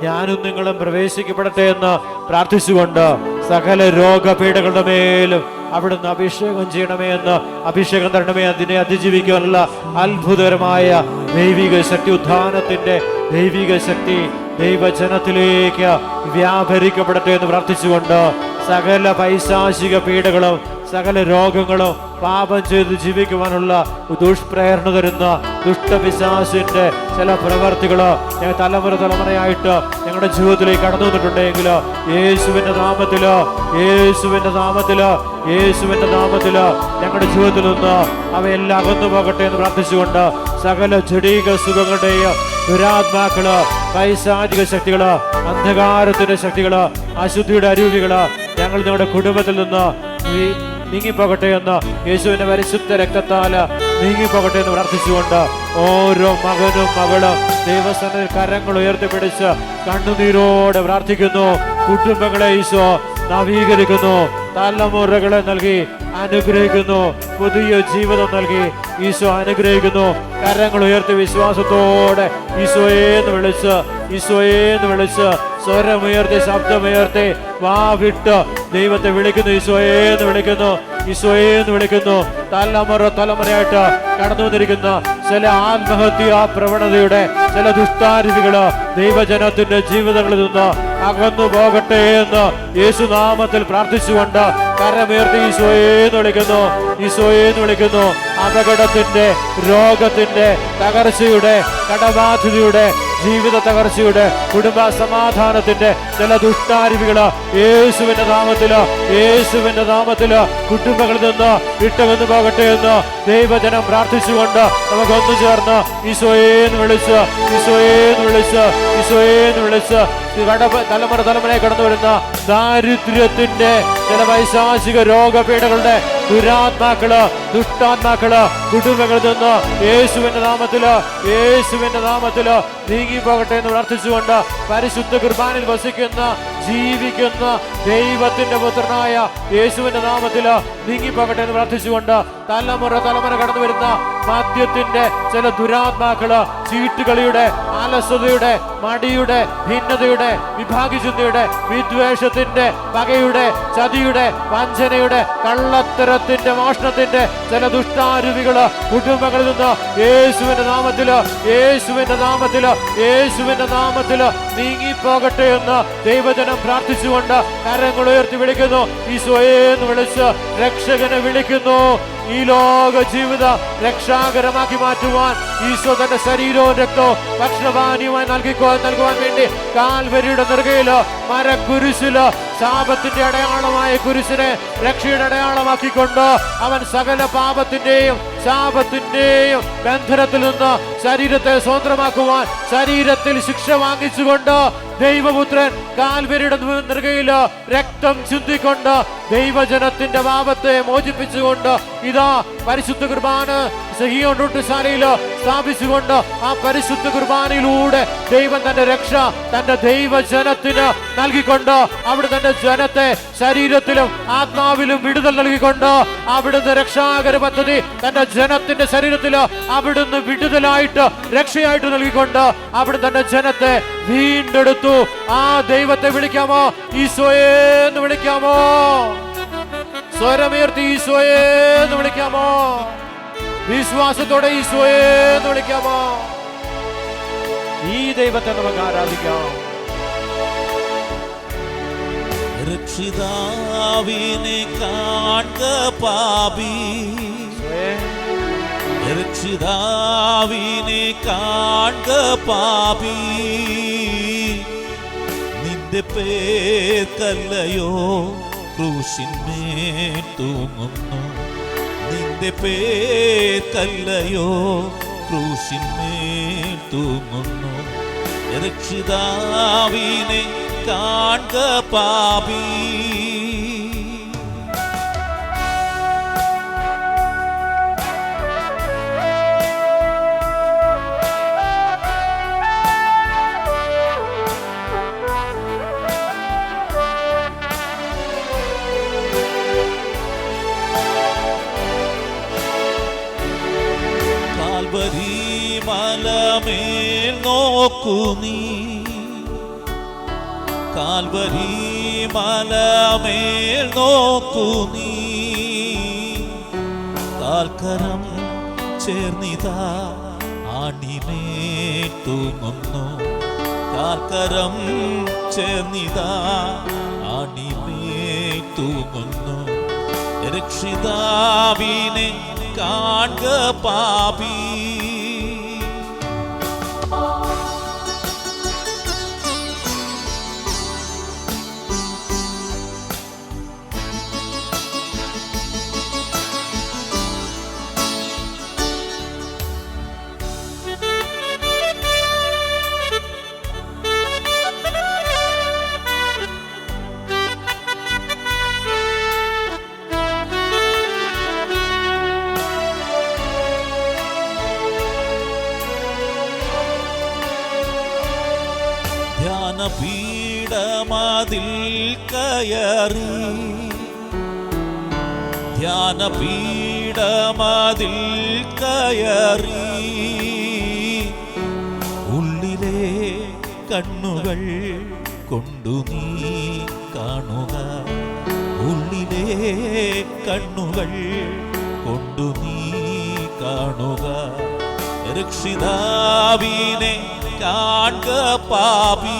ഞാനും നിങ്ങളും പ്രവേശിക്കപ്പെടട്ടെ എന്ന് പ്രാർത്ഥിച്ചുകൊണ്ട് സകല രോഗപീഠകളുടെ മേലും അവിടുന്ന് അഭിഷേകം ചെയ്യണമേ എന്ന്, അഭിഷേകം തരണമേ, അതിനെ അതിജീവിക്കാനുള്ള അത്ഭുതകരമായ ദൈവിക ശക്തി, ഉത്ഥാനത്തിന്റെ ദൈവിക ശക്തി ദൈവജനത്തിലേക്ക് വ്യാപരിക്കപ്പെടട്ടെ എന്ന് പ്രാർത്ഥിച്ചുകൊണ്ട് സകല പൈശാചിക പീഡകളും സകല രോഗങ്ങളും പാപം ചെയ്ത് ജീവിക്കുവാനുള്ള ദുഷ്പ്രേരണ തരുന്ന ദുഷ്ടപിശാചിന്റെ ചില പ്രവർത്തികള് ഞങ്ങൾ തലമുറയായിട്ട് ഞങ്ങളുടെ ജീവിതത്തിലേക്ക് കടന്നു വന്നിട്ടുണ്ടെങ്കിൽ യേശുവിന്റെ നാമത്തില് ഞങ്ങളുടെ ജീവിതത്തിൽ നിന്ന് അവയെല്ലാം അകന്നു പോകട്ടെ എന്ന് പ്രാർത്ഥിച്ചുകൊണ്ട് സകല ജഡീക സുഖങ്ങളുടെയും ദുരാത്മാക്കള്, പൈശാചിക ശക്തികള്, അന്ധകാരത്തിന്റെ ശക്തികള്, അശുദ്ധിയുടെ അരൂപികള് ഞങ്ങൾ ഞങ്ങളുടെ കുടുംബത്തിൽ നിന്ന് നീങ്ങിപ്പോകട്ടെ എന്ന്, യേശുവിന്റെ പരിശുദ്ധ രക്തത്താല് നീങ്ങിപ്പോകട്ടെ എന്ന് പ്രാർത്ഥിച്ചുകൊണ്ട് ഓരോ മകനും മകളും ദൈവസന്നിധിയിൽ കരങ്ങൾ ഉയർത്തിപ്പിടിച്ച് കണ്ണുനീരോടെ പ്രാർത്ഥിക്കുന്നു. കുടുംബങ്ങളെ ഈശോ നവീകരിക്കുന്നു, തലമുറകളെ നൽകി അനുഗ്രഹിക്കുന്നു, പുതിയ ജീവിതം നൽകി ഈശോ അനുഗ്രഹിക്കുന്നു. കരങ്ങൾ ഉയർത്തി വിശ്വാസത്തോടെ ഈശോയെന്ന് വിളിച്ച് സ്വരമുയർത്തി ശബ്ദമുയർത്തി വാവിട്ട് ദൈവത്തെ വിളിക്കുന്നു. ഈശോയെന്ന് വിളിക്കുന്നു. തലമുറയായിട്ട് കടന്നു വന്നിരിക്കുന്ന ചില ആത്മഹത്യാ പ്രവണതയുടെ ചില ദുഷ്ടാരൂപികള് ദൈവജനത്തിന്റെ ജീവിതങ്ങളിൽ നിന്ന് അകന്നു പോകട്ടെ എന്ന് യേശുനാമത്തിൽ പ്രാർത്ഥിച്ചുകൊണ്ട് കരമുയർത്തി ഈശോയെന്ന് വിളിക്കുന്നു. അപകടത്തിന്റെ, രോഗത്തിന്റെ, തകർച്ചയുടെ, കടബാധ്യതയുടെ, ജീവിത തകർച്ചയുടെ, കുടുംബ സമാധാനത്തിന്റെ ചില ദുഷ്ടാരൂപികള് യേശുവിന്റെ നാമത്തില് കുടുംബങ്ങളിൽ നിന്ന് വിട്ടകന്നു പോകട്ടെ എന്ന് ദൈവജനം പ്രാർത്ഥിച്ചുകൊണ്ട് നമുക്കൊന്നു ചേർന്ന് ഈശോയെന്ന് വിളിച്ച് തലമുറയെ കടന്നു വരുന്ന ദാരിദ്ര്യത്തിന്റെ ചില പൈശാചിക രോഗപീഠകളുടെ ദുരാത്മാക്കള്, ദുഷ്ടാത്മാക്കള് കുടുംബങ്ങളിൽ നിന്ന് യേശുവിന്റെ നാമത്തില് നീങ്ങി പോകട്ടെ എന്ന് പ്രാർത്ഥിച്ചുകൊണ്ട് പരിശുദ്ധ കുർബാനയിൽ വസിക്കുന്ന ജീവിക്കുന്ന ദൈവത്തിന്റെ പുത്രനായ യേശുവിന്റെ നാമത്തില് നീങ്ങി പോകട്ടെ എന്ന് പ്രാർത്ഥിച്ചുകൊണ്ട് തലമുറ കടന്നു വരുന്ന മദ്യത്തിന്റെ ചില ദുരാത്മാക്കള്, ചീട്ടുകളിയുടെ, അലസതയുടെ, മടിയുടെ, ഭിന്നതയുടെ, വിഭാഗിചിന്തയുടെ, വിദ്വേഷത്തിന്റെ, പകയുടെ, ചതിയുടെ, വഞ്ചനയുടെ, കള്ളത്തരത്തിന്റെ, മോഷണത്തിന്റെ ചില ദുഷ്ടാരൂപികള് കുടുംബങ്ങളിൽ നിന്ന് യേശുവിന്റെ നാമത്തില് നീങ്ങിപ്പോകട്ടെ എന്ന് ദൈവജനം പ്രാർത്ഥിച്ചുകൊണ്ട് കരങ്ങൾ ഉയർത്തി വിളിക്കുന്നു. ഈശോയെന്ന് വിളിച്ച് രക്ഷകനെ വിളിക്കുന്നു. ഈ ലോക ജീവിത രക്ഷാകരമാക്കി മാറ്റുവാൻ ഈശോ തന്റെ ശരീരവും രക്തവും ഭക്ഷണപാനീയമായി നൽകുവാൻ വേണ്ടി കാൽവരിയുടെ നെറുകയില് മരക്കുരിശില് ശാപത്തിന്റെ അടയാളമായ കുരിശിനെ രക്ഷയുടെ അടയാളമാക്കിക്കൊണ്ട് അവൻ സകല പാപത്തിന്റെയും ശാപത്തിന്റെയും ബന്ധനത്തിൽ നിന്ന് ശരീരത്തെ സ്വതന്ത്രമാക്കുവാൻ ശരീരത്തിൽ ശിക്ഷ വാങ്ങിച്ചുകൊണ്ട് ദൈവപുത്രൻ കാൽവരിയുടെ നെറുകയില് രക്തം ചിന്തിക്കൊണ്ട് ദൈവജനത്തിന്റെ പാപത്തെ മോചിപ്പിച്ചുകൊണ്ട് ഇതാ പരിശുദ്ധ കുർബാന സഹിയോൻ റൂട്ടുശാലയില് സ്ഥാപിച്ചുകൊണ്ട് ആ പരിശുദ്ധ കുർബാനയിലൂടെ ദൈവം തന്റെ രക്ഷ തന്റെ ദൈവജനത്തിന് നൽകിക്കൊണ്ട് അവിടെ തന്റെ ജനത്തെ ശരീരത്തിലും ആത്മാവിലും വിടുതൽ നൽകിക്കൊണ്ട് അവിടുന്ന് രക്ഷാകര പദ്ധതി തന്റെ ജനത്തിന്റെ ശരീരത്തില് അവിടുന്ന് വിടുതലായിട്ട് രക്ഷയായിട്ട് നൽകിക്കൊണ്ട് അവിടെ തന്റെ ജനത്തെ വീണ്ടെടുത്തു. ആ ദൈവത്തെ വിളിക്കാമോ? ഈശോയെ എന്ന് വിളിക്കാമോ? സ്വരമുയർത്തി ഈശോയെ എന്ന് വിളിക്കാമോ? വിശ്വാസത്തോടെ ഈശോയെ എന്ന് വിളിക്കാമോ? ഈ ദൈവത്തെ നമുക്ക് ആരാധിക്കാം. രക്ഷിതാവിനെ കാൺക പാപി, രക്ഷിതാവിനെ കാൺക പാപി, നിന്റെ പേർക്കല്ലയോ ക്രൂശിന്മേൽ തൂങ്ങുന്നു, നിന്റെ പേർക്കല്ലയോ ക്രൂശിന്മേൽ തൂങ്ങുന്നു. രക്ഷിതാവിനെ കാൺക പാപി. മലമേൽ നോക്കൂ നീ, കാൽവരി മലമേൽ നോക്കൂ നീ, കാൽക്കരം ചേർന്നിതാ ആണിമേൽ തൂങ്ങുന്നു, കാൽക്കരം ചേർന്നിതാ ആണിമേൽ തൂങ്ങുന്നു. രക്ഷിതാവിനെ കാൺക പാപി. ധ്യാനപീഠമതിൽ കയറി, ധ്യാനപീഠമതിൽ കയറി, ഉള്ളിലെ കണ്ണുകൾ കൊണ്ടു നീ കാണുക, ഉള്ളിലെ കണ്ണുകൾ കൊണ്ടു നീ കാണുക. രക്ഷിതാവിനെ കാൺക പാപി.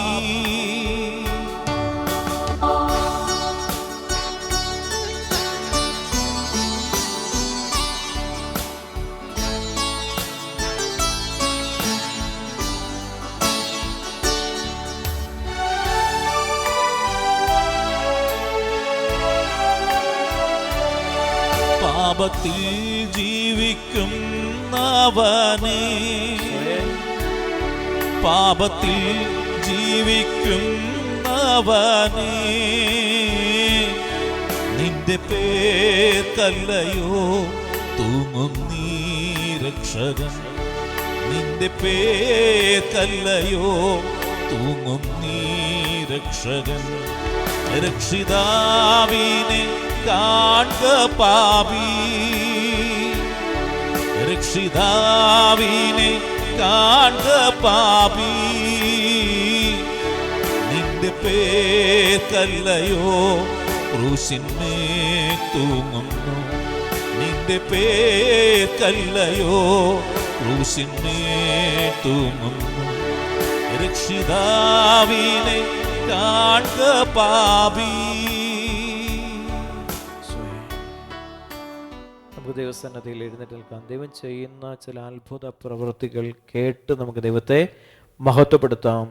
പാപത്തിൽ ജീവിക്കുന്നവനെ, പാപത്തിൽ ജീവിക്കുന്നവനെ, നിന്റെ പേർക്കല്ലയോ തൂങ്ങുന്നീ രക്ഷകൻ, നിന്റെ പേർക്കല്ലയോ തൂങ്ങുന്നീ രക്ഷകൻ. രക്ഷിതാവിനെ കാൺക പാപി, രക്ഷിതാവിനെ കാൺക പാപി, നിന്റെ പേർക്കല്ലയോ ക്രൂശിന്മേൽ തൂങ്ങുന്നു, നിന്റെ പേർക്കല്ലയോ ക്രൂശിന്മേൽ തൂങ്ങുന്നു. രക്ഷിതാവിനെ കാൺക പാപി. നമുക്ക് ദൈവസന്നിധിയിൽ എഴുന്നേറ്റ് നിൽക്കാം. ദൈവം ചെയ്യുന്ന ചില അത്ഭുത പ്രവൃത്തികൾ കേട്ട് നമുക്ക് ദൈവത്തെ മഹത്വപ്പെടുത്താം.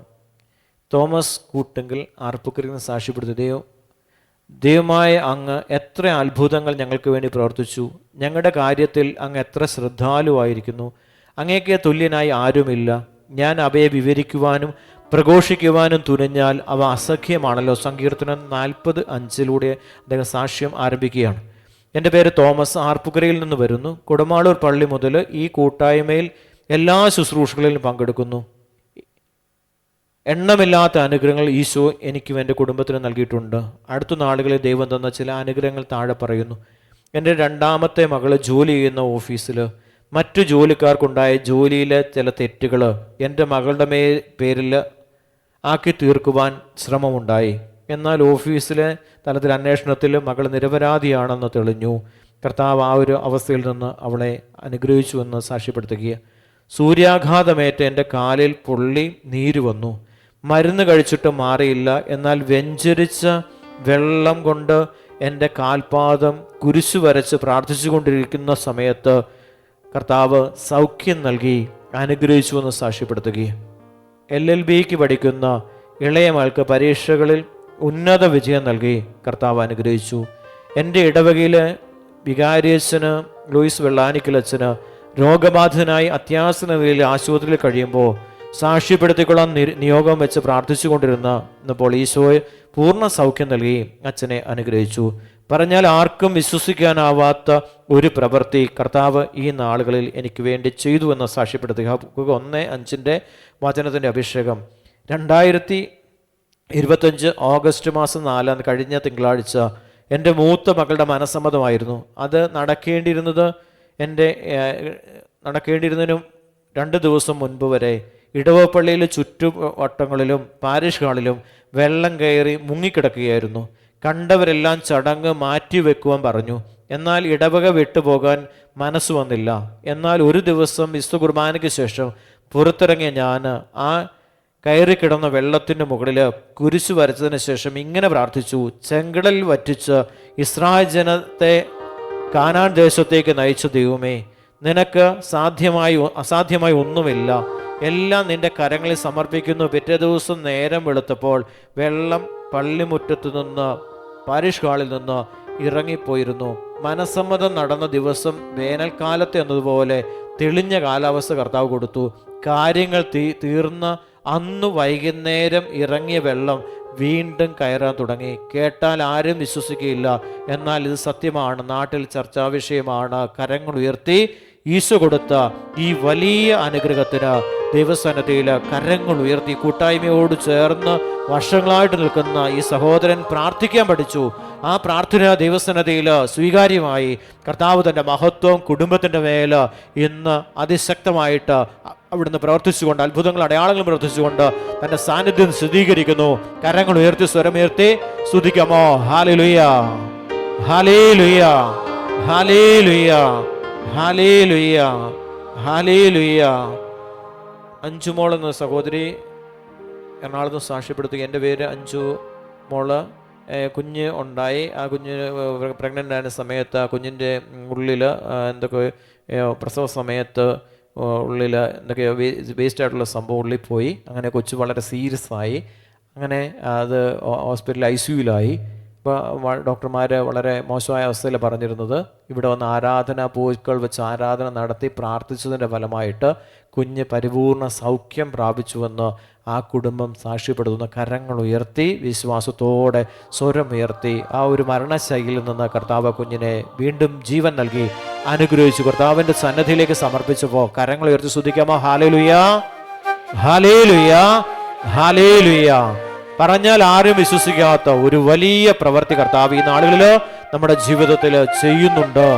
തോമസ് കൂട്ടെങ്കിൽ ആർപ്പുക്കരയിൽ നിന്ന് സാക്ഷ്യപ്പെടുത്തി, ദൈവമായ അങ്ങ് എത്ര അത്ഭുതങ്ങൾ ഞങ്ങൾക്ക് വേണ്ടി പ്രവർത്തിച്ചു, ഞങ്ങളുടെ കാര്യത്തിൽ അങ്ങ് എത്ര ശ്രദ്ധാലുവായിരിക്കുന്നു, അങ്ങേക്ക് തുല്യനായി ആരുമില്ല. ഞാൻ അവയെ വിവരിക്കുവാനും പ്രഘോഷിക്കുവാനും തുനിഞ്ഞാൽ അവ അസഖ്യമാണല്ലോ. സങ്കീർത്തനം 40:5 അദ്ദേഹം സാക്ഷ്യം ആരംഭിക്കുകയാണ്. എൻ്റെ പേര് തോമസ്, ആർപ്പുക്കരയിൽ നിന്ന് വരുന്നു. കുടമാളൂർ പള്ളി മുതൽ ഈ കൂട്ടായ്മയിൽ എല്ലാ ശുശ്രൂഷകളിലും പങ്കെടുക്കുന്നു. എണ്ണമില്ലാത്ത അനുഗ്രഹങ്ങൾ ഈശോ എനിക്കും എൻ്റെ കുടുംബത്തിന് നൽകിയിട്ടുണ്ട്. അടുത്ത നാളുകളിൽ ദൈവം തന്ന ചില അനുഗ്രഹങ്ങൾ താഴെ പറയുന്നു. എൻ്റെ രണ്ടാമത്തെ മകൾ ജോലി ചെയ്യുന്ന ഓഫീസിൽ മറ്റു ജോലിക്കാർക്കുണ്ടായ ജോലിയിലെ ചില തെറ്റുകൾ എൻ്റെ മകളുടെ പേരിൽ ആക്കി തീർക്കുവാൻ ശ്രമമുണ്ടായി. എന്നാൽ ഓഫീസിലെ തലത്തിൽ അന്വേഷണത്തിൽ മകൾ നിരപരാധിയാണെന്ന് തെളിഞ്ഞു. കർത്താവ് ആ ഒരു അവസ്ഥയിൽ നിന്ന് അവളെ അനുഗ്രഹിച്ചുവെന്ന് സാക്ഷ്യപ്പെടുത്തുക. സൂര്യാഘാതമേറ്റ് എൻ്റെ കാലിൽ പൊള്ളി നീര് വന്നു. മരുന്ന് കഴിച്ചിട്ട് മാറിയില്ല. എന്നാൽ വെഞ്ചരിച്ച വെള്ളം കൊണ്ട് എൻ്റെ കാൽപാദം കുരിശു വരച്ച് പ്രാർത്ഥിച്ചു കൊണ്ടിരിക്കുന്ന സമയത്ത് കർത്താവ് സൗഖ്യം നൽകി അനുഗ്രഹിച്ചുവെന്ന് സാക്ഷ്യപ്പെടുത്തുകയും LLBക്ക് പഠിക്കുന്ന ഇളയ മകൾക്ക് പരീക്ഷകളിൽ ഉന്നത വിജയം നൽകി കർത്താവ് അനുഗ്രഹിച്ചു. എൻ്റെ ഇടവകയിലെ വികാരിയച്ഛന് ലൂയിസ് വെള്ളാനിക്കലച്ഛന് രോഗബാധിതനായി അത്യാസന്ന നിലയിൽ ആശുപത്രിയിൽ കഴിയുമ്പോൾ സാക്ഷ്യപ്പെടുത്തിക്കൊള്ളാൻ നിയോഗം വെച്ച് പ്രാർത്ഥിച്ചു കൊണ്ടിരുന്നപ്പോൾ ഈശോയെ പൂർണ്ണ സൗഖ്യം നൽകി അച്ഛനെ അനുഗ്രഹിച്ചു. പറഞ്ഞാൽ ആർക്കും വിശ്വസിക്കാനാവാത്ത ഒരു പ്രവൃത്തി കർത്താവ് ഈ നാളുകളിൽ എനിക്ക് വേണ്ടി ചെയ്തു എന്ന് സാക്ഷ്യപ്പെടുത്തുക. 1:5 വചനത്തിൻ്റെ അഭിഷേകം. 2025 ഓഗസ്റ്റ് മാസം 4 കഴിഞ്ഞ തിങ്കളാഴ്ച എൻ്റെ മൂത്ത മകളുടെ മനസ്സമ്മതമായിരുന്നു. അത് നടക്കേണ്ടിയിരുന്നതിനും 2 ദിവസം മുൻപ് വരെ ഇടവപ്പള്ളിയിലെ ചുറ്റുവട്ടങ്ങളിലും പാരിഷ് ഹാളിലും വെള്ളം കയറി മുങ്ങിക്കിടക്കുകയായിരുന്നു. കണ്ടവരെല്ലാം ചടങ്ങ് മാറ്റിവെക്കുവാൻ പറഞ്ഞു. എന്നാൽ ഇടവക വിട്ടുപോകാൻ മനസ്സ് വന്നില്ല. എന്നാൽ ഒരു ദിവസം വിശുദ്ധ കുർബാനയ്ക്ക് ശേഷം പുറത്തിറങ്ങിയ ഞാൻ ആ കയറിക്കിടന്ന വെള്ളത്തിൻ്റെ മുകളിൽ കുരിശു വരച്ചതിന് ശേഷം ഇങ്ങനെ പ്രാർത്ഥിച്ചു: ചെങ്കടൽ വറ്റിച്ച് ഇസ്രായേൽ ജനത്തെ കാനാൻ ദേശത്തേക്ക് നയിച്ച ദൈവമേ, നിനക്ക് അസാധ്യമായി ഒന്നുമില്ല. എല്ലാം നിന്റെ കരങ്ങളിൽ സമർപ്പിക്കുന്നു. പിറ്റേ ദിവസം നേരം വെളുത്തപ്പോൾ വെള്ളം പള്ളിമുറ്റത്തു നിന്ന് പാരിഷ് ഹാളിൽ നിന്ന് ഇറങ്ങിപ്പോയിരുന്നു. മനസ്സമ്മതം നടന്ന ദിവസം വേനൽക്കാലത്ത് എന്നതുപോലെ തെളിഞ്ഞ കാലാവസ്ഥ കർത്താവ് കൊടുത്തു. കാര്യങ്ങൾ തീർന്ന അന്ന് വൈകുന്നേരം ഇറങ്ങിയ വെള്ളം വീണ്ടും കയറാൻ തുടങ്ങി. കേട്ടാൽ ആരും വിശ്വസിക്കുകയില്ല, എന്നാൽ ഇത് സത്യമാണ്. നാട്ടിൽ ചർച്ചാ വിഷയമാണ്. കരങ്ങൾ ഉയർത്തി ഈശോ കൊടുത്ത ഈ വലിയ അനുഗ്രഹത്തിന് ദൈവസന്നിധിയിൽ കരങ്ങൾ ഉയർത്തി കൂട്ടായ്മയോട് ചേർന്ന് വർഷങ്ങളായിട്ട് നിൽക്കുന്ന ഈ സഹോദരൻ പ്രാർത്ഥിക്കാൻ പഠിച്ചു. ആ പ്രാർത്ഥന ദൈവസന്നിധിയിൽ സ്വീകാര്യമായി. കർത്താവ് തൻ്റെ മഹത്വം കുടുംബത്തിൻ്റെ മേൽ ഇന്ന് അതിശക്തമായിട്ട് അവിടുന്ന് പ്രവർത്തിച്ചുകൊണ്ട്, അത്ഭുതങ്ങൾ അടയാളങ്ങൾ പ്രവർത്തിച്ചുകൊണ്ട് തൻ്റെ സാന്നിധ്യം സ്ഥിരീകരിക്കുന്നു. കരങ്ങൾ ഉയർത്തി സ്വരമുയർത്തി സ്തുതിക്കാമോ? ഹല്ലേലൂയ, ഹല്ലേലൂയ, ഹല്ലേലൂയ, ഹല്ലേലൂയ, ഹല്ലേലൂയ. അഞ്ചു മോൾ എന്ന സഹോദരി എറണാകുളത്ത് സാക്ഷ്യപ്പെടുത്തുക. എൻ്റെ പേര് അഞ്ചു മോള്. കുഞ്ഞ് ഉണ്ടായി. ആ കുഞ്ഞിന് പ്രഗ്നൻ്റ് ആയ സമയത്ത് ആ കുഞ്ഞിൻ്റെ ഉള്ളിൽ എന്തൊക്കെ പ്രസവ സമയത്ത് ഉള്ളിൽ എന്തൊക്കെയോ വേസ്റ്റ് ആയിട്ടുള്ള സംഭവം ഉള്ളിൽ പോയി. അങ്ങനെ കൊച്ചു വളരെ സീരിയസ് ആയി. അങ്ങനെ അത് ഹോസ്പിറ്റലിൽ ICUവിലായി. ഇപ്പോൾ ഡോക്ടർമാർ വളരെ മോശമായ അവസ്ഥയിൽ പറഞ്ഞിരുന്നത്. ഇവിടെ വന്ന് ആരാധന പൂക്കൾ വെച്ച് ആരാധന നടത്തി പ്രാർത്ഥിച്ചതിൻ്റെ ഫലമായിട്ട് കുഞ്ഞ് പരിപൂർണ സൗഖ്യം പ്രാപിച്ചുവെന്ന് ആ കുടുംബം സാക്ഷ്യപ്പെടുത്തുന്ന കരങ്ങൾ ഉയർത്തി വിശ്വാസത്തോടെ സ്വരമുയർത്തി ആ ഒരു മരണശൈലിയിൽ നിന്ന് കർത്താവ് കുഞ്ഞിനെ വീണ്ടും ജീവൻ നൽകി അനുഗ്രഹിച്ചു. കർത്താവിൻ്റെ സന്നിധിയിലേക്ക് സമർപ്പിച്ചപ്പോൾ കരങ്ങൾ ഉയർത്തി സ്തുതിക്കാമോ? ഹല്ലേലൂയ, ഹല്ലേലൂയ, ഹല്ലേലൂയ. പറഞ്ഞാൽ ആരും വിശ്വസിക്കാത്ത ഒരു വലിയ പ്രവൃത്തി കർത്താവ് ഈ നാളുകളിൽ നമ്മുടെ ജീവിതത്തിൽ ചെയ്യുന്നുണ്ട്.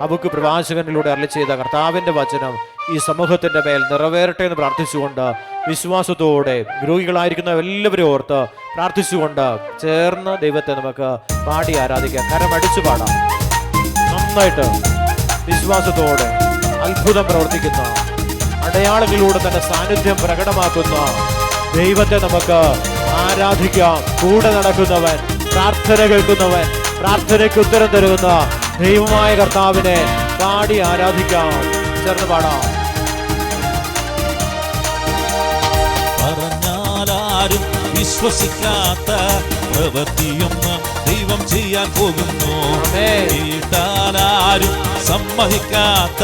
അബൂക്ക് പ്രവാചകനിലൂടെ അരുളി ചെയ്ത കർത്താവിൻ്റെ വചനം ഈ സമൂഹത്തിൻ്റെ മേൽ നിറവേറട്ടെ എന്ന് പ്രാർത്ഥിച്ചുകൊണ്ട് വിശ്വാസത്തോടെ രോഗികളായിരിക്കുന്ന എല്ലാവരും ഓർത്ത് പ്രാർത്ഥിച്ചുകൊണ്ട് ചേർന്ന് ദൈവത്തെ നമുക്ക് പാടി ആരാധിക്കാം. കരമടിച്ചു പാടാം നന്നായിട്ട്. വിശ്വാസത്തോടെ അത്ഭുതം പ്രവർത്തിക്കുന്ന, അടയാളങ്ങളിലൂടെ തന്നെ സാന്നിധ്യം പ്രകടമാക്കുന്ന ദൈവത്തെ നമുക്ക് ആരാധിക്കാം. കൂടെ നടക്കുന്നവൻ, പ്രാർത്ഥന കേൾക്കുന്നവൻ, പ്രാർത്ഥനയ്ക്ക് ഉത്തരം തരുന്ന ദൈവമായ കർത്താവിനെ പാടി ആരാധിക്കാം. ചേർന്ന് പാടാം. പറഞ്ഞാലാരും വിശ്വസിക്കാത്ത പ്രവൃത്തിയൊന്ന് ദൈവം ചെയ്യാൻ പോകുന്നു. കേട്ടാലാരും സമ്മതിക്കാത്ത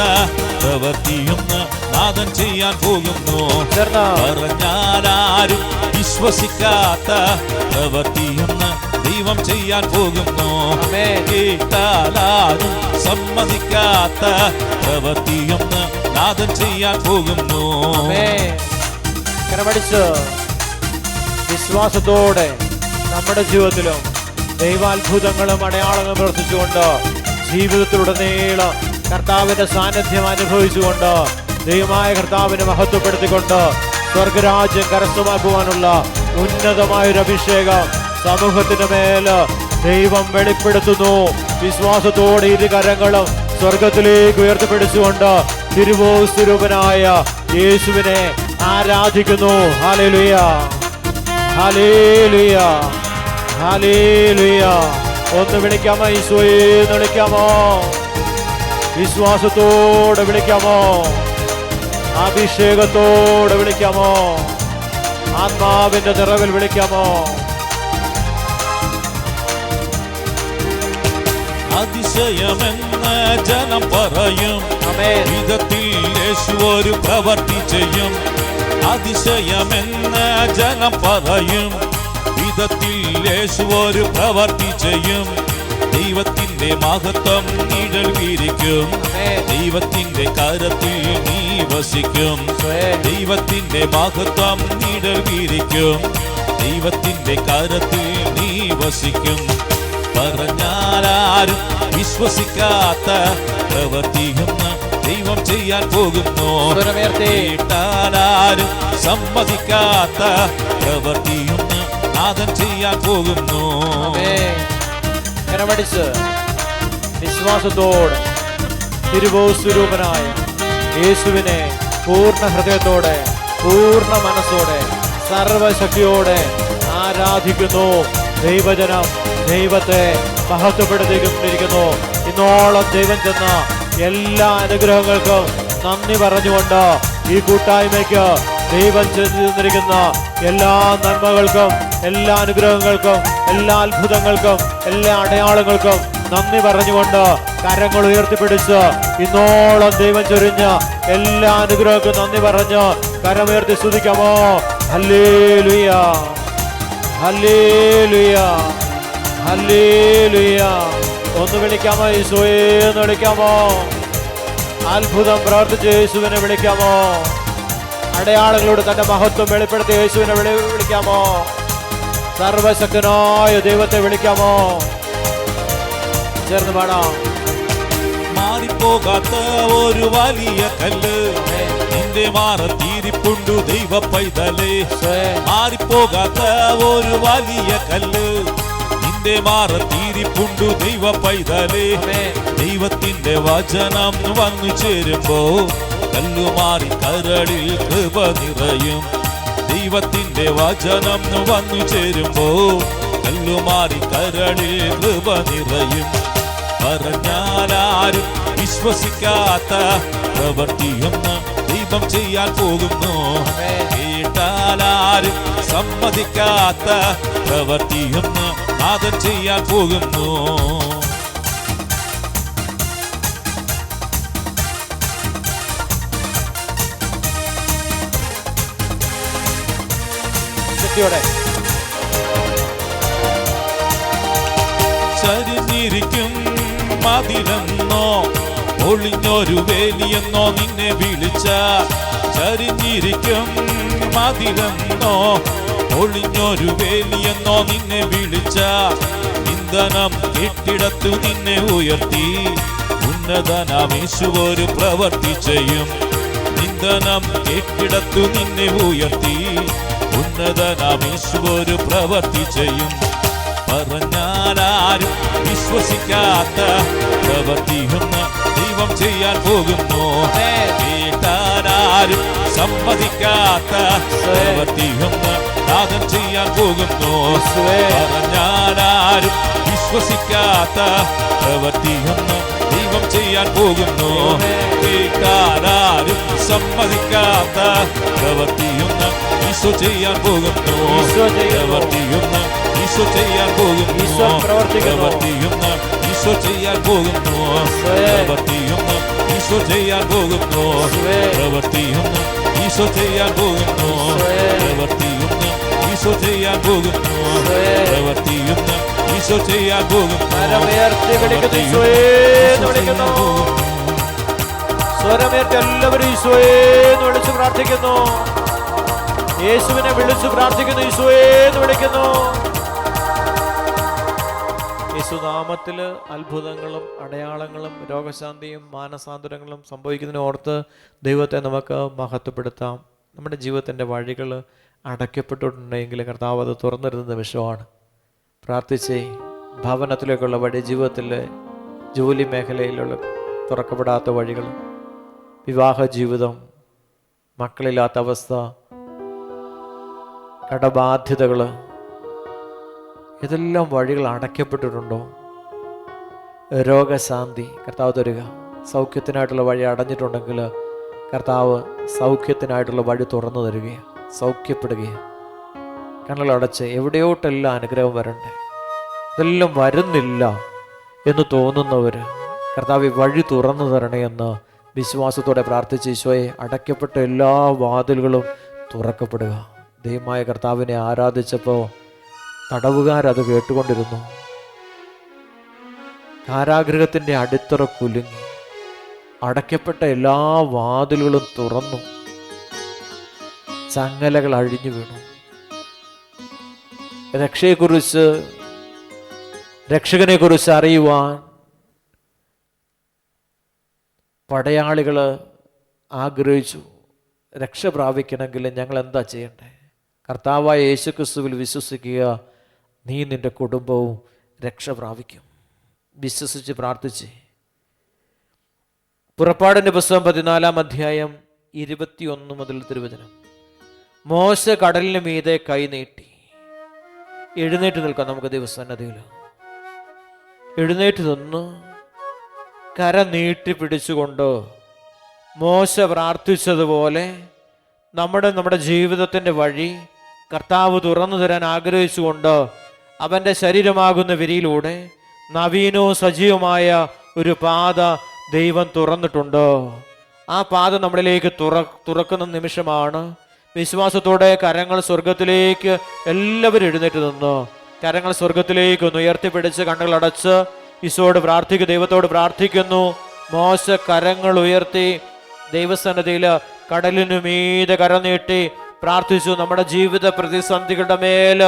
പ്രവൃത്തിയൊന്ന് നാഥൻ ചെയ്യാൻ പോകുന്നു. പറഞ്ഞാലാരും വിശ്വസിക്കാത്ത പ്രവൃത്തിയൊന്ന് ദൈവം ചെയ്യാൻ പോകുന്നു. ആമേൻ. കേട്ടാലാരും സമ്മതിക്കാത്ത പ്രവൃത്തിയൊന്ന് നാഥൻ ചെയ്യാൻ പോകുന്നു. കരമടിച്ച് വിശ്വാസത്തോടെ നമ്മുടെ ജീവിതത്തിലും ദൈവാത്ഭുതങ്ങളും അടയാളങ്ങളും പ്രവർത്തിച്ചുകൊണ്ട് ജീവിതത്തിലുടനീളം കർത്താവിന്റെ സാന്നിധ്യം അനുഭവിച്ചുകൊണ്ട് ദൈവമായ കർത്താവിനെ മഹത്വപ്പെടുത്തിക്കൊണ്ട് സ്വർഗരാജ്യം കരസ്ഥമാക്കുവാനുള്ള ഉന്നതമായൊരു അഭിഷേകം സമൂഹത്തിന് മേല് ദൈവം വെളിപ്പെടുത്തുന്നു. വിശ്വാസത്തോടെ ഇരു കരങ്ങളും സ്വർഗത്തിലേക്ക് ഉയർത്തിപ്പിടിച്ചുകൊണ്ട് തിരുവോസ്വരൂപനായ യേശുവിനെ ആരാധിക്കുന്നു. ഹല്ലേലൂയ, ഹല്ലേലൂയ, ഹല്ലേലൂയ. ഒന്ന് വിളിക്കാമോ? ഈശോയെ എന്ന് വിളിക്കാമോ? വിശ്വാസത്തോടെ വിളിക്കാമോ? അഭിഷേകത്തോടെ വിളിക്കാമോ? ആത്മാവിന്റെ നിറവിൽ വിളിക്കാമോ? അതിശയമെന്ന് ജനം പറയും, ആമേൻ. വിധത്തിൽ യേശു ഒരു പ്രവൃത്തി ചെയ്യും. അതിശയമെന്ന് ജനം പറയും, വിധത്തിൽ യേശു ഒരു പ്രവൃത്തി ചെയ്യും. ദൈവത്തിന്റെ മഹത്വം നിഴൽ വീരിക്കും, ദൈവത്തിന്റെ കരത്തിൽ നീ വസിക്കും. ദൈവത്തിന്റെ മഹത്വം നിഴൽ വീരിക്കും, ദൈവത്തിന്റെ കരത്തിൽ നീ വസിക്കും. പറഞ്ഞാലാരും വിശ്വസിക്കാത്ത പ്രവൃത്തിയൊന്ന് ദൈവം ചെയ്യാൻ പോകുന്നു. കേട്ടാലാരും സമ്മതിക്കാത്ത പ്രവൃത്തിയൊന്ന് നാഥൻ ചെയ്യാൻ പോകുന്നു. കരമടിച്ച് വിശ്വാസത്തോടെ തിരുവോസ്വരൂപനായ യേശുവിനെ പൂർണ്ണ ഹൃദയത്തോടെ പൂർണ്ണ മനസ്സോടെ സർവശക്തിയോടെ ആരാധിക്കുന്നു. ദൈവജനം ദൈവത്തെ മഹത്വപ്പെടുത്തിക്കൊണ്ടിരിക്കുന്നു. ഇന്നോളം ദൈവം ചെന്ന എല്ലാ അനുഗ്രഹങ്ങൾക്കും നന്ദി പറഞ്ഞുകൊണ്ട് ഈ കൂട്ടായ്മയ്ക്ക് ദൈവം ചെന്നിരിക്കുന്ന എല്ലാ നന്മകൾക്കും എല്ലാ അനുഗ്രഹങ്ങൾക്കും എല്ലാ അത്ഭുതങ്ങൾക്കും എല്ലാ അടയാളങ്ങൾക്കും നന്ദി പറഞ്ഞുകൊണ്ട് കരങ്ങൾ ഉയർത്തിപ്പിടിച്ച് ഇന്നോളം ദൈവം ചൊരിഞ്ഞ എല്ലാ അനുഗ്രഹങ്ങൾക്കും നന്ദി പറഞ്ഞ് കരമുയർത്തി സ്തുതിക്കാമോ? ഹല്ലേലൂയ, ഹല്ലേലൂയ, ഹല്ലേലൂയ. ഒന്ന് വിളിക്കാമോ? യേശുവേ എന്ന് വിളിക്കാമോ? അത്ഭുതം പ്രവർത്തിച്ച യേശുവിനെ വിളിക്കാമോ? അടയാളങ്ങളോട് തന്റെ മഹത്വം വെളിപ്പെടുത്തിയ യേശുവിനെ വിളിക്കാമോ? സർവശക്തനായ ദൈവത്തെ വിളിക്കാമോ? ചേർന്ന് പാടാം. മാറിപ്പോകാത്ത ഒരു വലിയ കല്ല് നിന്റെ മാറത്തീരിപ്പുണ്ടു ദൈവ പൈതലേ. മാറിപ്പോകാത്ത ഒരു വലിയ കല്ല് നിന്റെ മാറത്തീരിപ്പുണ്ടു ദൈവ പൈതലേ. ദൈവത്തിന്റെ വചനം വന്നു ചേരുമ്പോ കല്ലുമാറി കരളിൽ കൃപ നിറയും. ദൈവത്തിന്റെ വചനം വന്നു ചേരുമ്പോ കല്ലുമാറി കരളിൽ കൃപ നിറയും. പറഞ്ഞാലാരും വിശ്വസിക്കാത്ത പ്രവൃത്തിയൊന്ന് ദൈവം ചെയ്യാൻ പോകുന്നു. കേട്ടാലാരും സമ്മതിക്കാത്ത പ്രവൃത്തിയൊന്ന് നാഥൻ ചെയ്യാൻ പോകുന്നു. ചരിഞ്ഞിരിക്കും മതിലെന്നോ ഒളിഞ്ഞൊരു വേലിയെന്നോ നിന്നെ വിളിച്ച. ചരിഞ്ഞിരിക്കും മതിലെന്നോ ഒളിഞ്ഞൊരു വേലിയെന്നോ നിന്നെ വിളിച്ച. ഇന്ധനം കെട്ടിടത്തു നിന്നെ ഉയർത്തി ഉന്നതനാമേശു ഒരു പ്രവൃത്തി ചെയ്യും. ഇന്ധനം കെട്ടിടത്തു നിന്നെ ഉയർത്തി ഉന്നതനാമേശു ഒരു പ്രവൃത്തി ചെയ്യും. പറഞ്ഞാലാരും വിശ്വസിക്കാത്ത പ്രവൃത്തിയൊന്ന് ദൈവം ചെയ്യാൻ പോകുന്നു. കേട്ടാലാരും സമ്മതിക്കാത്ത പ്രവൃത്തിയൊന്ന് നാഥൻ ചെയ്യാൻ പോകുന്നു. പറഞ്ഞാലാരും വിശ്വസിക്കാത്ത പ്രവൃത്തിയൊന്ന് ദൈവം ചെയ്യാൻ പോകുന്നു. കേട്ടാലാരും സമ്മതിക്കാത്ത പ്രവൃത്തിയൊന്ന് ഈശോ ചെയ്യാൻ പോകുന്നു. പ്രവൃത്തിയൊന്ന് ഈശോ ചെയ്യാൻ പോകുന്നു. പ്രവൃത്തിയൊന്ന് ഈശോ ചെയ്യാൻ പോകുന്നു. പ്രവൃത്തിയൊന്ന് ഈശോ ചെയ്യാൻ പോകുന്നു. പ്രവൃത്തിയൊന്ന് ഈശോ ചെയ്യാൻ പോകുന്നു. പ്രവൃത്തിയൊന്ന് ഈശോ ചെയ്യാൻ ചെയ്യാൻ പോകുന്നു. പ്രവൃത്തിയൊന്ന് ഈശോ ചെയ്യാൻ പോകുന്നു. സ്വരമേർത്തി എല്ലാവരും ഈശോയെ എന്ന് വിളിച്ച് പ്രാർത്ഥിക്കുന്നു. യേശുവിനെ വിളിച്ച് പ്രാർത്ഥിക്കുന്നു. ഈശോയെ എന്ന് വിളിക്കുന്നു. യേശുനാമത്തില് അത്ഭുതങ്ങളും അടയാളങ്ങളും രോഗശാന്തിയും മാനസാന്തരങ്ങളും സംഭവിക്കുന്നതിനെ ഓർത്ത് ദൈവത്തെ നമുക്ക് മഹത്വപ്പെടുത്താം. നമ്മുടെ ജീവിതത്തിൻ്റെ വഴികൾ അടയ്ക്കപ്പെട്ടിട്ടുണ്ടെങ്കിൽ കർത്താവ് അത് തുറന്നിരുന്ന നിമിഷമാണ്. പ്രാർത്ഥിച്ചേ. ഭവനത്തിലേക്കുള്ള വഴി, ജീവിതത്തിലെ ജോലി മേഖലയിലുള്ള തുറക്കപ്പെടാത്ത വഴികൾ, വിവാഹ ജീവിതം, മക്കളില്ലാത്ത അവസ്ഥ, കടബാധ്യതകൾ, ഇതെല്ലാം വഴികൾ അടയ്ക്കപ്പെട്ടിട്ടുണ്ടോ? രോഗശാന്തി കർത്താവ് തരിക. സൗഖ്യത്തിനായിട്ടുള്ള വഴി അടഞ്ഞിട്ടുണ്ടെങ്കിൽ കർത്താവ് സൗഖ്യത്തിനായിട്ടുള്ള വഴി തുറന്നു തരികയാണ്. സൗഖ്യപ്പെടുകയാണ്. കണ്ണുകളടച്ച് എവിടെയോട്ടെല്ലാം അനുഗ്രഹം വരണ്ടേ, ഇതെല്ലാം വരുന്നില്ല എന്ന് തോന്നുന്നവർ കർത്താവ് വഴി തുറന്നു തരണേ എന്ന് വിശ്വാസത്തോടെ പ്രാർത്ഥിച്ച് ഈശോയെ അടയ്ക്കപ്പെട്ട എല്ലാ വാതിലുകളും തുറക്കപ്പെടുക. ദൈവമായ കർത്താവിനെ ആരാധിച്ചപ്പോൾ തടവുകാരത് കേട്ടുകൊണ്ടിരുന്നു. കാരാഗൃഹത്തിൻ്റെ അടിത്തറ കുലുങ്ങി, അടയ്ക്കപ്പെട്ട എല്ലാ വാതിലുകളും തുറന്നു, ചങ്ങലകൾ അഴിഞ്ഞു വീണു. രക്ഷകനെ കുറിച്ച് അറിയുവാൻ പടയാളികൾ ആഗ്രഹിച്ചു. രക്ഷ പ്രാപിക്കണമെങ്കിൽ ഞങ്ങൾ എന്താ ചെയ്യണ്ടേ? കർത്താവായ യേശുക്രിസ്തുവിൽ വിശ്വസിക്കുക, നീ നിന്റെ കുടുംബവും രക്ഷ പ്രാപിക്കും. വിശ്വസിച്ച് പ്രാർത്ഥിച്ച്. പുറപ്പാടിൻ്റെ പുസ്തകം 14-ാം അധ്യായം 21 മുതൽ തിരുവചനം. മോശ കടലിന് മീതെ കൈ നീട്ടി. എഴുന്നേറ്റ് നിൽക്കാം നമുക്ക് ദൈവസന്നിധിയിൽ. എഴുന്നേറ്റ് നിന്ന് കര നീട്ടി പിടിച്ചുകൊണ്ട് മോശ പ്രാർത്ഥിച്ചതുപോലെ നമ്മുടെ ജീവിതത്തിൻ്റെ വഴി കർത്താവ് തുറന്നു തരാൻ ആഗ്രഹിച്ചുകൊണ്ട് അവൻ്റെ ശരീരമാകുന്ന വിരിയിലൂടെ നവീനവും സജീവമായ ഒരു പാത ദൈവം തുറന്നിട്ടുണ്ട്. ആ പാത നമ്മളിലേക്ക് തുറക്കുന്ന നിമിഷമാണ്. വിശ്വാസത്തോടെ കരങ്ങൾ സ്വർഗത്തിലേക്ക് എല്ലാവരും എഴുന്നേറ്റ് നിന്ന് കരങ്ങൾ സ്വർഗത്തിലേക്ക് ഒന്ന് ഉയർത്തിപ്പിടിച്ച് കണ്ണുകൾ അടച്ച് ഈശോയോട് പ്രാർത്ഥിക്കും, ദൈവത്തോട് പ്രാർത്ഥിക്കുന്നു. മോശ കരങ്ങൾ ഉയർത്തി ദൈവസന്നിധിയിൽ കടലിനു മീതെ കരം നീട്ടി പ്രാർത്ഥിച്ചു. നമ്മുടെ ജീവിത പ്രതിസന്ധികളുടെ മേൽ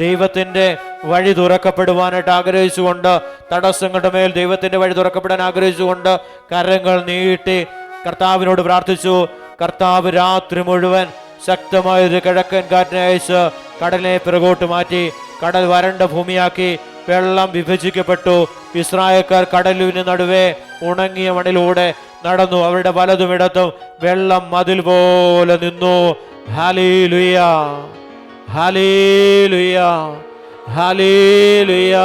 ദൈവത്തിൻ്റെ വഴി തുറക്കപ്പെടുവാനായിട്ട് ആഗ്രഹിച്ചുകൊണ്ട്, തടസ്സങ്ങളുടെ മേൽ ദൈവത്തിൻ്റെ വഴി തുറക്കപ്പെടാൻ ആഗ്രഹിച്ചുകൊണ്ട് കരങ്ങൾ നീട്ടി കർത്താവിനോട് പ്രാർത്ഥിച്ചു. കർത്താവ് രാത്രി മുഴുവൻ ശക്തമായൊരു കിഴക്കൻ കാറ്റിനെ അയച്ച് കടലിനെ പിറകോട്ട് മാറ്റി. കടൽ വരണ്ട ഭൂമിയാക്കി. വെള്ളം വിഭജിക്കപ്പെട്ടു. ഇസ്രായേൽക്കാർ കടലിന് നടുവേ ഉണങ്ങിയ മണിലൂടെ നടന്നു. അവരുടെ വലതും ഇടത്തും വെള്ളം മതിൽ പോലെ നിന്നു. ഹല്ലേലൂയ, ഹല്ലേലൂയ, ഹല്ലേലൂയ.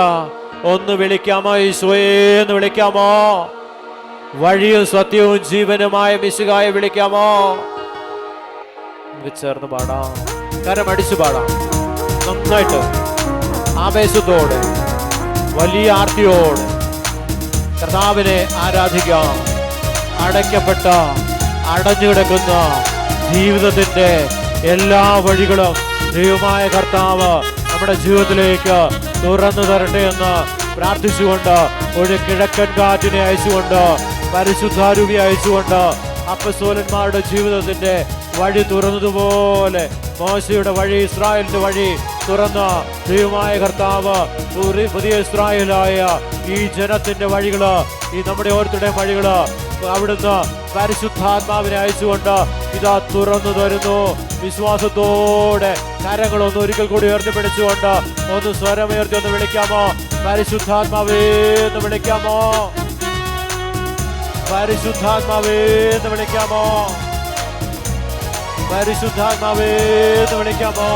ഒന്ന് വിളിക്കാമോ? ഈശോയെ എന്ന് വിളിക്കാമോ? വഴിയും സത്യവും ജീവനുമായ മിശിഹായെ വിളിക്കാമോ? ചേർന്ന് പാടാം, കരമടിച്ചു പാടാം നന്നായിട്ട്, ആവേശത്തോടെ, വലിയ ആർത്തിയോടെ കർത്താവിനെ ആരാധിക്കാം. അടയ്ക്കപ്പെട്ട അടഞ്ഞുകിടക്കുന്ന ജീവിതത്തിന്റെ എല്ലാ വഴികളും ദൈവമായ കർത്താവ് നമ്മുടെ ജീവിതത്തിലേക്ക് തുറന്നു തരട്ടെ എന്ന് പ്രാർത്ഥിച്ചുകൊണ്ട്, ഒരു കിഴക്കൻ കാറ്റിനെ അയച്ചുകൊണ്ട്, പരിശുദ്ധാരൂപി അയച്ചുകൊണ്ട് അപ്പസ്തോലന്മാരുടെ ജീവിതത്തിന്റെ വഴി തുറന്നതുപോലെ മോശയുടെ വഴി, ഇസ്രായേലിന്റെ വഴി തുറന്ന ദൈവമായ കർത്താവ് പുതിയ ഇസ്രായേലായ ഈ ജനത്തിന്റെ വഴികള്, ഈ നമ്മുടെ ഓരോരുത്തരുടെയും വഴികള് അവിടുന്ന് പരിശുദ്ധാത്മാവിനെ അയച്ചുകൊണ്ട് ഇതാ തുറന്നു തരുന്നു. വിശ്വാസത്തോടെ കരങ്ങളൊന്ന് ഒരിക്കൽ കൂടി ഉയർത്തിപ്പിടിച്ചുകൊണ്ട് ഒന്ന് സ്വരമുയർത്തി ഒന്ന് വിളിക്കാമോ? പരിശുദ്ധാത്മാവേ എന്ന് വിളിക്കാമോ? പരിശുദ്ധാത്മാവേ എന്ന് വിളിക്കാമോ? പരിശുദ്ധാത്മാവേ എന്ന് വിളിക്കാമോ?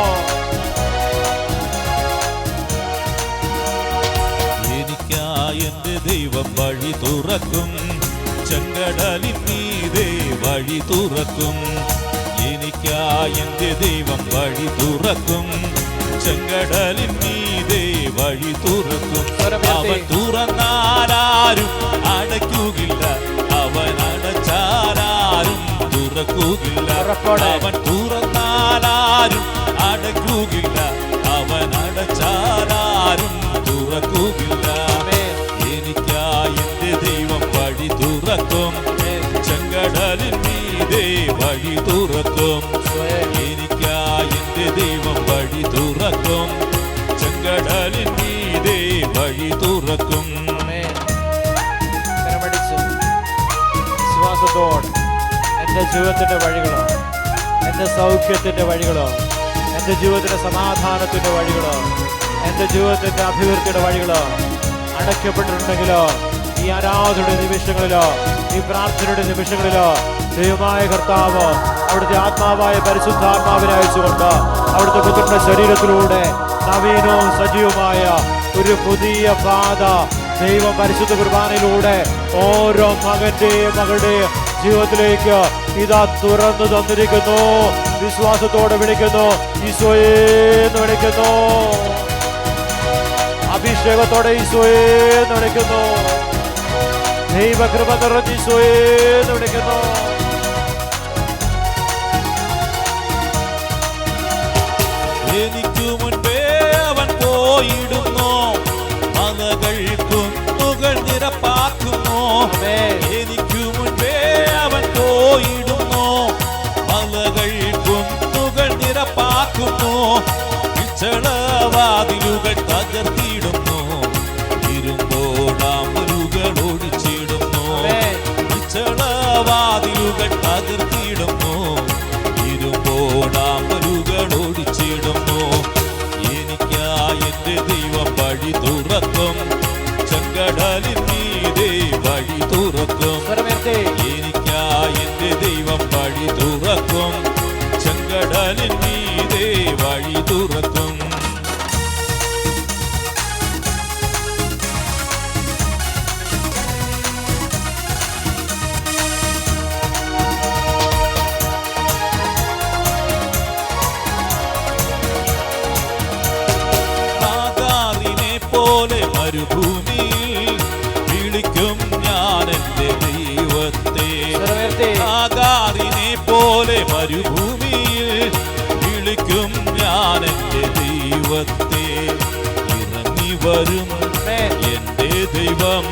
എനിക്കായി എന്റെ ദൈവം വഴി തുറക്കും, ചെങ്കടലിൻ മീതെ വഴി തുറക്കും. എനിക്കായി എന്റെ ദൈവം വഴി തുറക്കും, ചെങ്കടലിൻ മീതെ വഴി തുറക്കും. അവൻ തുറന്നാലാരും അടയ്ക്കുകയില്ല, അവൻ അടച്ചാലാരും തുറക്കുകയില്ല. അവൻ തുറന്നാലാരും അടയ്ക്കുകയില്ല, അവൻ അടച്ചാലാരും തുറക്കുകയില്ല. എനിക്കായി എന്റെ ദൈവം വഴി തുറക്കും. ചെങ്കടലിൻ മീതെ വഴി തുറക്കും. എനിക്കായി എന്റെ ദൈവം വഴി തുറക്കും. ചെങ്കടലിൻ മീതെ വഴി തുറക്കും. വിശ്വാസത്തോടെ എൻ്റെ ജീവിതത്തിൻ്റെ വഴികളോ, എൻ്റെ സൗഖ്യത്തിൻ്റെ വഴികളോ, എൻ്റെ ജീവിതത്തിൻ്റെ സമാധാനത്തിൻ്റെ വഴികളോ, എൻ്റെ ജീവിതത്തിൻ്റെ അഭിവൃദ്ധിയുടെ വഴികളോ അടയ്ക്കപ്പെട്ടിട്ടുണ്ടെങ്കിലോ, ഈ ആരാധനയുടെ നിമിഷങ്ങളിലോ, ഈ പ്രാർത്ഥനയുടെ നിമിഷങ്ങളിലോ ദൈവമായ കർത്താവ് അവിടുത്തെ ആത്മാവായ പരിശുദ്ധാത്മാവിനെ അയച്ചുകൊണ്ട് അവിടുത്തെ പുത്രന്റെ ശരീരത്തിലൂടെ നവീനവും സജീവമായ ഒരു പുതിയ പാത ദൈവം പരിശുദ്ധ കുർബാനയിലൂടെ ഓരോ മകന്റെയും മകളുടെയും ജീവിതത്തിലേക്ക് ഇതാ തുറന്നു തന്നിരിക്കുന്നു. വിശ്വാസത്തോടെ വിളിക്കുന്നു, ഈശോയേന്ന് വിളിക്കുന്നു. അഭിഷേകത്തോടെ ഈശോയേന്ന് വിളിക്കുന്നു. ദൈവകൃപ നിറഞ്ഞ് ഈശോയേന്ന് വിളിക്കുന്നു. എനിക്കു മുൻപേ അവൻ പോയിടുന്നു, മലകൾ കുന്നുകൾ നിരപ്പാക്കുന്നു. എനിക്കു മുൻപേ അവൻ പോയിടുന്നു, മലകൾ കുന്നുകൾ നിരപ്പാക്കുന്നു. വിച്ചളവാതിലുകൾ തകർത്തിടുന്നു, ഇരുമ്പോടാമലുകൾ ഒഴിച്ചിടുന്നു. വിച്ചളവാതിലുകൾ തകർത്തിടുന്നു, ഇരുമ്പോടാമലുകൾ ഒഴിച്ചിടുന്നു. എനിക്കായി എന്റെ ദൈവം വഴി തുറക്കും. ചെങ്കടലിൻ മീതെ വഴി തുറക്കും. എനിക്കായി എന്റെ ദൈവം വഴി തുറക്കും. ചെങ്കടലിൻ മീതെ വഴി തുറക്കും. മരുഭൂമിയിൽ വിളിക്കും ഞാൻ എന്റെ ദൈവത്തെ. ആഗാറിനെ പോലെ മരുഭൂമിയിൽ വിളിക്കും ഞാൻ എന്റെ ദൈവത്തെ. ഇറങ്ങി വരും എന്റെ ദൈവം,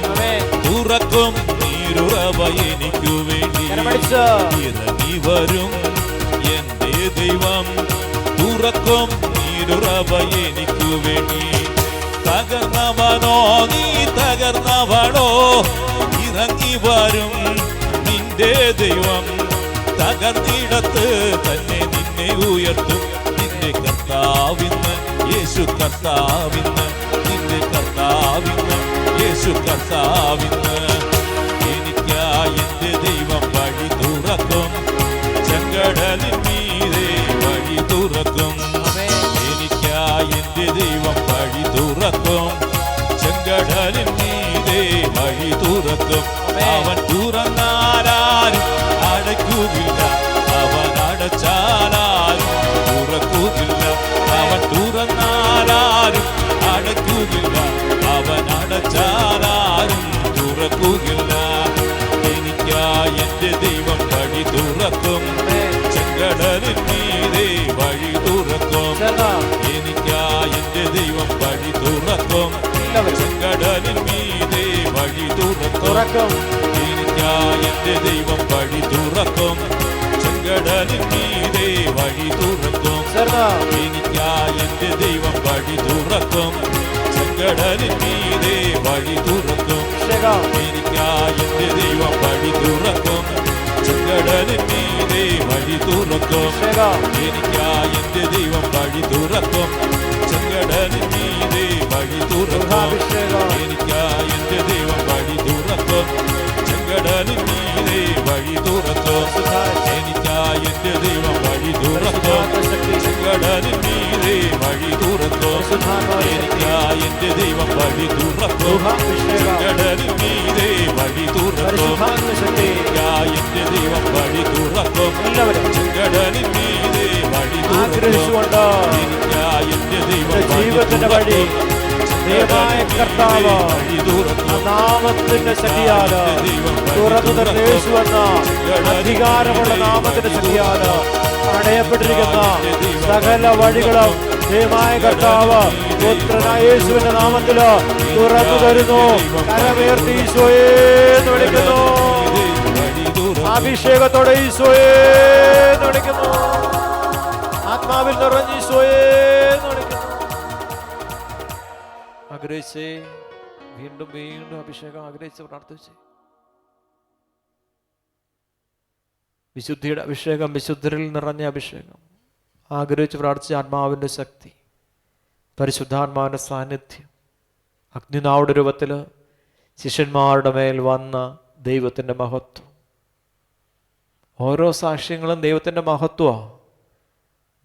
തുറക്കും നീരുറവ എനിക്കു വേണ്ടി. ഇറങ്ങി വരും എന്റെ ദൈവം, തുറക്കും നീരുറവ എനിക്കു വേണ്ടി. തകർന്നവനോ നീ തകർന്നവളോ, ഇറങ്ങി വരും നിന്റെ ദൈവം. തകർന്നിടത്ത് തന്നെ നിന്നെ ഉയർത്തും നിന്റെ കർത്താവിന്ന്, യേശു കർത്താവിന്ന്, നിന്റെ കർത്താവിന്ന്, യേശു കർത്താവിന്ന്. എനിക്കായി എന്റെ ദൈവം വഴി തുറക്കും. ചെങ്കടലിൻ മീതെ വഴി തുറക്കും. എനിക്കായി എന്റെ ദൈവം വഴി തുറക്കും. ചെങ്കടലിൻ മീതെ വഴി തുറക്കും. അവൻ തുറന്നാലാരും അടയ്ക്കുകയില്ല, അവൻ അടച്ചാലാരും തുറക്കുകയില്ല. അവൻ തുറന്നാലാരും അടയ്ക്കുകയില്ല, അവൻ അടച്ചാലാരും തുറക്കുകയില്ല. എനിക്കായി എന്റെ ദൈവം വഴി തുറക്കും. ചെങ്കടലിൻ മീതെ വഴി തുറക്കും. എനിക്കായി എന്റെ ദൈവം വഴി തുറക്കും. ചെങ്കടലിൻ മീതെ വഴി തുറക്കും. എനിക്കായി എന്റെ ദൈവം വഴി തുറക്കും. ചെങ്കടലിൻ മീതെ വഴി തുറക്കും. എനിക്കായി എന്റെ ദൈവം വഴി തുറക്കും. ചെങ്കടലിൻ മീതെ വഴി തുറക്കും. എനിക്കായി എന്റെ ദൈവം വഴി തുറക്കും. ചെങ്കടലിൻ മീതെ വഴി തുറക്കും. എനിക്കായി എന്റെ ദൈവം വഴി തുറക്കും. ചെങ്കടലിൻ മീതെ വഴി തുറക്കും. എനിക്കായി എന്റെ ദൈവം വഴി തുറക്കും. ചെങ്കടലിൻ മീതെ വഴി തുറക്കും. എനിക്കായി എന്റെ ദൈവം വഴി തുറക്കും. ചെങ്കടലിൻ മീതെ വഴി തുറക്കും. എനിക്കായി എന്റെ ദൈവം വഴി തുറക്കും. ചെങ്കടലിൻ മീതെ വഴി തുറക്കും. എനിക്കായി എന്റെ ദൈവം വഴി തുറക്കും. ചെങ്കടലിൻ മീതെ വഴി തുറക്കും. എനിക്കായി എന്റെ ദൈവം ജീവിതത്തിന്റെ വഴി ദൈവമായ കർത്താവ് നാമത്തിന്റെ ശക്തിയാല് തുറന്നു തരുന്ന യേശുവെന്ന അധികാരമുള്ള നാമത്തിന്റെ ശക്തിയാല് അടയപ്പെട്ടിരിക്കുന്ന സകല വഴികളും ദൈവമായ കർത്താവ് പുത്രനായ യേശുവിന്റെ നാമത്തില് തുറന്നു തരുന്നു. കരമേർത്തി ഈശോയെ എന്ന് വിളിക്കുന്നു. അഭിഷേകത്തോടെ ഈശോയെ എന്ന് വിളിക്കുന്നു. ആത്മാവിൽ നിറഞ്ഞ ഈശോയെ എന്ന് വിളിക്കുന്നു. ആഗ്രഹിച്ചേ, വീണ്ടും വീണ്ടും അഭിഷേകം ആഗ്രഹിച്ച് പ്രാർത്ഥിച്ചേ. വിശുദ്ധിയുടെ അഭിഷേകം, വിശുദ്ധരിൽ നിറഞ്ഞ അഭിഷേകം ആഗ്രഹിച്ച് പ്രാർത്ഥിച്ച ആത്മാവിൻ്റെ ശക്തി, പരിശുദ്ധാത്മാവിൻ്റെ സാന്നിധ്യം അഗ്നിനാവുടെ രൂപത്തിൽ ശിഷ്യന്മാരുടെ മേൽ വന്ന ദൈവത്തിൻ്റെ മഹത്വം. ഓരോ സാക്ഷ്യങ്ങളും ദൈവത്തിൻ്റെ മഹത്വമാണ്.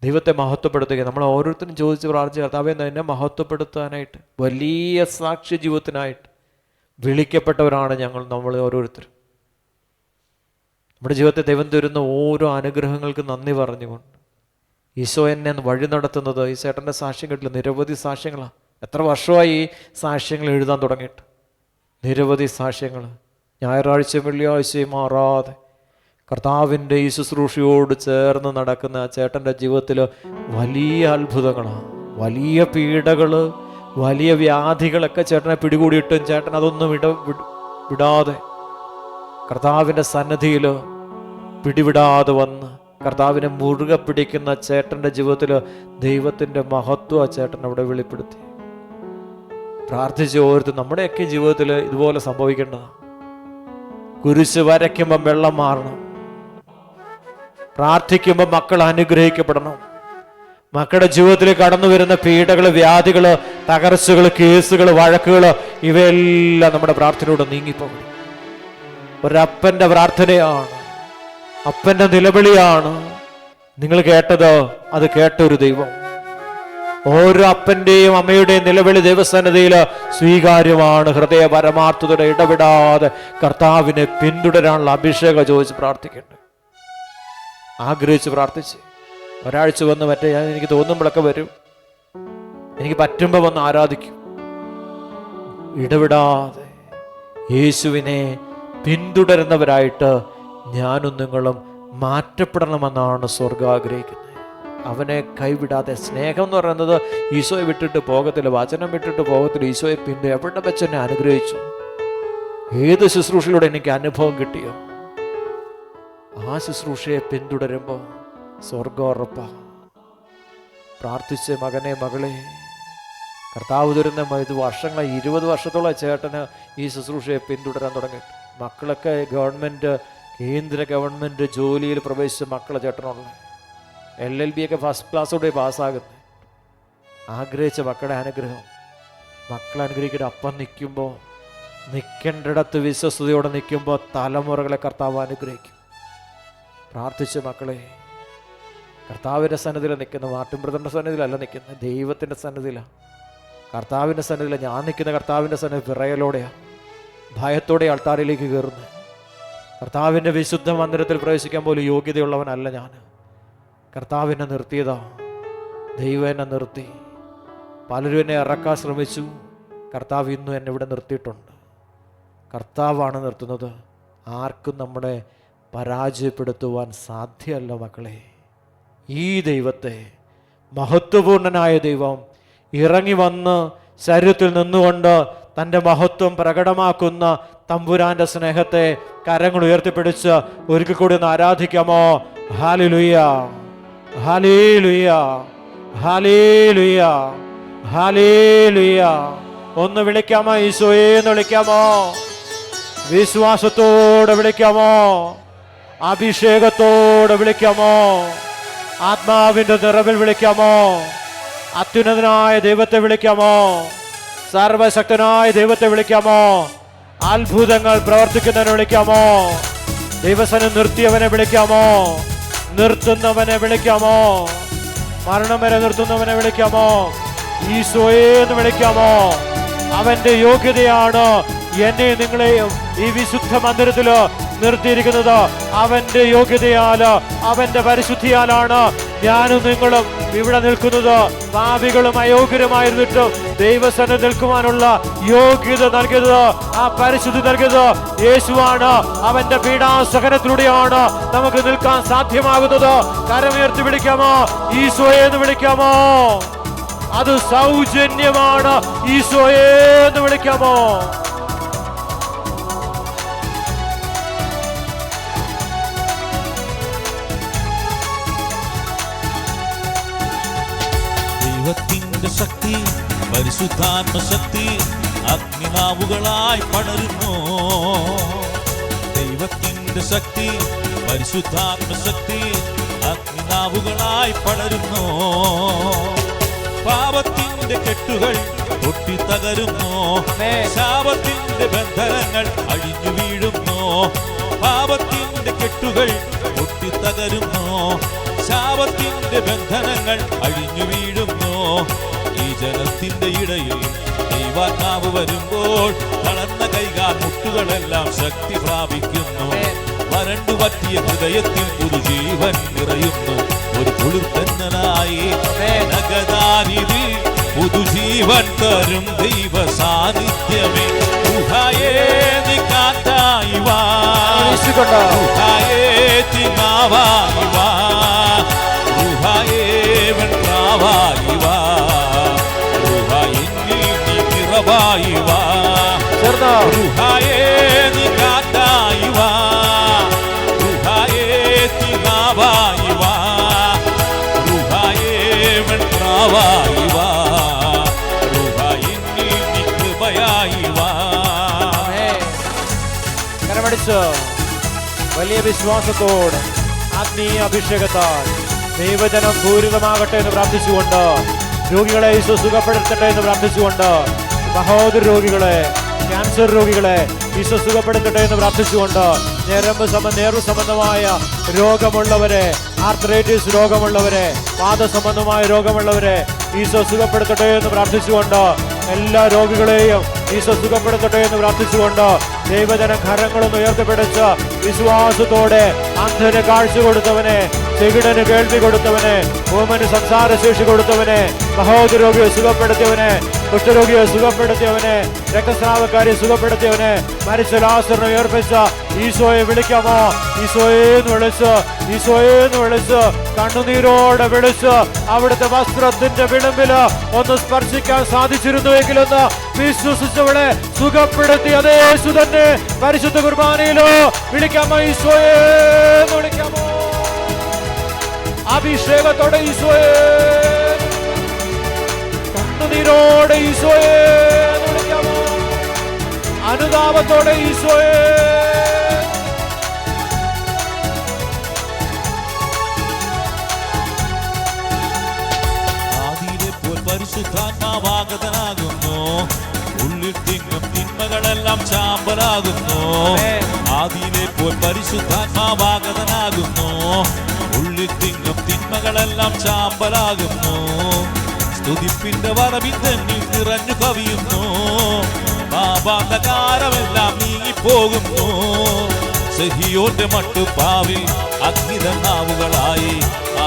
ദൈവത്തെ മഹത്വപ്പെടുത്തുക. നമ്മൾ ഓരോരുത്തരും ചോദിച്ച് പ്രാർത്ഥിച്ച കർത്താവേ എന്നെ മഹത്വപ്പെടുത്താനായിട്ട്, വലിയ സാക്ഷ്യ ജീവിതത്തിനായിട്ട് വിളിക്കപ്പെട്ടവരാണ് നമ്മൾ ഓരോരുത്തരും. നമ്മുടെ ജീവിതത്തെ ദൈവം തരുന്ന ഓരോ അനുഗ്രഹങ്ങൾക്ക് നന്ദി പറഞ്ഞുകൊണ്ട് ഈശോ എന്നെ വഴി നടത്തുന്നത്. ഈ ചേട്ടൻ്റെ സാക്ഷ്യം കേട്ടില്ല, നിരവധി സാക്ഷ്യങ്ങളാണ്. എത്ര വർഷമായി ഈ സാക്ഷ്യങ്ങൾ എഴുതാൻ തുടങ്ങിയിട്ട്? നിരവധി സാക്ഷ്യങ്ങൾ. ഞായറാഴ്ചയും വെള്ളിയാഴ്ചയും മാറാതെ കർത്താവിൻ്റെ ഈ ശുശ്രൂഷയോട് ചേർന്ന് നടക്കുന്ന ചേട്ടൻ്റെ ജീവിതത്തിൽ വലിയ അത്ഭുതങ്ങളാണ്, വലിയ പീഡകൾ, വലിയ വ്യാധികളൊക്കെ ചേട്ടനെ പിടികൂടിയിട്ടും ചേട്ടൻ അതൊന്നും വിടാതെ കർത്താവിൻ്റെ സന്നിധിയിൽ പിടിവിടാതെ വന്ന് കർത്താവിനെ മുറുകെ പിടിക്കുന്ന ചേട്ടൻ്റെ ജീവിതത്തിൽ ദൈവത്തിൻ്റെ മഹത്വം ചേട്ടൻ അവിടെ വെളിപ്പെടുത്തി. പ്രാർത്ഥിച്ച ഓരോരുത്തരും നമ്മുടെയൊക്കെ ജീവിതത്തിൽ ഇതുപോലെ സംഭവിക്കേണ്ടതാണ്. കുരിശ് വരയ്ക്കുമ്പം വെള്ളം മാറണം. പ്രാർത്ഥിക്കുമ്പോൾ മക്കൾ അനുഗ്രഹിക്കപ്പെടണം. മക്കളുടെ ജീവിതത്തിൽ കടന്നു വരുന്ന പീഡകൾ, വ്യാധികൾ, തകർച്ചകൾ, കേസുകൾ, വഴക്കുകൾ ഇവയെല്ലാം നമ്മുടെ പ്രാർത്ഥനയോടെ നീങ്ങിപ്പോകും. ഒരപ്പൻ്റെ പ്രാർത്ഥനയാണ്, അപ്പൻ്റെ നിലവിളിയാണ് നിങ്ങൾ കേട്ടത്. അത് കേട്ട ഒരു ദൈവം. ഓരോ അപ്പൻ്റെയും അമ്മയുടെയും നിലവിളി ദൈവസന്നിധിയിൽ സ്വീകാര്യമാണ്. ഹൃദയ പരമാർത്ഥതയുടെ ഇടപെടാതെ കർത്താവിനെ പിന്തുടരാനുള്ള അഭിഷേകം ചോദിച്ച് പ്രാർത്ഥിക്കേണ്ടത്. ആഗ്രഹിച്ച് പ്രാർത്ഥിച്ച് ഒരാഴ്ച വന്ന് മറ്റേ എനിക്ക് തോന്നുമ്പോഴൊക്കെ വരും, എനിക്ക് പറ്റുമ്പോൾ വന്ന് ആരാധിക്കും. ഇടപെടാതെ യേശുവിനെ പിന്തുടരുന്നവരായിട്ട് ഞാനും നിങ്ങളും മാറ്റപ്പെടണമെന്നാണ് സ്വർഗം ആഗ്രഹിക്കുന്നത്. അവനെ കൈവിടാതെ. സ്നേഹം എന്ന് പറയുന്നത് ഈശോയെ വിട്ടിട്ട് പോകത്തില്ല, വചനം വിട്ടിട്ട് പോകത്തില്ല. ഈശോയെ പിന്നെ എവിടെ വെച്ച് എന്നെ അനുഗ്രഹിച്ചു, ഏത് ശുശ്രൂഷയിലൂടെ എനിക്ക് അനുഭവം കിട്ടിയോ ആ ശുശ്രൂഷയെ പിന്തുടരുമ്പോൾ സ്വർഗം ഉറപ്പാണ്. പ്രാർത്ഥിച്ച് മകനെ, മകളെ, കർത്താവ് തരുന്ന ഇത് വർഷങ്ങളായി, 20 വർഷത്തോളം ചേട്ടന് ഈ ശുശ്രൂഷയെ പിന്തുടരാൻ തുടങ്ങിയിട്ട്. മക്കളൊക്കെ കേന്ദ്ര ഗവൺമെൻറ് ജോലിയിൽ പ്രവേശിച്ച മക്കളെ ചേട്ടനുള്ള LLB ഒക്കെ ഫസ്റ്റ് ക്ലാസ്സോടെ പാസ്സാകുന്നത്. ആഗ്രഹിച്ച മക്കളുടെ അനുഗ്രഹം. മക്കളെ അനുഗ്രഹിക്കുന്ന അപ്പം നിൽക്കുമ്പോൾ, നിൽക്കേണ്ടിടത്ത് വിശ്വസ്തയോടെ നിൽക്കുമ്പോൾ തലമുറകളെ കർത്താവ് അനുഗ്രഹിക്കും. പ്രാർത്ഥിച്ച മക്കളെ, കർത്താവിൻ്റെ സന്നിധിയിൽ നിൽക്കുന്ന, മാട്ടുംബ്രദറിൻ്റെ സന്നിധിയിലല്ല നിൽക്കുന്നത്, ദൈവത്തിൻ്റെ സന്നിധിയിലാണ്, കർത്താവിൻ്റെ സന്നിധിയിലാണ്. ഞാൻ നിൽക്കുന്ന കർത്താവിൻ്റെ സന്നിധി വിറയലോടെയാണ്, ഭയത്തോടെ ആൾത്താരിലേക്ക് കയറുന്നത്. കർത്താവിൻ്റെ വിശുദ്ധ മന്ദിരത്തിൽ പ്രവേശിക്കാൻ പോലും യോഗ്യതയുള്ളവനല്ല ഞാൻ. കർത്താവിനെ നിർത്തിയതാ, ദൈവം എന്നെ നിർത്തി. പലരും എന്നെ ഇറക്കാൻ ശ്രമിച്ചു, കർത്താവ് ഇന്നും എന്നെ ഇവിടെ നിർത്തിയിട്ടുണ്ട്. കർത്താവാണ് നിർത്തുന്നത്. ആർക്കും നമ്മളെ പരാജയപ്പെടുത്തുവാൻ സാധ്യമല്ല മക്കളെ. ഈ ദൈവത്തെ, മഹത്വപൂർണനായ ദൈവം ഇറങ്ങി വന്ന് ശരീരത്തിൽ നിന്നുകൊണ്ട് തൻ്റെ മഹത്വം പ്രകടമാക്കുന്ന തമ്പുരാന്റെ സ്നേഹത്തെ കരങ്ങൾ ഉയർത്തിപ്പിടിച്ച് ഒരിക്കൽ കൂടി ഒന്ന് ആരാധിക്കാമോ? ഹല്ലേലൂയ, ഹല്ലേലൂയ, ഹല്ലേലൂയ, ഹല്ലേലൂയ. ഒന്ന് വിളിക്കാമോ? ഈശോയെ എന്ന് വിളിക്കാമോ? വിശ്വാസത്തോടെ വിളിക്കാമോ? അഭിഷേകത്തോടെ വിളിക്കാമോ? ആത്മാവിന്റെ നിറവിൽ വിളിക്കാമോ? അത്യുന്നതനായ ദൈവത്തെ വിളിക്കാമോ? സർവശക്തനായ ദൈവത്തെ വിളിക്കാമോ? അത്ഭുതങ്ങൾ പ്രവർത്തിക്കുന്നവനെ വിളിക്കാമോ? ദൈവസനം നിർത്തിയവനെ വിളിക്കാമോ? നിർത്തുന്നവനെ വിളിക്കാമോ? മരണം വരെ നിർത്തുന്നവനെ വിളിക്കാമോ? ഈശോയെ എന്ന് വിളിക്കാമോ? അവന്റെ യോഗ്യതയാണ് എന്നെ നിങ്ങളെയും ഈ വിശുദ്ധ മന്ദിരത്തില് നിർത്തിയിരിക്കുന്നത്. അവന്റെ യോഗ്യതയാല്, അവന്റെ പരിശുദ്ധിയാലാണ് ഞാനും നിങ്ങളും ഇവിടെ നിൽക്കുന്നത്. പാപികളും അയോഗ്യരുമായിരുന്നിട്ടും ദൈവസന്നിധിയിൽ നിൽക്കുവാനുള്ള യോഗ്യത നൽകിയത്, ആ പരിശുദ്ധി നൽകിയത് യേശുവാണ്. അവന്റെ പീഡാസഹനത്തിലൂടെയാണ് നമുക്ക് നിൽക്കാൻ സാധ്യമാകുന്നത്. കരമുയർത്തി വിളിക്കാമോ? ഈശോയെ എന്ന് വിളിക്കാമോ? അത് സൗജന്യമാണ്. ഈശോയെ എന്ന് വിളിക്കാമോ? ദൈവത്തിന്റെ ശക്തി, പരിശുദ്ധാത്മ ശക്തി അഗ്നിനാവുകളായി പടരുന്നു. ദൈവത്തിന്റെ ശക്തി, പരിശുദ്ധാത്മ ശക്തി അഗ്നിനാവുകളായി പടരുന്നു. പാപത്തിന്റെ കെട്ടുകൾ പൊട്ടിത്തകരുന്നു. ശാപത്തിന്റെ ബന്ധനങ്ങൾ അഴിഞ്ഞു വീഴുന്നു. പാപത്തിന്റെ കെട്ടുകൾ പൊട്ടിത്തകരുന്നു. ശാപത്തിന്റെ ബന്ധനങ്ങൾ അഴിഞ്ഞു വീഴുന്നു. ഈ ജനത്തിന്റെ ഇടയിൽ ദൈവാത്മാവ് വരുമ്പോൾ തളർന്ന കൈകാൽ മുട്ടുകളെല്ലാം ശക്തി പ്രാപിക്കുന്നു. വരണ്ടു പറ്റിയ ഹൃദയത്തിൽ പുതുജീവൻ നിറയുന്നു. ഒരു കുളിർത്തന്നനായി നഗദാനിധി പുതുജീവൻ തരും ദൈവ സാന്നിധ്യമേ. ഊഹായേ നീ കാറ്റായി വാ, ഊഹായേ തിനാവായി വാ, ഊഹായേ വെൺപ്രാവായി വാ, ഊഹായേ നീ നിറവായി വാ, ഊഹായേ നീ കാറ്റായി വാ, ഊഹായേ തിനാവായി വാ, ഊഹായേ വെൺപ്രാവായി വാ, ഊഹായേ നീ കൃപയായി വാ. കരമടിച്ച് വലിയ വിശ്വാസത്തോട് ആത്മീയ അഭിഷേകത്താൽ ദൈവജനം പൂരിതമാകട്ടെ എന്ന് പ്രാർത്ഥിച്ചുകൊണ്ട്, രോഗികളെ ഈശോ സുഖപ്പെടുത്തട്ടെ എന്ന് പ്രാർത്ഥിച്ചുകൊണ്ട്, മഹോദര രോഗികളെ, ക്യാൻസർ രോഗികളെ ഈശോ സുഖപ്പെടുത്തട്ടെ എന്ന് പ്രാർത്ഥിച്ചുകൊണ്ട്, നേർവ് സംബന്ധമായ രോഗമുള്ളവരെ, ആർത്രൈറ്റിസ് രോഗമുള്ളവരെ, വാദസംബന്ധമായ രോഗമുള്ളവരെ ഈശോ സുഖപ്പെടുത്തട്ടെ എന്ന് പ്രാർത്ഥിച്ചുകൊണ്ട്, എല്ലാ രോഗികളെയും ഈശോ സുഖപ്പെടുത്തട്ടെ എന്ന് പ്രാർത്ഥിച്ചുകൊണ്ട്, ദൈവജന കരങ്ങളൊന്ന് ഉയർത്തിപ്പിടിച്ച് വിശ്വാസത്തോടെ അന്ധന് കാഴ്ച കൊടുത്തവനെ, ചെകിടന് കേൾവി കൊടുത്തവനെ, ഊമന് സംസാരശേഷി കൊടുത്തവനെ, മഹോദര രോഗിയെ സുഖപ്പെടുത്തിയവനെ, കുഷ്ഠരോഗിയെ സുഖപ്പെടുത്തിയവനെ, രക്തസ്രാവക്കാരെ സുഖപ്പെടുത്തിയവനെ, മരിച്ച ലാസറിനെ ഉയർപ്പിച്ച ഈശോയെ വിളിക്കാമോ? ഈശോയെ എന്ന് വിളിച്ച്, ഈശോയെ എന്ന് വിളിച്ച്, കണ്ണുനീരോടെ വിളിച്ച്, അവിടുത്തെ വസ്ത്രത്തിന്റെ വിളിമ്പില് ഒന്ന് സ്പർശിക്കാൻ സാധിച്ചിരുന്നുവെങ്കിലൊന്ന് വിശ്വസിച്ചവളെ സുഖപ്പെടുത്തി അതേ യേശു തന്നെ പരിശുദ്ധ കുർബാനയിലോ വിളിക്കാമോ? ഈശോയെ എന്ന് വിളിക്കാമോ? അഭിഷേകത്തോടെ ഈശോയെ, കണ്ണുനീരോടെ ഈശോയെ എന്ന് വിളിക്കാമോ? അനുതാപത്തോടെ ഈശോയെ. ആദിയിലെ പോൽ പരിശുദ്ധാത്മാവാഗതനാകുന്നു. ഉള്ളിൽ തിങ്ങും തിന്മകളെല്ലാം ചാമ്പലാകുന്നു. ആദിയിലെ പോൽ പരിശുദ്ധാത്മാവാഗതനാകുന്നു. ഉള്ളിൽ തിങ്ങും തിന്മകളെല്ലാം ചാമ്പലാകുന്നു. സ്തുതിപ്പിന്റെ വരവിന്ദനിൽ നിറഞ്ഞു കവിയുന്നു. പാപാന്ധകാരമെല്ലാം നീങ്ങിപ്പോകുന്നു. സഹിയോന്റെ മട്ടുപ്പാവിൽ അഗ്നിതനാവുകളായി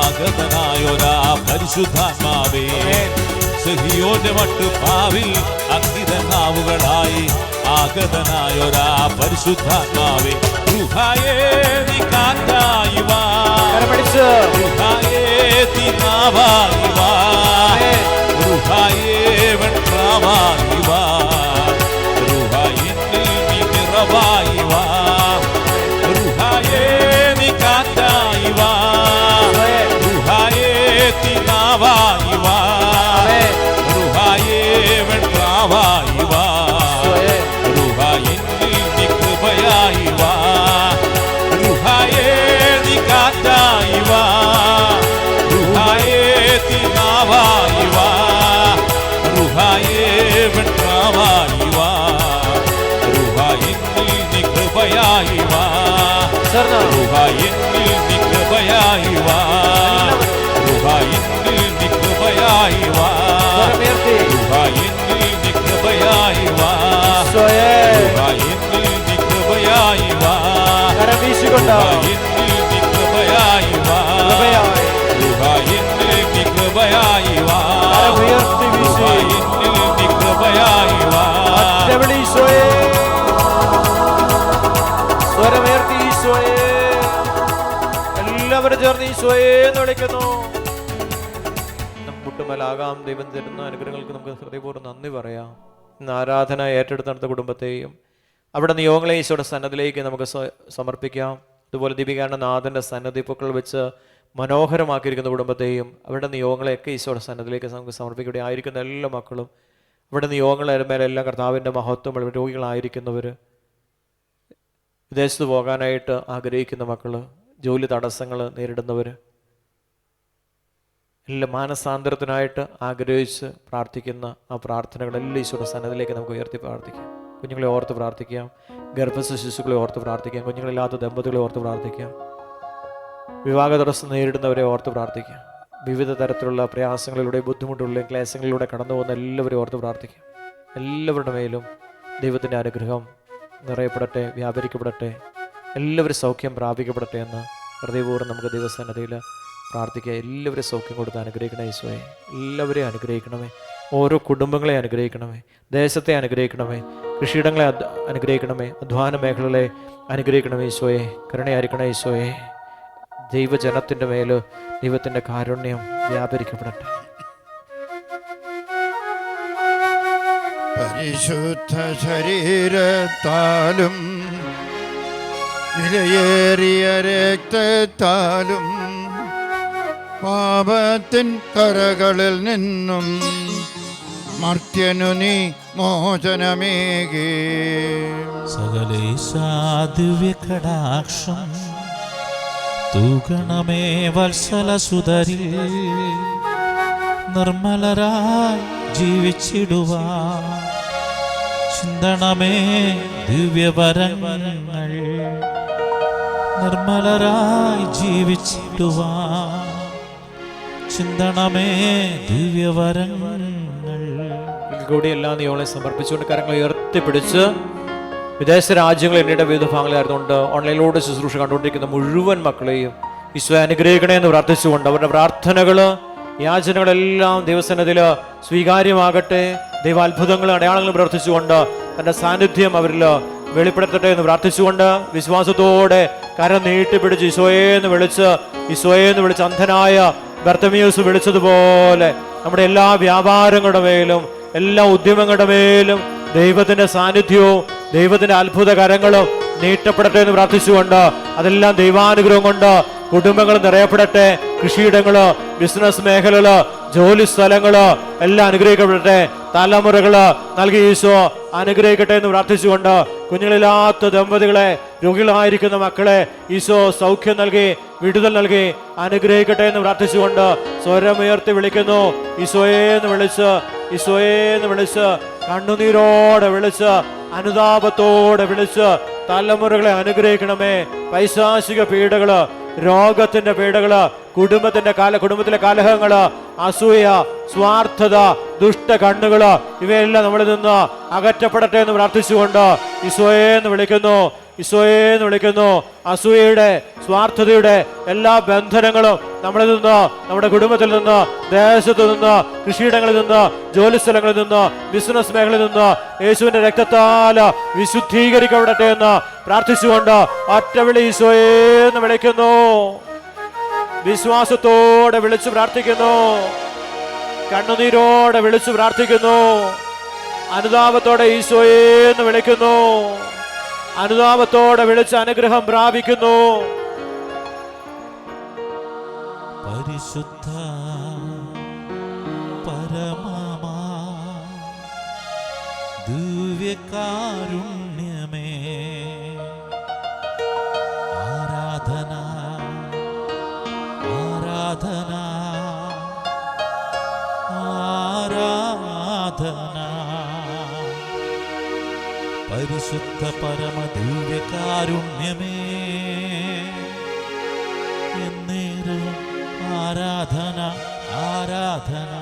ആഗതനായൊരാ പരിശുദ്ധാത്മാവേ. സഹിയോന്റെ മട്ടുപ്പാവിൽ അഗ്നിതനാവുകളായി ആഗതനായൊരാ പരിശുദ്ധാത്മാവേ. ഊഹായേ നീ കാറ്റായി വാ, ഊഹായേ തിനാവായി വാ, ഊഹായേ വെൺപ്രാവായി വാ, ഊഹായേ നീ നിറവായി വാ, ഊഹായേ നീ കാറ്റായി വാ, ഊഹായേ തിനാവായി വാ, ഊഹായേ വെൺപ്രാവായി വാ, ഊഹായേ നീ കൃപയായി വാ, ഊഹായേ നീ കാറ്റായി വാ, ഊഹായേ തിനാവായി വാ, ഊഹായേ വെൺപ്രാവായി വാ, ഊഹായേ നീ കൃപയായി വാ, ഊഹായേ നീ കൃപയായി വാ, ഊഹായേ നീ കൃപയായി വാ, ഊഹായേ നീ കൃപയായി വാ, ഊഹായേ നീ കൃപയായി വാ, ഊഹായേ നീ കൃപയായി വാ, ഊഹായേ നീ കൃപയായി വാ, ഊഹായേ നീ കൃപയായി വാ. സ്വരമുയർത്തി ഈശോയെ, എല്ലാവരും ചേർന്ന് ഈശോയെ എന്ന് വിളിക്കുന്നു. മുട്ടുമലാകാം. ദൈവം തരുന്ന അനുഗ്രഹങ്ങൾക്ക് നമുക്ക് ഹൃദയപൂർവ്വം നന്ദി പറയാം. ഇന്ന് ആരാധന ഏറ്റെടുത്ത കുടുംബത്തെയും അവിടെ നിയോഗങ്ങളെ ഈശോയുടെ സന്നദ്ധിയിലേക്ക് നമുക്ക് സമർപ്പിക്കാം. അതുപോലെ ദീപികാരുടെ നാഥൻ്റെ സന്നദ്ധി പൂക്കൾ വെച്ച് മനോഹരമാക്കിയിരിക്കുന്ന കുടുംബത്തെയും അവരുടെ നിയോഗങ്ങളെയൊക്കെ ഈശോയുടെ സന്നദ്ധിയിലേക്ക് നമുക്ക് സമർപ്പിക്കും. ഇവിടെ ആയിരിക്കുന്ന എല്ലാ മക്കളും ഇവിടെ നിയോഗങ്ങളുടെ മേലെല്ലാം കർത്താവിൻ്റെ മഹത്വം, രോഗികളായിരിക്കുന്നവർ, വിദേശത്ത് പോകാനായിട്ട് ആഗ്രഹിക്കുന്ന മക്കൾ, ജോലി തടസ്സങ്ങൾ നേരിടുന്നവർ, എല്ലാം മാനസാന്തരത്തിനായിട്ട് ആഗ്രഹിച്ച് പ്രാർത്ഥിക്കുന്ന ആ പ്രാർത്ഥനകളെല്ലാം ഈശോയുടെ സന്നദ്ധിയിലേക്ക് നമുക്ക് ഉയർത്തി പ്രാർത്ഥിക്കാം. കുഞ്ഞുങ്ങളെ ഓർത്ത് പ്രാർത്ഥിക്കാം, ഗർഭസ്ഥ ശിശുക്കളെ ഓർത്ത് പ്രാർത്ഥിക്കാം, കുഞ്ഞുങ്ങളില്ലാത്ത ദമ്പതികളെ ഓർത്ത് പ്രാർത്ഥിക്കാം, വിവാഹ തടസ്സം നേരിടുന്നവരെ ഓർത്ത് പ്രാർത്ഥിക്കാം, വിവിധ തരത്തിലുള്ള പ്രയാസങ്ങളിലൂടെ, ബുദ്ധിമുട്ടുകളിലൂടെ, ക്ലേശങ്ങളിലൂടെ കടന്നു പോകുന്ന എല്ലാവരെയും ഓർത്ത് പ്രാർത്ഥിക്കാം. എല്ലാവരുടെ മേലും ദൈവത്തിൻ്റെ അനുഗ്രഹം നിറയപ്പെടട്ടെ, വ്യാപരിക്കപ്പെടട്ടെ, എല്ലാവരും സൗഖ്യം പ്രാപിക്കപ്പെടട്ടെ എന്ന് ഹൃദയപൂർവ്വം നമുക്ക് ദൈവസന്നിധിയിൽ പ്രാർത്ഥിക്കുക. എല്ലാവരും സൗഖ്യം കൊടുത്ത് അനുഗ്രഹിക്കണേ ഈശോയെ. എല്ലാവരെയും അനുഗ്രഹിക്കണമേ. ഓരോ കുടുംബങ്ങളെ അനുഗ്രഹിക്കണമേ, ദേശത്തെ അനുഗ്രഹിക്കണമേ, കൃഷിയിടങ്ങളെ അനുഗ്രഹിക്കണമേ, അധ്വാന മേഖലകളെ അനുഗ്രഹിക്കണമേ ഈശോയെ. കരുണയായിരിക്കണേ ഈശോയെ. ദൈവജനത്തിൻ്റെ മേൽ ദൈവത്തിൻ്റെ കാരുണ്യം വ്യാപരിക്കപ്പെടട്ടെ. പരിശുദ്ധ ശരീരത്താലും വിലയേറിയ രക്തത്താലും പാപത്തിൻ കരകളിൽ നിന്നും മർത്യനു നീ മോചനമേകി. സകലേശാ ദിവ്യകടാക്ഷം തൂകണമേ വത്സലസുതരിൽ, നിർമ്മലരായി ജീവിച്ചിടുവാൻ ചിന്തണമേ ദിവ്യവരങ്ങൾ, നിർമ്മലരായി ജീവിച്ചിടുവാൻ ചിന്തണമേ ദിവ്യവരങ്ങൾ. കൂടി എല്ലാം നിങ്ങളെ സമർപ്പിച്ചുകൊണ്ട് കരങ്ങൾ ഉയർത്തിപ്പിടിച്ച് വിദേശ രാജ്യങ്ങൾ എന്നിയുടെ വിവിധ ഭാഗങ്ങളായിരുന്നുകൊണ്ട് ഓൺലൈനിലൂടെ ശുശ്രൂഷ കണ്ടുകൊണ്ടിരിക്കുന്ന മുഴുവൻ മക്കളെയും ഈശോ അനുഗ്രഹിക്കണേ എന്ന് പ്രാർത്ഥിച്ചുകൊണ്ട് അവരുടെ പ്രാർത്ഥനകൾ, യാചനകളെല്ലാം ദൈവസന്നിധിയിൽ സ്വീകാര്യമാകട്ടെ. ദൈവ അത്ഭുതങ്ങളും അടയാളങ്ങളും പ്രവർത്തിച്ചുകൊണ്ട് തൻ്റെ സാന്നിധ്യം അവരിൽ വെളിപ്പെടുത്തട്ടെ എന്ന് പ്രാർത്ഥിച്ചുകൊണ്ട് വിശ്വാസത്തോടെ കരം നീട്ടിപ്പിടിച്ച് ഈശോയെന്ന് വിളിച്ച് അന്ധനായ ബർത്തമിയൂസ് വിളിച്ചതുപോലെ നമ്മുടെ എല്ലാ വ്യാപാരങ്ങളുടെ മേലും എല്ലാ ഉദ്യമങ്ങളുടെ മേലും ദൈവത്തിൻ്റെ സാന്നിധ്യവും ദൈവത്തിൻ്റെ അത്ഭുത കരങ്ങളും നീട്ടപ്പെടട്ടെ എന്ന് പ്രാർത്ഥിച്ചുകൊണ്ട് അതെല്ലാം ദൈവാനുഗ്രഹം കൊണ്ട് കുടുംബങ്ങൾ നിറയപ്പെടട്ടെ. കൃഷിയിടങ്ങള്, ബിസിനസ് മേഖലകള്, ജോലി സ്ഥലങ്ങള് എല്ലാം അനുഗ്രഹിക്കപ്പെടട്ടെ. തലമുറകള് നൽകി ഈശോ അനുഗ്രഹിക്കട്ടെ എന്ന് പ്രാർത്ഥിച്ചുകൊണ്ട് കുഞ്ഞുങ്ങളില്ലാത്ത ദമ്പതികളെ, രോഗികളായിരിക്കുന്ന മക്കളെ ഈശോ സൗഖ്യം നൽകി, വിടുതൽ നൽകി അനുഗ്രഹിക്കട്ടെ എന്ന് പ്രാർത്ഥിച്ചുകൊണ്ട് സ്വരമുയർത്തി വിളിക്കുന്നു. ഈശോയെന്ന് വിളിച്ച് കണ്ണുനീരോടെ വിളിച്ച് അനുതാപത്തോടെ വിളിച്ച് തലമുറകളെ അനുഗ്രഹിക്കണമേ. പൈശാചിക പീഡകള്, രോഗത്തിന്റെ പീഡകള്, കുടുംബത്തിലെ കലഹങ്ങള്, അസൂയ, സ്വാർത്ഥത, ദുഷ്ട കണ്ണുകള് ഇവയെല്ലാം നമ്മളിൽ നിന്ന് അകറ്റപ്പെടട്ടെ എന്ന് പ്രാർത്ഥിച്ചുകൊണ്ട് ഈശോയെന്ന് വിളിക്കുന്നു. അസൂയയുടെ, സ്വാർത്ഥതയുടെ എല്ലാ ബന്ധനങ്ങളും നമ്മളിൽ നിന്ന്, നമ്മുടെ കുടുംബത്തിൽ നിന്ന്, ദേശത്തു നിന്ന്, കൃഷിയിടങ്ങളിൽ നിന്ന്, ജോലി സ്ഥലങ്ങളിൽ നിന്ന്, ബിസിനസ് മേഖലയിൽ നിന്ന് യേശുവിന്റെ രക്തത്താൽ വിശുദ്ധീകരിക്കപ്പെടട്ടെ എന്ന് പ്രാർത്ഥിച്ചുകൊണ്ട് ഒറ്റവിളി ഈശോയെന്ന് വിളിക്കുന്നു. വിശ്വാസത്തോടെ വിളിച്ചു പ്രാർത്ഥിക്കുന്നു, കണ്ണുനീരോടെ വിളിച്ചു പ്രാർത്ഥിക്കുന്നു, അനുതാപത്തോടെ ഈശോയെന്ന് വിളിക്കുന്നു, അനുതാപത്തോടെ വിളിച്ച് അനുഗ്രഹം പ്രാപിക്കുന്നു. പരിശുദ്ധ പരമമാ ദിവ്യകാരുണ്യമേ, ആരാധന ആരാധന ആരാധന. പരിശുദ്ധ പരമ ദിവ്യകാരുണ്യമേ, എന്നേരവും ആരാധന ആരാധന.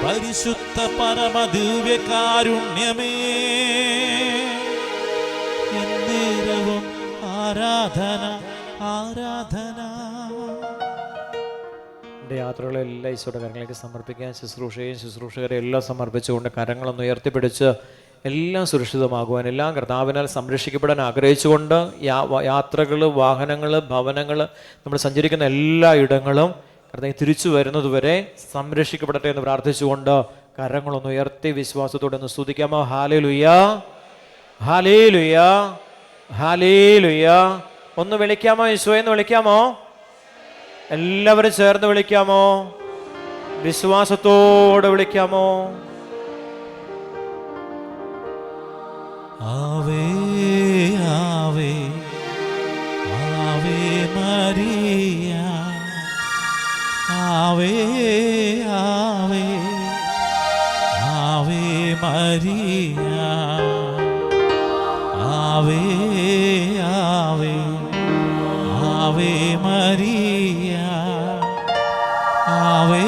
പരിശുദ്ധ പരമ ദിവ്യകാരുണ്യമേ, എന്നേരവും ആരാധന ആരാധന. എൻ്റെ യാത്രകളെല്ലാം ഈശോയുടെ കരങ്ങളിലേക്ക് സമർപ്പിക്കാൻ ശുശ്രൂഷകരെ എല്ലാം സമർപ്പിച്ചുകൊണ്ട് കരങ്ങളൊന്ന് ഉയർത്തിപ്പിടിച്ച് എല്ലാം സുരക്ഷിതമാകുവാൻ, എല്ലാം കർത്താവിനാൽ സംരക്ഷിക്കപ്പെടാൻ ആഗ്രഹിച്ചുകൊണ്ട് യാത്രകൾ, വാഹനങ്ങൾ, ഭവനങ്ങൾ, നമ്മൾ സഞ്ചരിക്കുന്ന എല്ലാ ഇടങ്ങളും കർത്താവേ തിരിച്ചു വരുന്നതുവരെ സംരക്ഷിക്കപ്പെടട്ടെ എന്ന് പ്രാർത്ഥിച്ചുകൊണ്ട് കരങ്ങളൊന്ന് ഉയർത്തി വിശ്വാസത്തോടെ ഒന്ന് സ്തുതിക്കാമോ? ഹല്ലേലൂയ, ഹല്ലേലൂയ, ഹല്ലേലൂയ. ഒന്ന് വിളിക്കാമോ? യേശുവെന്ന് വിളിക്കാമോ? എല്ലാവരും ചേർന്ന് വിളിക്കാമോ? വിശ്വാസത്തോടെ വിളിക്കാമോ? ആവേ ആവേ ആവേ മരിയ, ആവേ ആവേ ആവേ മരിയ, ആവേ ആവേ ആവേ മരിയ, ആവേ